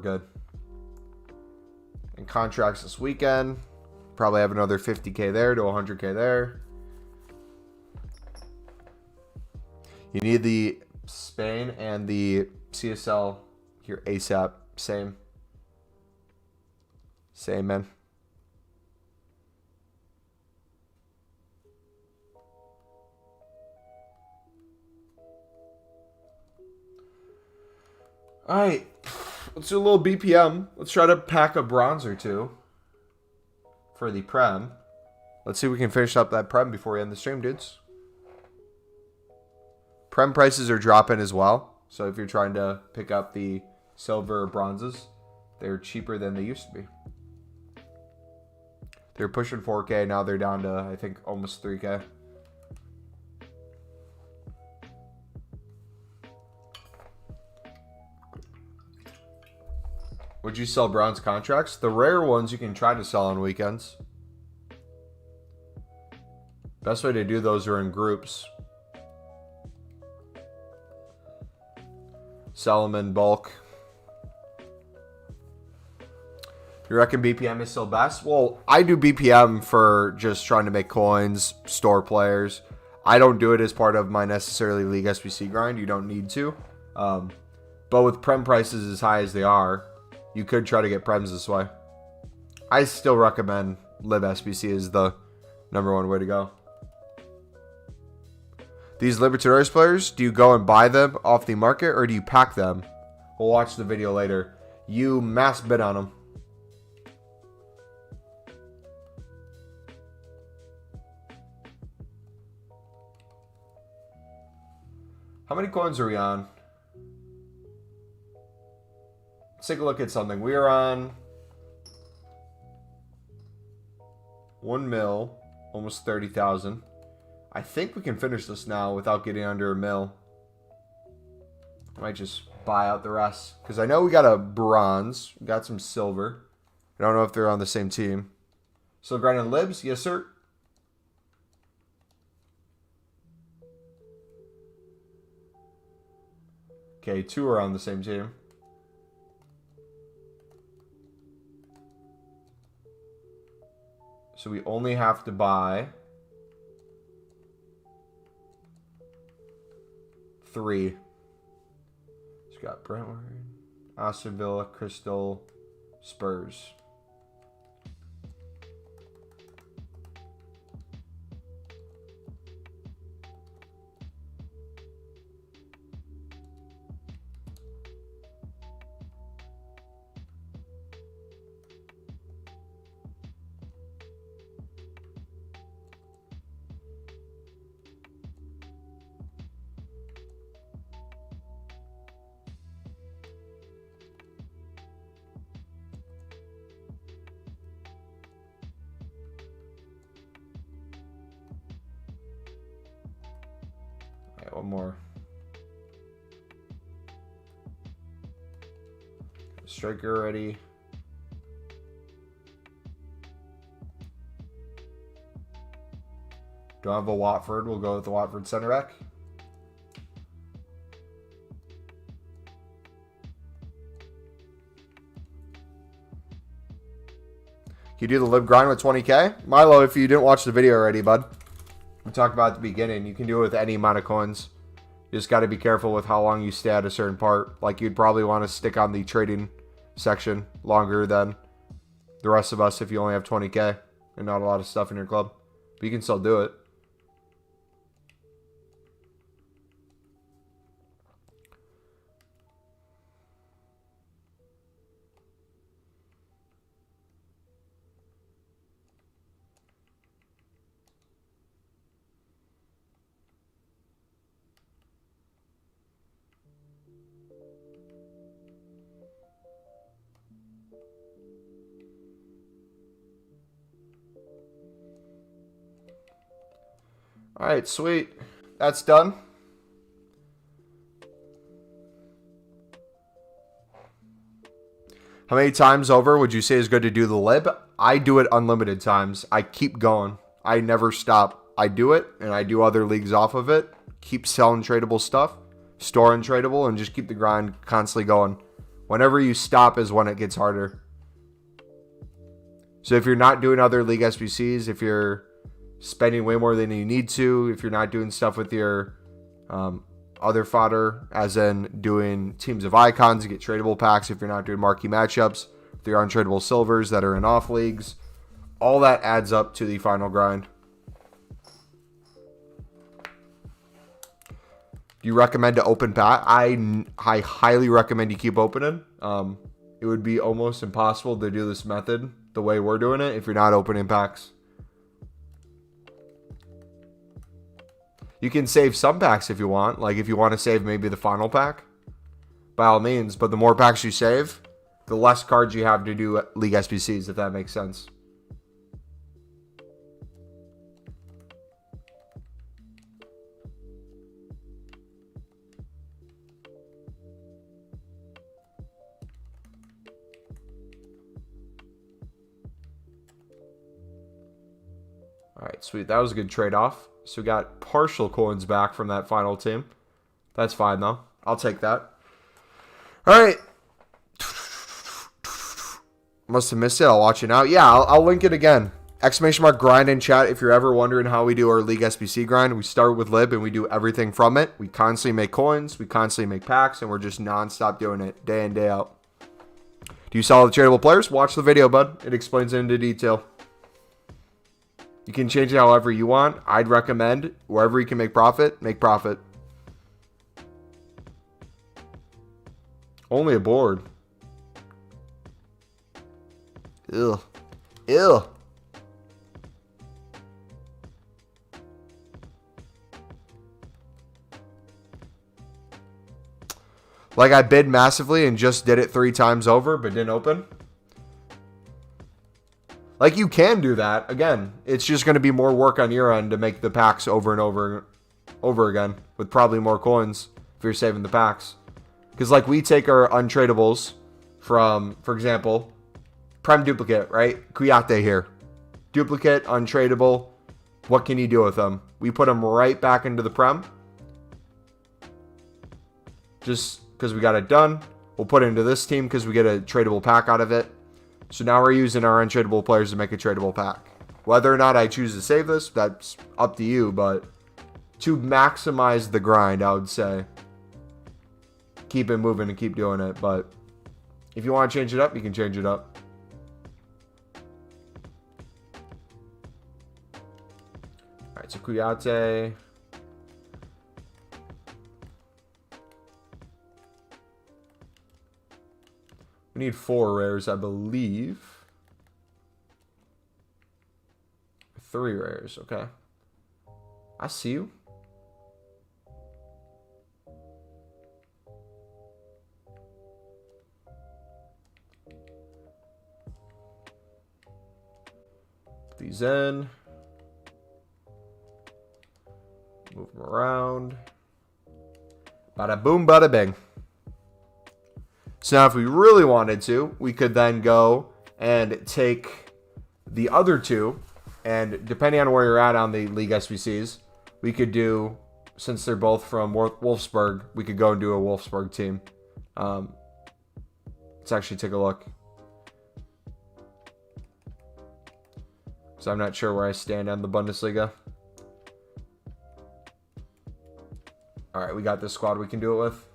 good. And contracts this weekend, probably have another 50K there to 100K there. You need the Spain and the CSL here ASAP. Same, man. All right, let's do a little BPM. Let's try to pack a bronze or two for the Prem. Let's see if we can finish up that Prem before we end the stream, dudes. Prem prices are dropping as well. So if you're trying to pick up the silver or bronzes, they're cheaper than they used to be. They're pushing 4K. Now they're down to, I think, almost 3K. Would you sell bronze contracts? The rare ones you can try to sell on weekends. Best way to do those are in groups. Sell them in bulk. You reckon BPM is still best? Well, I do BPM for just trying to make coins, store players. I don't do it as part of my necessarily League SBC grind. You don't need to. But with Prem prices as high as they are, you could try to get Prems this way. I still recommend Live SBC is the #1 way to go. These Libertadores players, do you go and buy them off the market or do you pack them? We'll watch the video later. You mass bid on them. How many coins are we on? Let's take a look at something. We are on 1 mil, almost 30,000. I think we can finish this now without getting under a mil. I might just buy out the rest. Because I know we got a bronze. We got some silver. I don't know if they're on the same team. Still grinding libs? Yes, sir. Okay, 2 are on the same team. So we only have to buy 3. It's got Brentwood, Aston Villa, Crystal, Spurs. One more. Striker ready. Don't have a Watford. We'll go with the Watford center back. Can you do the lib grind with 20k? Milo, if you didn't watch the video already, bud. We talked about at the beginning, you can do it with any amount of coins. You just got to be careful with how long you stay at a certain part. Like, you'd probably want to stick on the trading section longer than the rest of us if you only have 20k and not a lot of stuff in your club. But you can still do it. All right, sweet. That's done. How many times over would you say is good to do the lib? I do it unlimited times. I keep going. I never stop. I do it, and I do other leagues off of it. Keep selling tradable stuff, storing tradable, and just keep the grind constantly going. Whenever you stop is when it gets harder. So if you're not doing other league SBCs, if you're spending way more than you need to, if you're not doing stuff with your other fodder, as in doing teams of icons to get tradable packs, if you're not doing marquee matchups, if you're on tradable silvers that are in off leagues, all that adds up to the final grind. Do you recommend to open pack? I highly recommend you keep opening. It would be almost impossible to do this method the way we're doing it if you're not opening packs. You can save some packs if you want. Like if you want to save maybe the final pack, by all means. But the more packs you save, the less cards you have to do League SBCs, if that makes sense. right, sweet. That was a good trade-off. So we got partial coins back from that final team. That's fine, though. I'll take that. All right. Must have missed it. I'll watch it now. Yeah, I'll link it again. Exclamation mark grind in chat if you're ever wondering how we do our League SBC grind. We start with Lib and we do everything from it. We constantly make coins. We constantly make packs. And we're just nonstop doing it day in, day out. Do you sell the tradable players? Watch the video, bud. It explains it into detail. You can change it however you want. I'd recommend wherever you can make profit, make profit. Only a board. Ew. Ew. Like I bid massively and just did it 3 times over, but didn't open. Like you can do that. Again, it's just going to be more work on your end to make the packs over and over again with probably more coins if you're saving the packs. Because like we take our untradables from, for example, Prem duplicate, right? Kuyate here. Duplicate, untradable. What can you do with them? We put them right back into the Prem. Just because we got it done. We'll put it into this team because we get a tradable pack out of it. So now we're using our untradable players to make a tradable pack. Whether or not I choose to save this, that's up to you. But to maximize the grind, I would say keep it moving and keep doing it. But if you want to change it up, you can change it up. All right, so Kuyate. We need 4 rares, I believe. 3 rares, okay. I see you. Put these in. Move them around. Bada boom, bada bing. So now if we really wanted to, we could then go and take the other 2. And depending on where you're at on the League SBCs, we could do, since they're both from Wolfsburg, we could go and do a Wolfsburg team. Let's actually take a look. So I'm not sure where I stand on the Bundesliga. All right, we got this squad we can do it with.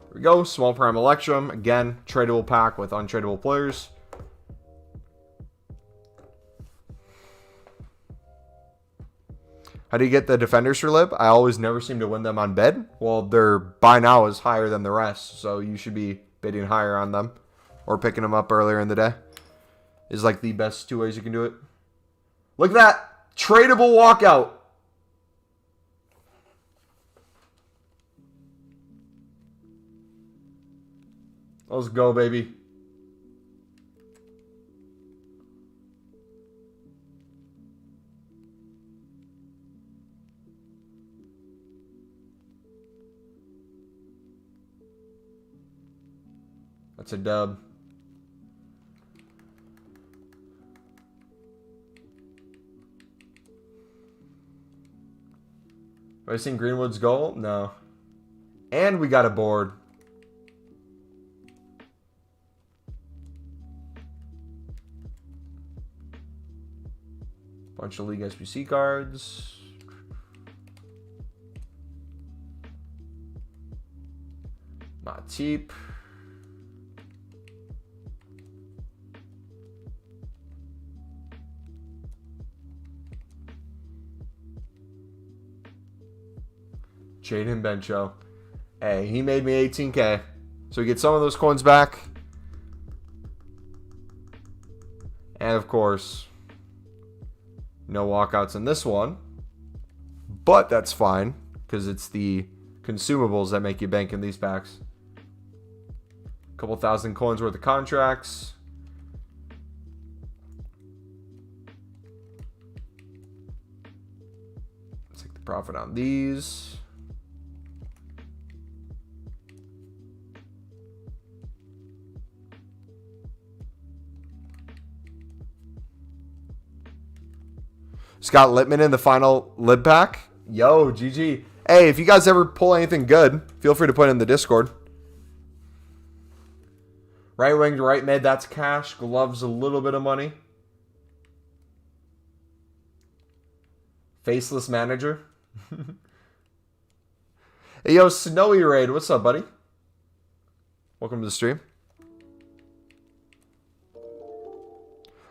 Here we go. Small Prime Electrum. Again, tradable pack with untradable players. How do you get the defenders for Lib? I always never seem to win them on bid. Well, their buy now is higher than the rest, so you should be bidding higher on them or picking them up earlier in the day. Is like the best 2 ways you can do it. Look at that. Tradable walkout. Let's go, baby. That's a dub. Have I seen Greenwood's goal? No. And we got a board. Bunch of League SBC cards. Matip. Jaden Bencho. Hey, he made me 18K. So we get some of those coins back. And of course, no walkouts in this one. But that's fine, because it's the consumables that make you bank in these packs. A couple thousand coins worth of contracts. Let's take the profit on these. Scott Littman in the final lib pack. Yo, GG. Hey, if you guys ever pull anything good, feel free to put it in the Discord. Right wing to right mid, that's cash. Gloves, a little bit of money. Faceless manager. Hey, yo, Snowy Raid. What's up, buddy? Welcome to the stream.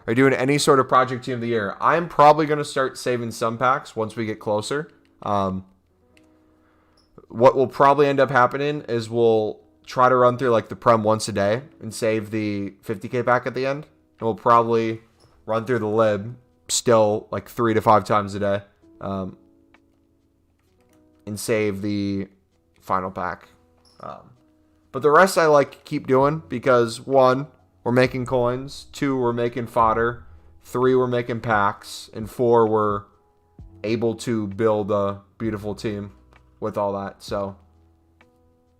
Are you doing any sort of project team of the year? I'm probably going to start saving some packs once we get closer. What will probably end up happening is we'll try to run through like the Prem once a day and save the 50K pack at the end. And we'll probably run through the lib still like 3 to 5 times a day. And save the final pack. But the rest I like keep doing because 1, we're making coins. 2, we're making fodder. 3, we're making packs. And 4, we're able to build a beautiful team with all that. So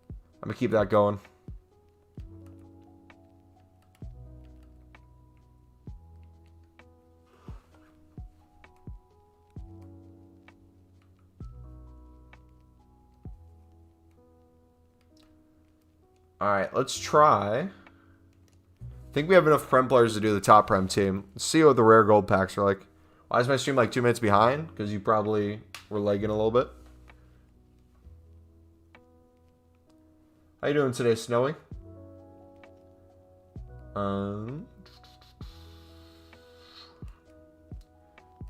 I'm going to keep that going. All right, let's try. I think we have enough Prem players to do the top Prem team. Let's see what the rare gold packs are like. Why is my stream like 2 minutes behind? Because you probably were lagging a little bit. How you doing today, Snowy?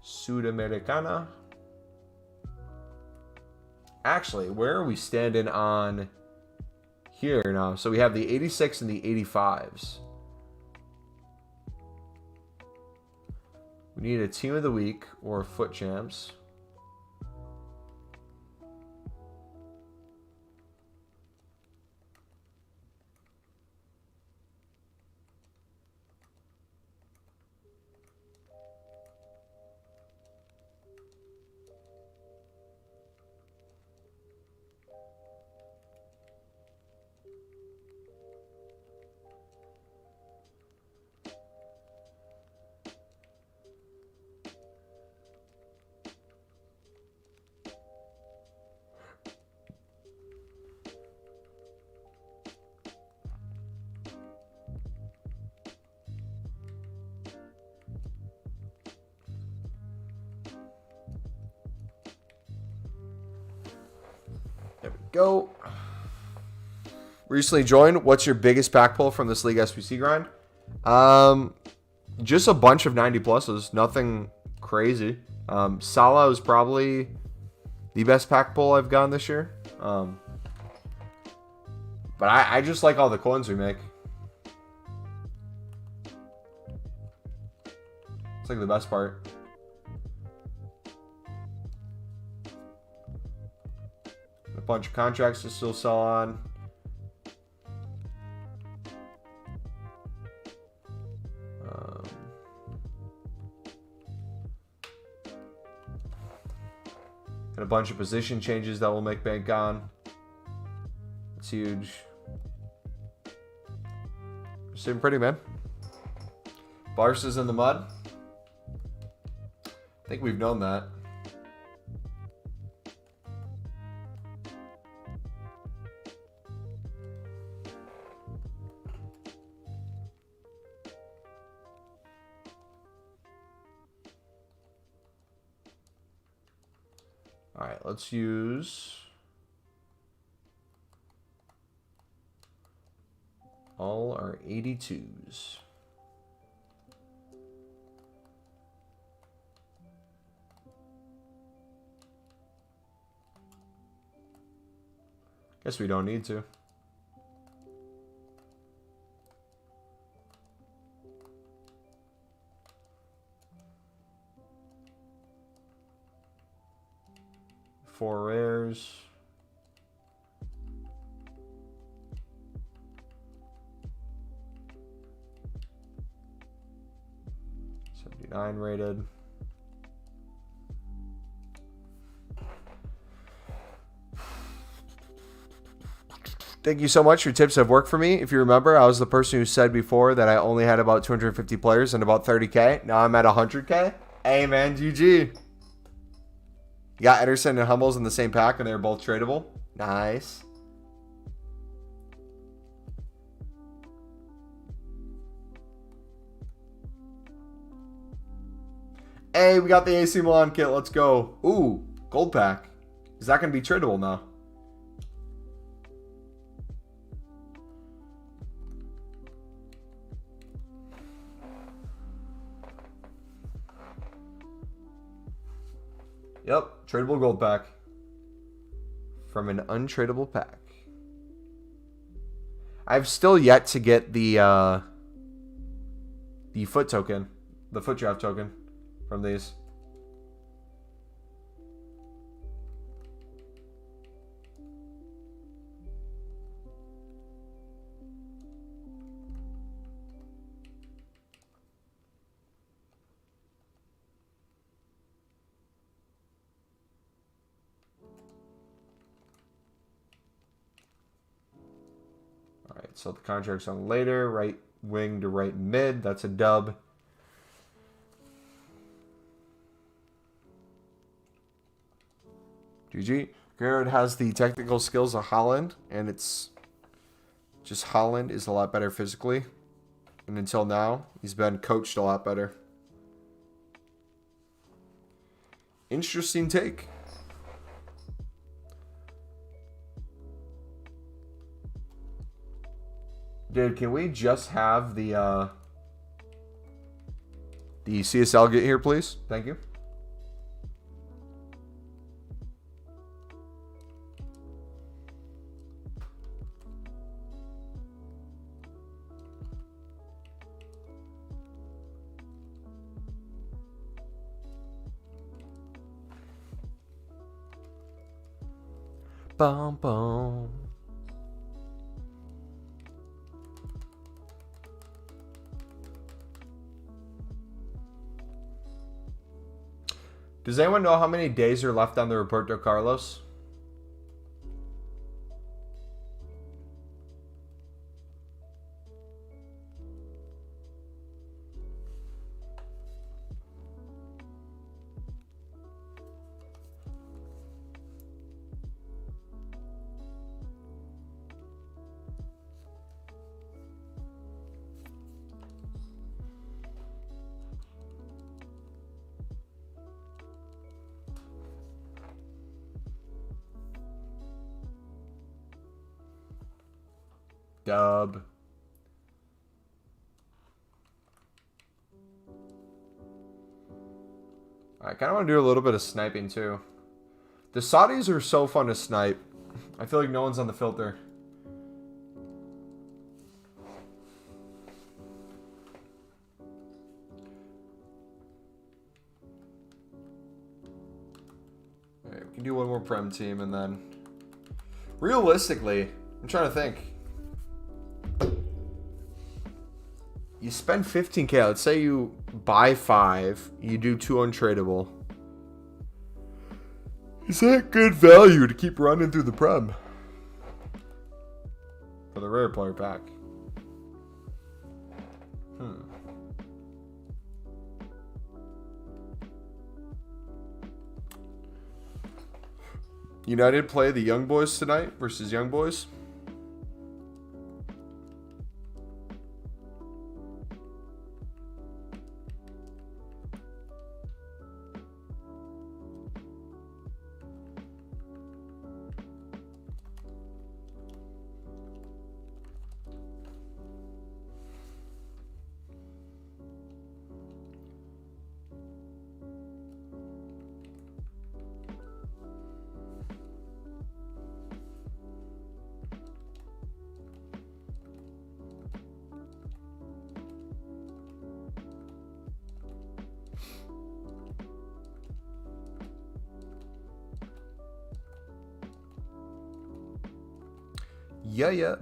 Sudamericana. Actually, where are we standing on here now? So we have the 86 and the 85s. We need a team of the week or foot champs. There we go. Recently joined. What's your biggest pack pull from this league SBC grind? Just a bunch of 90 pluses. Nothing crazy. Salah is probably the best pack pull I've gotten this year. But I just like all the coins we make. It's like the best part. A bunch of contracts to still sell on. And a bunch of position changes that will make bank on. It's huge. Sitting pretty, man. Barca's in the mud. I think we've known that. All right, let's use all our 82s. Guess we don't need to. Four rares. $79 rated. Thank you so much. Your tips have worked for me. If you remember, I was the person who said before that I only had about 250 players and about 30K. Now I'm at 100K. Hey, man, GG. You got Ederson and Hummels in the same pack, and they're both tradable. Nice. Hey, we got the AC Milan kit. Let's go. Ooh, gold pack. Is that going to be tradable now? Yep, tradable gold pack. From an untradable pack. I've still yet to get the foot token. The foot draft token from these. So the contract's on later. Right wing to right mid. That's a dub. GG. Garrett has the technical skills of Haaland, and it's just Haaland is a lot better physically. And until now, he's been coached a lot better. Interesting take. Dude, can we just have the CSL get here, please? Thank you. Bum, bum. Does anyone know how many days are left on the Roberto Carlos? Dub. I kind of want to do a little bit of sniping too. The Saudis are so fun to snipe. I feel like no one's on the filter. Alright, we can do one more Prem team and then... Realistically, I'm trying to think. You spend 15K. Let's say you buy 5. You do 2 untradable. Is that good value to keep running through the Prem? For the rare player pack. United play the Young Boys tonight versus Young Boys. Yeah.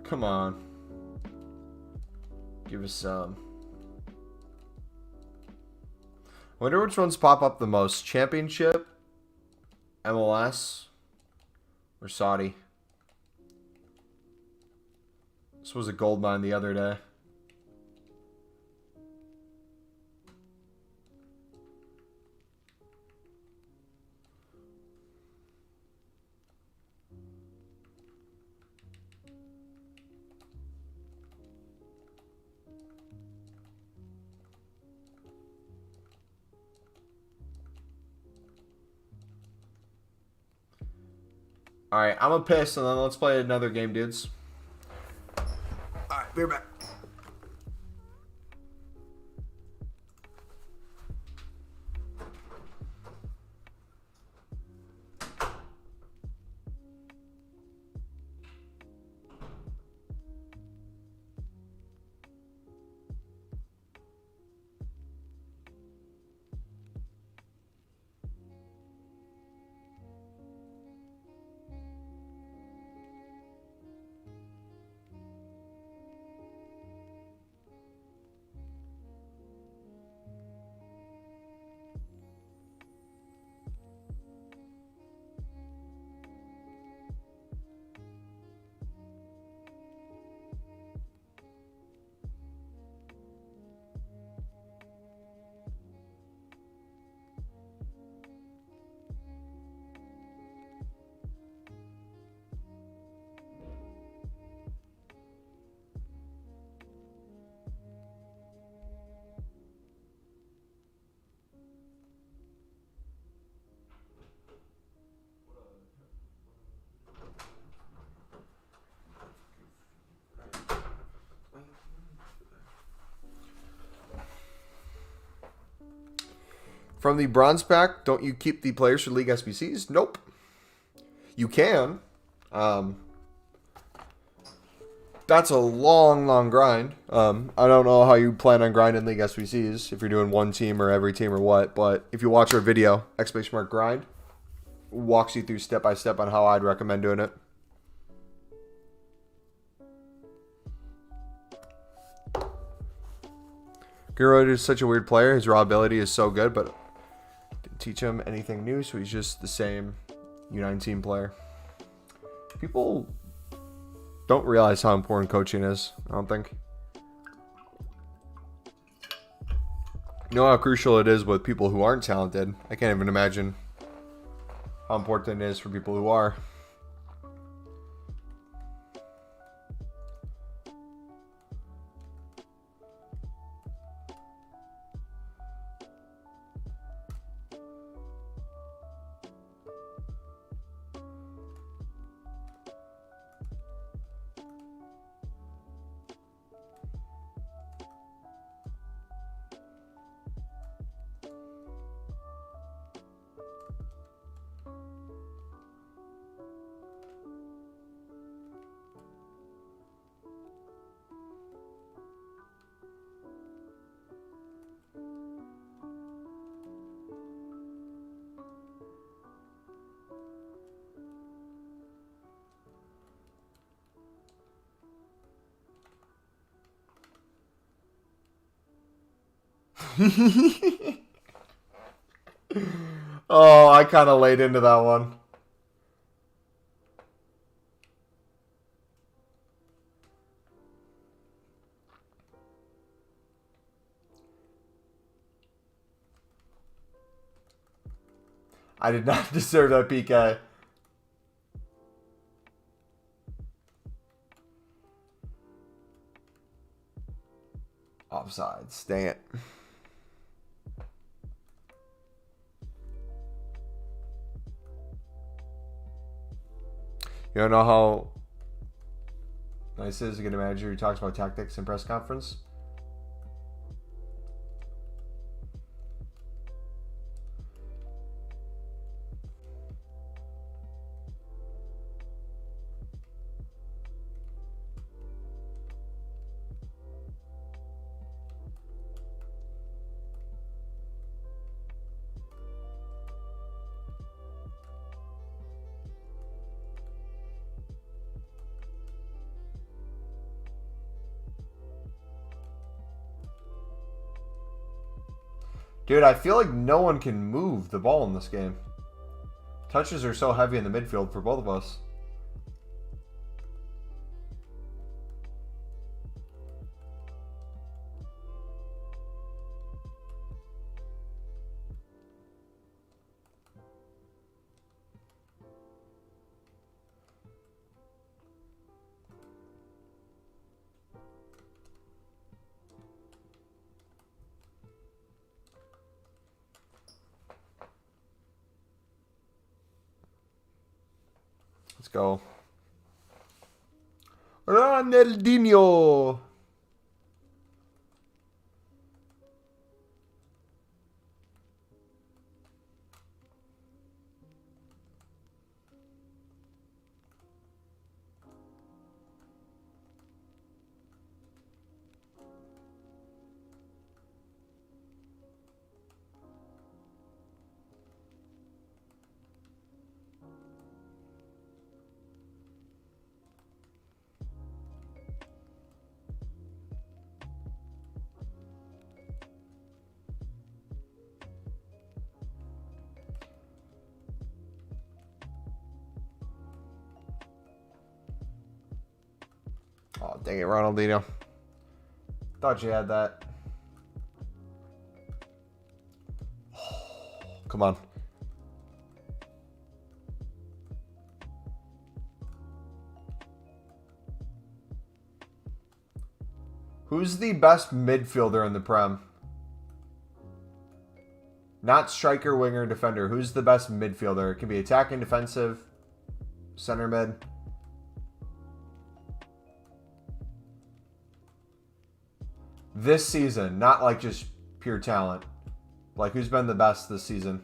Come on. Give us some. Wonder which ones pop up the most. Championship, MLS, or Saudi. This was a gold mine the other day. Alright, I'm gonna piss and then let's play another game, dudes. Alright, be right back. From the bronze pack, don't you keep the players for League SBCs? Nope. You can. That's a long grind. I don't know how you plan on grinding League SBCs, if you're doing one team or every team or what, but if you watch our video, !grind, walks you through step by step on how I'd recommend doing it. Giro is such a weird player. His raw ability is so good, but didn't teach him anything new, so he's just the same U19 player. People don't realize how important coaching is, I don't think. You know how crucial it is with people who aren't talented. I can't even imagine how important it is for people who are. Oh, I kind of laid into that one. I did not deserve that PK. Offsides. Dang it. You don't know how nice it is to get a manager who talks about tactics in press conference? Dude, I feel like no one can move the ball in this game. Touches are so heavy in the midfield for both of us. Let's go. Ronaldinho. Oh, dang it, Ronaldinho. Thought you had that. Come on. Who's the best midfielder in the Prem? Not striker, winger, defender. Who's the best midfielder? It can be attacking, defensive, center mid. This season, not like just pure talent. Like, who's been the best this season?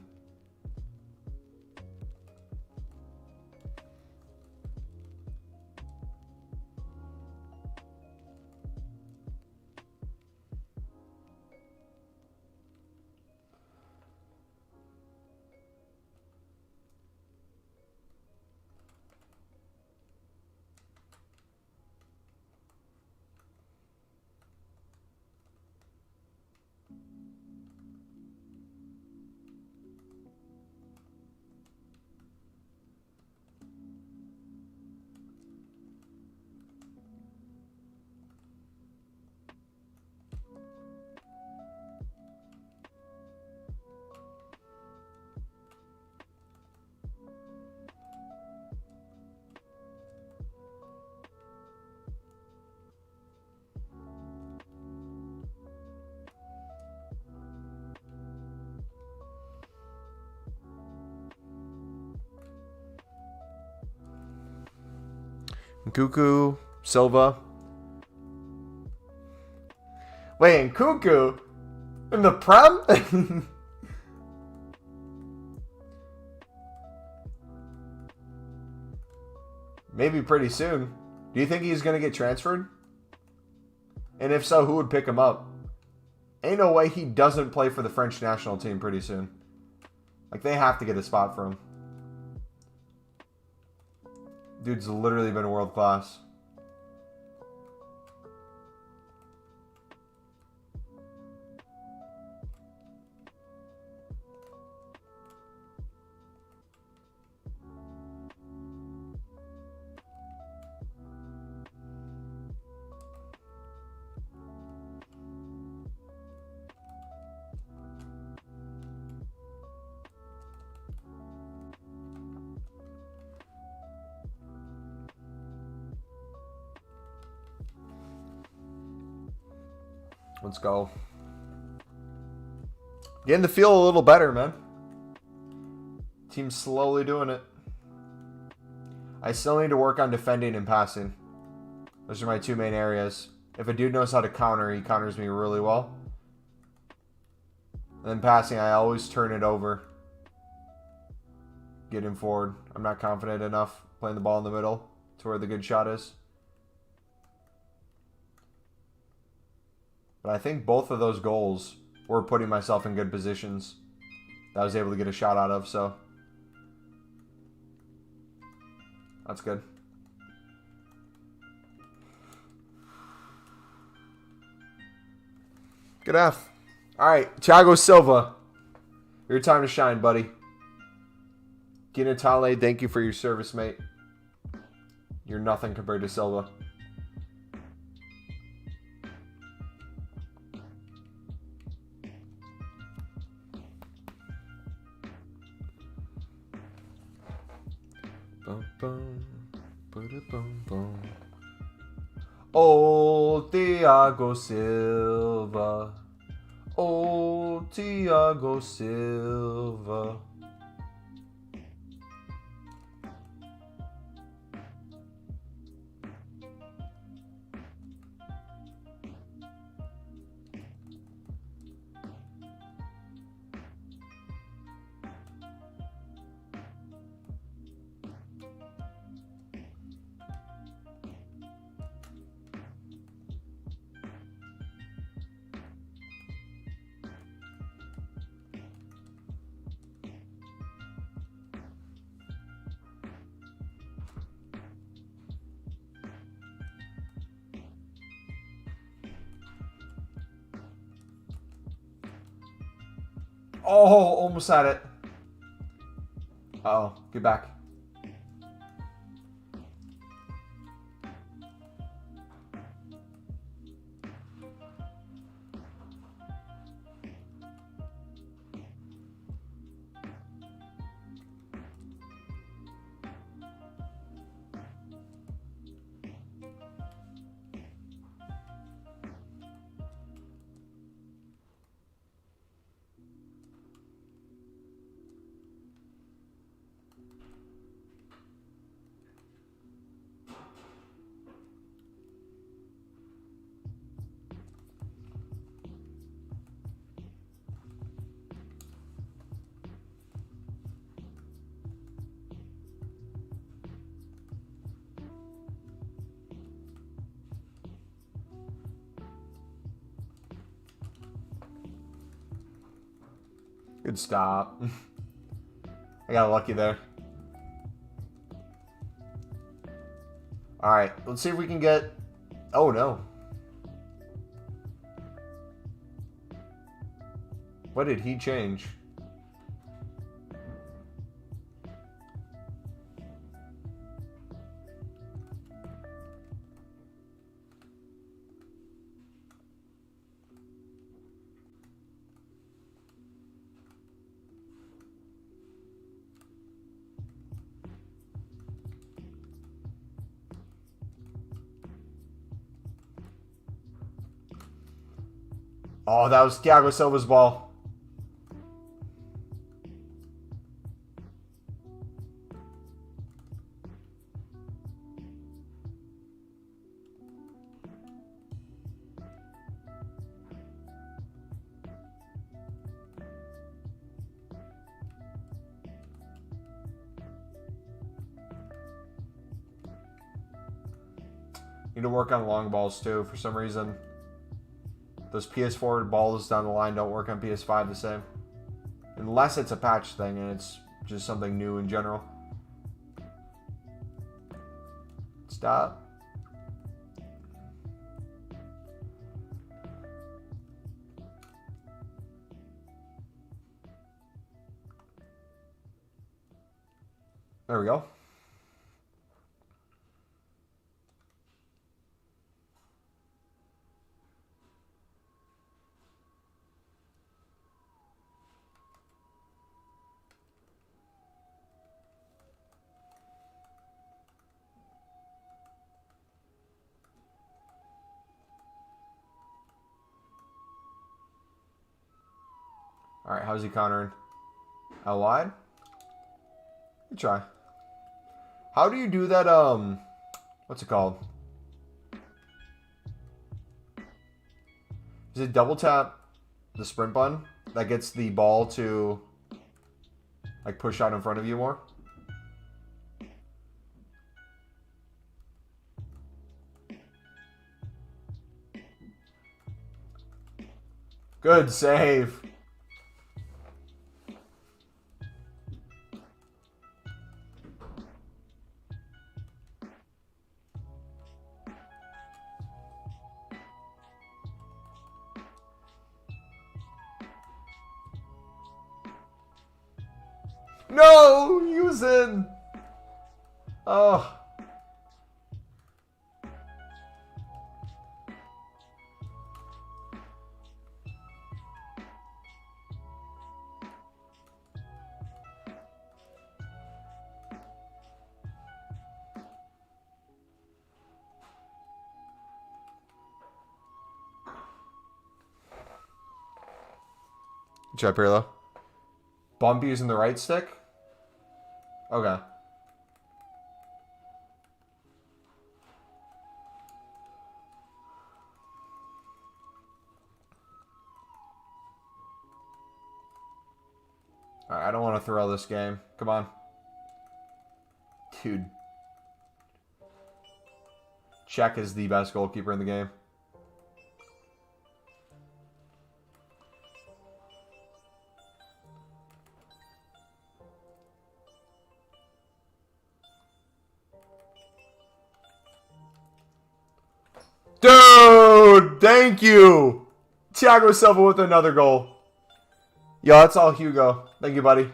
Nkuku, Silva. Wait, Nkuku? In the Prem? Maybe pretty soon. Do you think he's going to get transferred? And if so, who would pick him up? Ain't no way he doesn't play for the French national team pretty soon. Like, they have to get a spot for him. Dude's literally been world class. Let's go. Getting the feel a little better, man. Team's slowly doing it. I still need to work on defending and passing. Those are my two main areas. If a dude knows how to counter, he counters me really well. And then passing, I always turn it over. Get him forward. I'm not confident enough playing the ball in the middle to where the good shot is. But I think both of those goals were putting myself in good positions that I was able to get a shot out of, so that's good. Good F. All right, Thiago Silva. Your time to shine, buddy. Ginatale, thank you for your service, mate. You're nothing compared to Silva. Bum, bum, ba-da-bum, bum. Oh, Thiago Silva. Oh, Thiago Silva. Oh, almost had it. Uh-oh, get back. Good stop. I got lucky there. Alright, let's see if we can get... Oh, no. What did he change? Oh, that was Thiago Silva's ball. Need to work on long balls too. For some reason, those PS4 balls down the line don't work on PS5 the same. Unless it's a patch thing and it's just something new in general. Stop. There we go. All right, how's he countering? Out wide? Good try. How do you do that, what's it called? Is it double tap the sprint button that gets the ball to, like, push out in front of you more? Good save. No, he was in. Oh. Good job, Pirlo. Bump using the right stick? Okay. Alright, I don't want to throw this game. Come on. Dude. Czech is the best goalkeeper in the game. Dude, thank you. Thiago Silva with another goal. Yo, that's all Hugo. Thank you, buddy.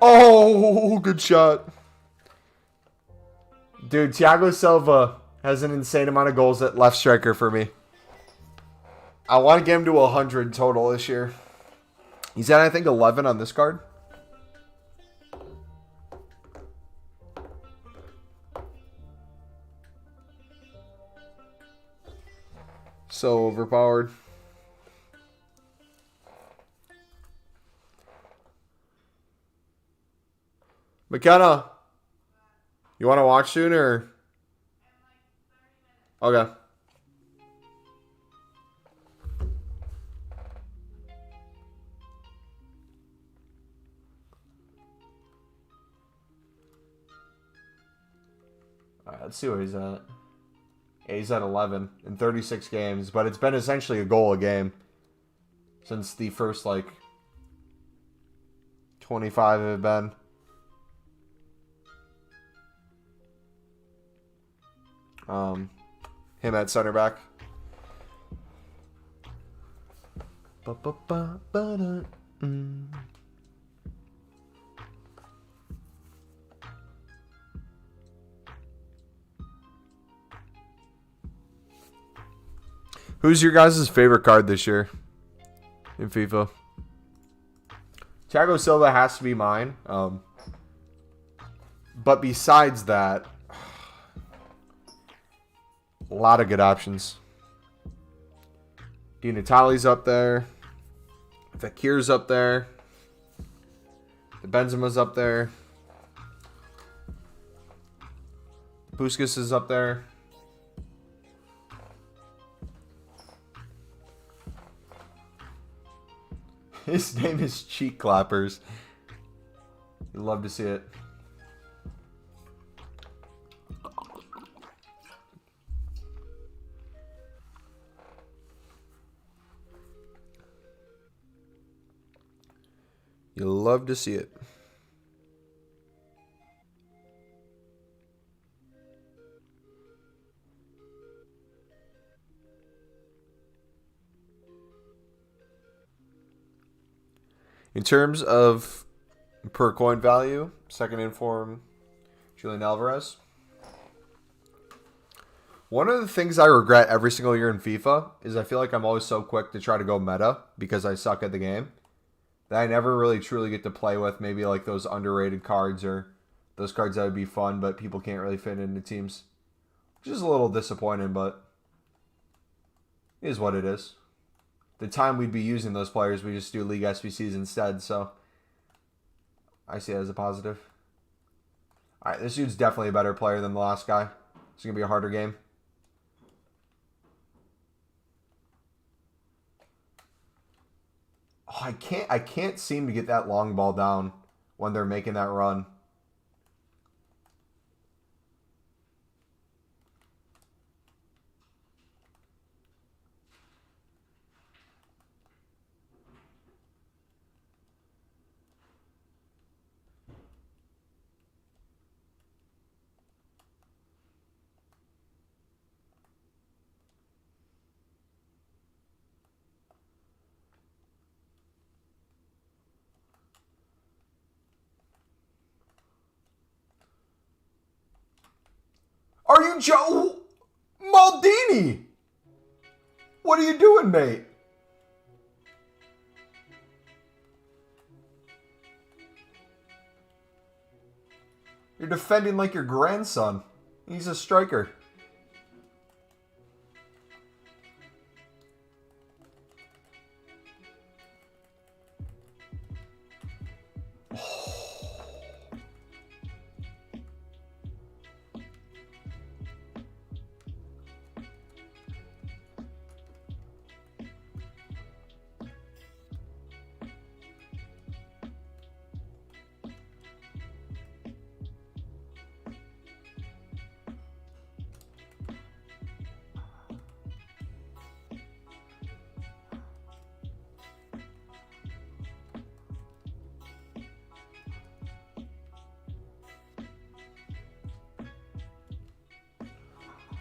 Oh, good shot. Dude, Thiago Silva has an insane amount of goals at left striker for me. I want to get him to 100 total this year. He's at, I think, 11 on this card. So overpowered. McKenna, you want to watch soon or? Okay. All right, let's see where he's at. Yeah, he's at 11 in 36 games, but it's been essentially a goal a game since the first, like, 25 have been. Him at center back. Who's your guys' favorite card this year in FIFA? Thiago Silva has to be mine. But besides that, a lot of good options. Di Natale's up there. Fakir's up there. The Benzema's up there. Busquets is up there. His name is Cheek Clappers. You'd love to see it. You'll love to see it. In terms of per coin value, second inform Julian Alvarez. One of the things I regret every single year in FIFA is I feel like I'm always so quick to try to go meta because I suck at the game. that I never really truly get to play with. Maybe like those underrated cards or those cards that would be fun, but people can't really fit into teams. Which is a little disappointing, but it is what it is. The time we'd be using those players, we just do League SBCs instead, so I see it as a positive. Alright, this dude's definitely a better player than the last guy. It's going to be a harder game. Oh, I can't seem to get that long ball down when they're making that run. Are you Joe Maldini? What are you doing, mate? You're defending like your grandson. He's a striker.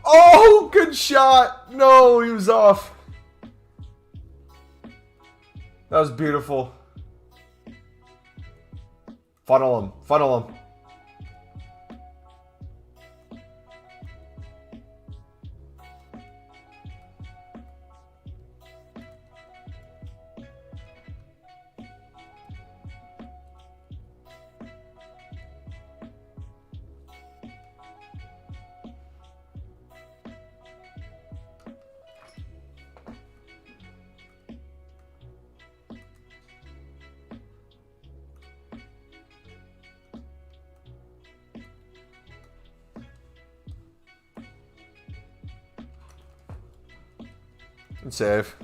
Oh, good shot. No, he was off. That was beautiful. Funnel him. Funnel him. Good save.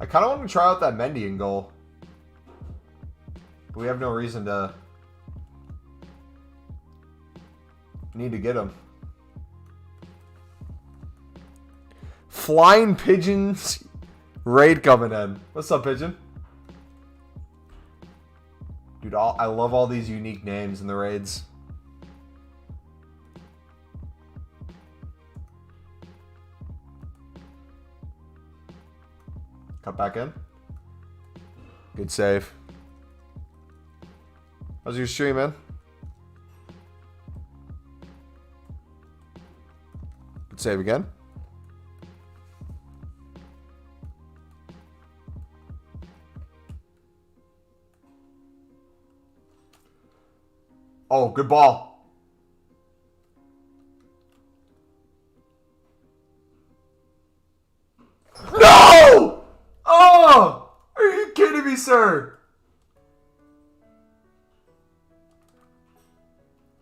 I kind of want to try out that Mendy in goal. But we have no reason to need to get him. Flying Pigeons raid coming in. What's up, Pigeon? Dude, I love all these unique names in the raids. Cut back in. Good save. How's your stream, man? Good save again. Oh, good ball. No! Oh! Are you kidding me, sir?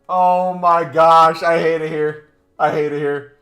Oh my gosh. I hate it here. I hate it here.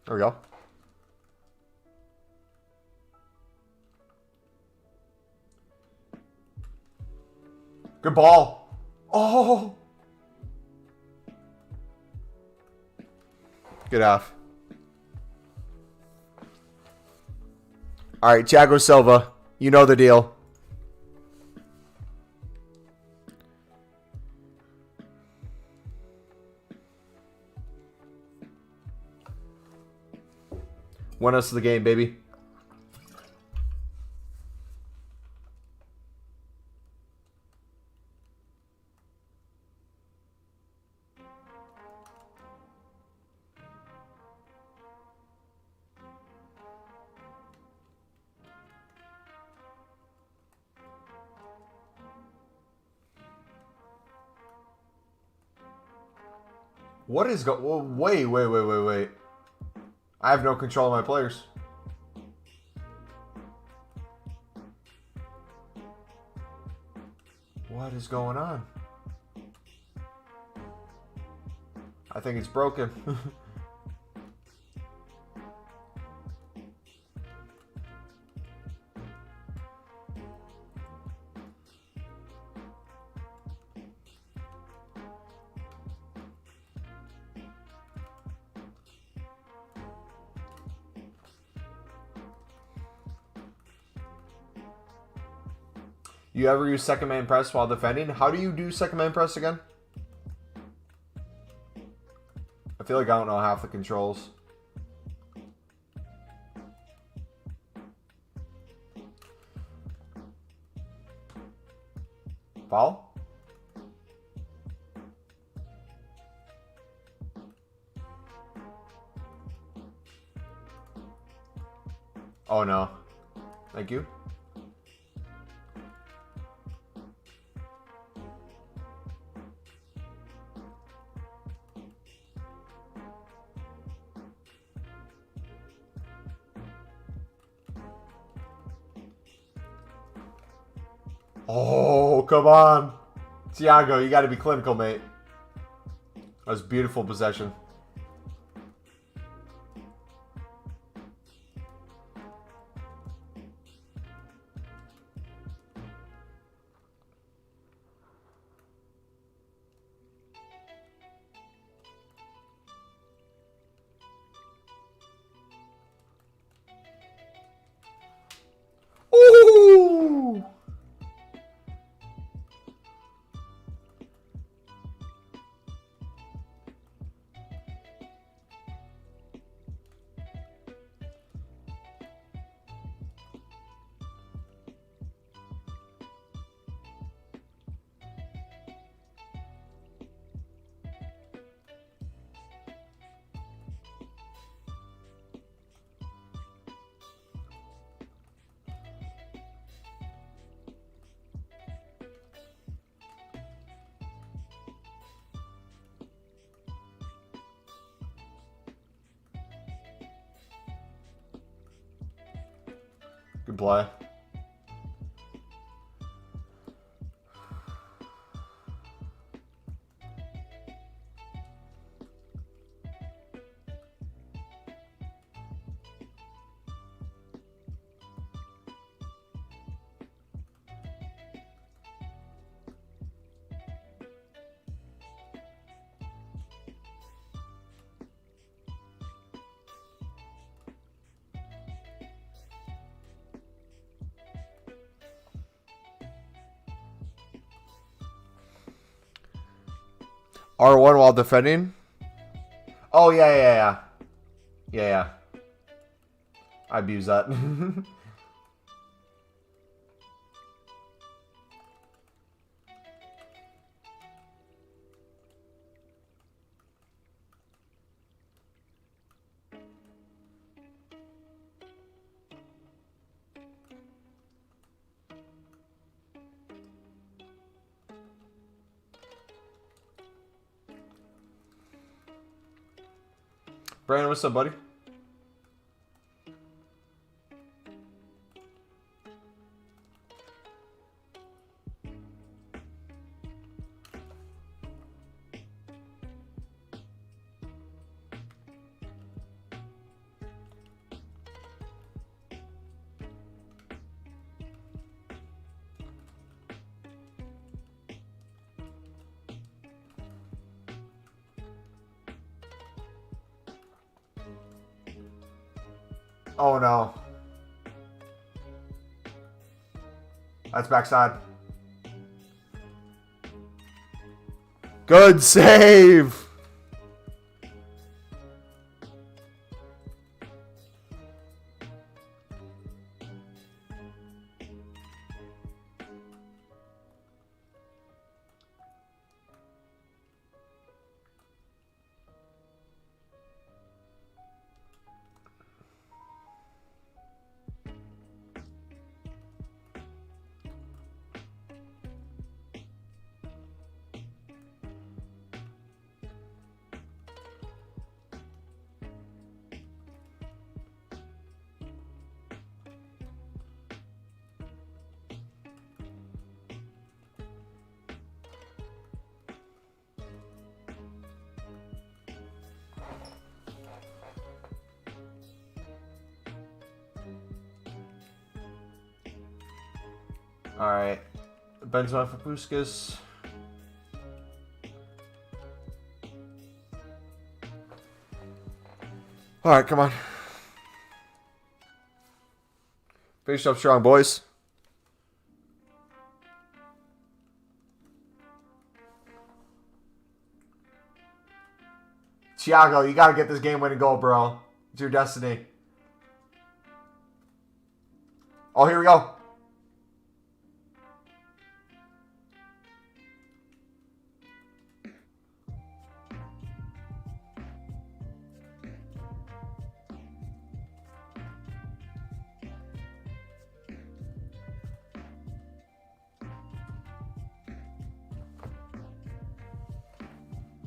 There we go. Good ball. Oh. Good half. All right, Thiago Silva. You know the deal. Win us the game, baby. What is wait. I have no control of my players. What is going on? I think it's broken. You ever use second man press while defending? How do you do second man press again? I feel like I don't know half the controls. Foul? Oh no. Thank you. Oh, come on. Thiago, you got to be clinical, mate. That was beautiful possession. Ooh! Good play. R1 while defending? Oh, yeah. Yeah. I abuse that. Brandon, what's up, buddy? Oh no. That's backside. Good save. All right, Benzema for Puskas. All right, come on. Finish up strong, boys. Thiago, you got to get this game-winning goal, bro. It's your destiny. Oh, here we go.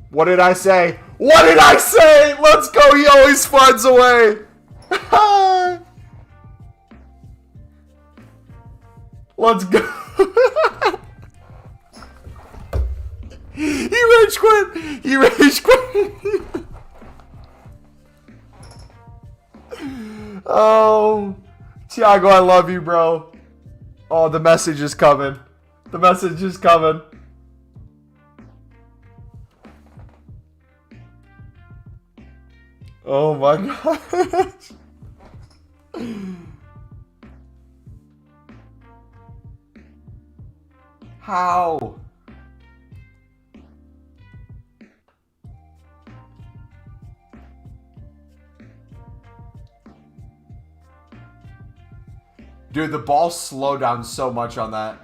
What did I say? What did I say? Let's go. He always finds a way. Let's go. He rage quit. He rage quit. Oh, Thiago, I love you, bro. Oh, the message is coming. The message is coming. Oh my gosh. How? Dude, the ball slowed down so much on that.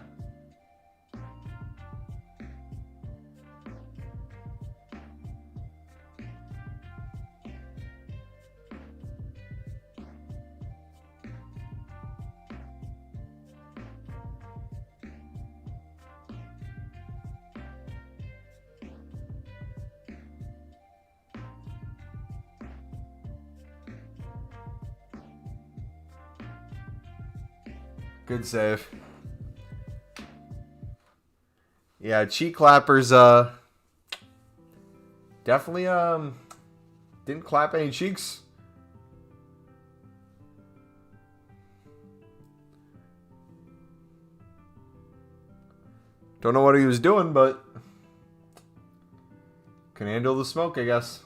Good save. Yeah, cheek clappers, definitely, didn't clap any cheeks. Don't know what he was doing, but can handle the smoke, I guess.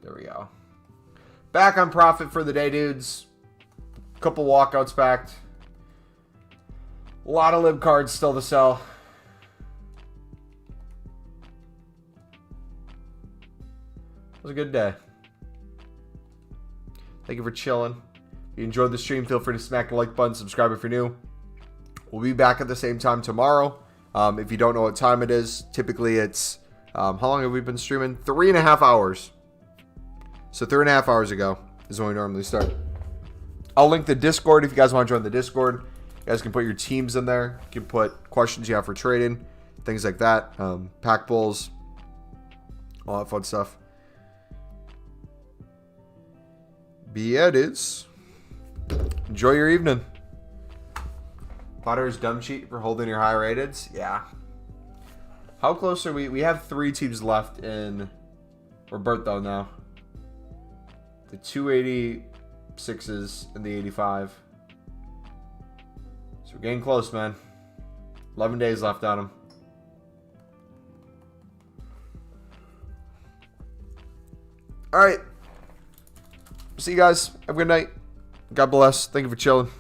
There we go. Back on profit for the day, dudes. Couple walkouts backed. A lot of lib cards still to sell. It was a good day. Thank you for chilling. If you enjoyed the stream, feel free to smack the like button, subscribe if you're new. We'll be back at the same time tomorrow. If you don't know what time it is, typically it's, how long have we been streaming? 3.5 hours. So 3.5 hours ago is when we normally start. I'll link the Discord if you guys want to join the Discord. You guys can put your teams in there. You can put questions you have for trading, things like that. Pack pulls, all that fun stuff. But yeah, dudes. Enjoy your evening. Potter's dumb cheat for holding your high rateds. Yeah. How close are we? We have 3 teams left in Roberto now. The 286s and the 85. So we're getting close, man. 11 days left on them. All right. See you guys. Have a good night. God bless. Thank you for chilling.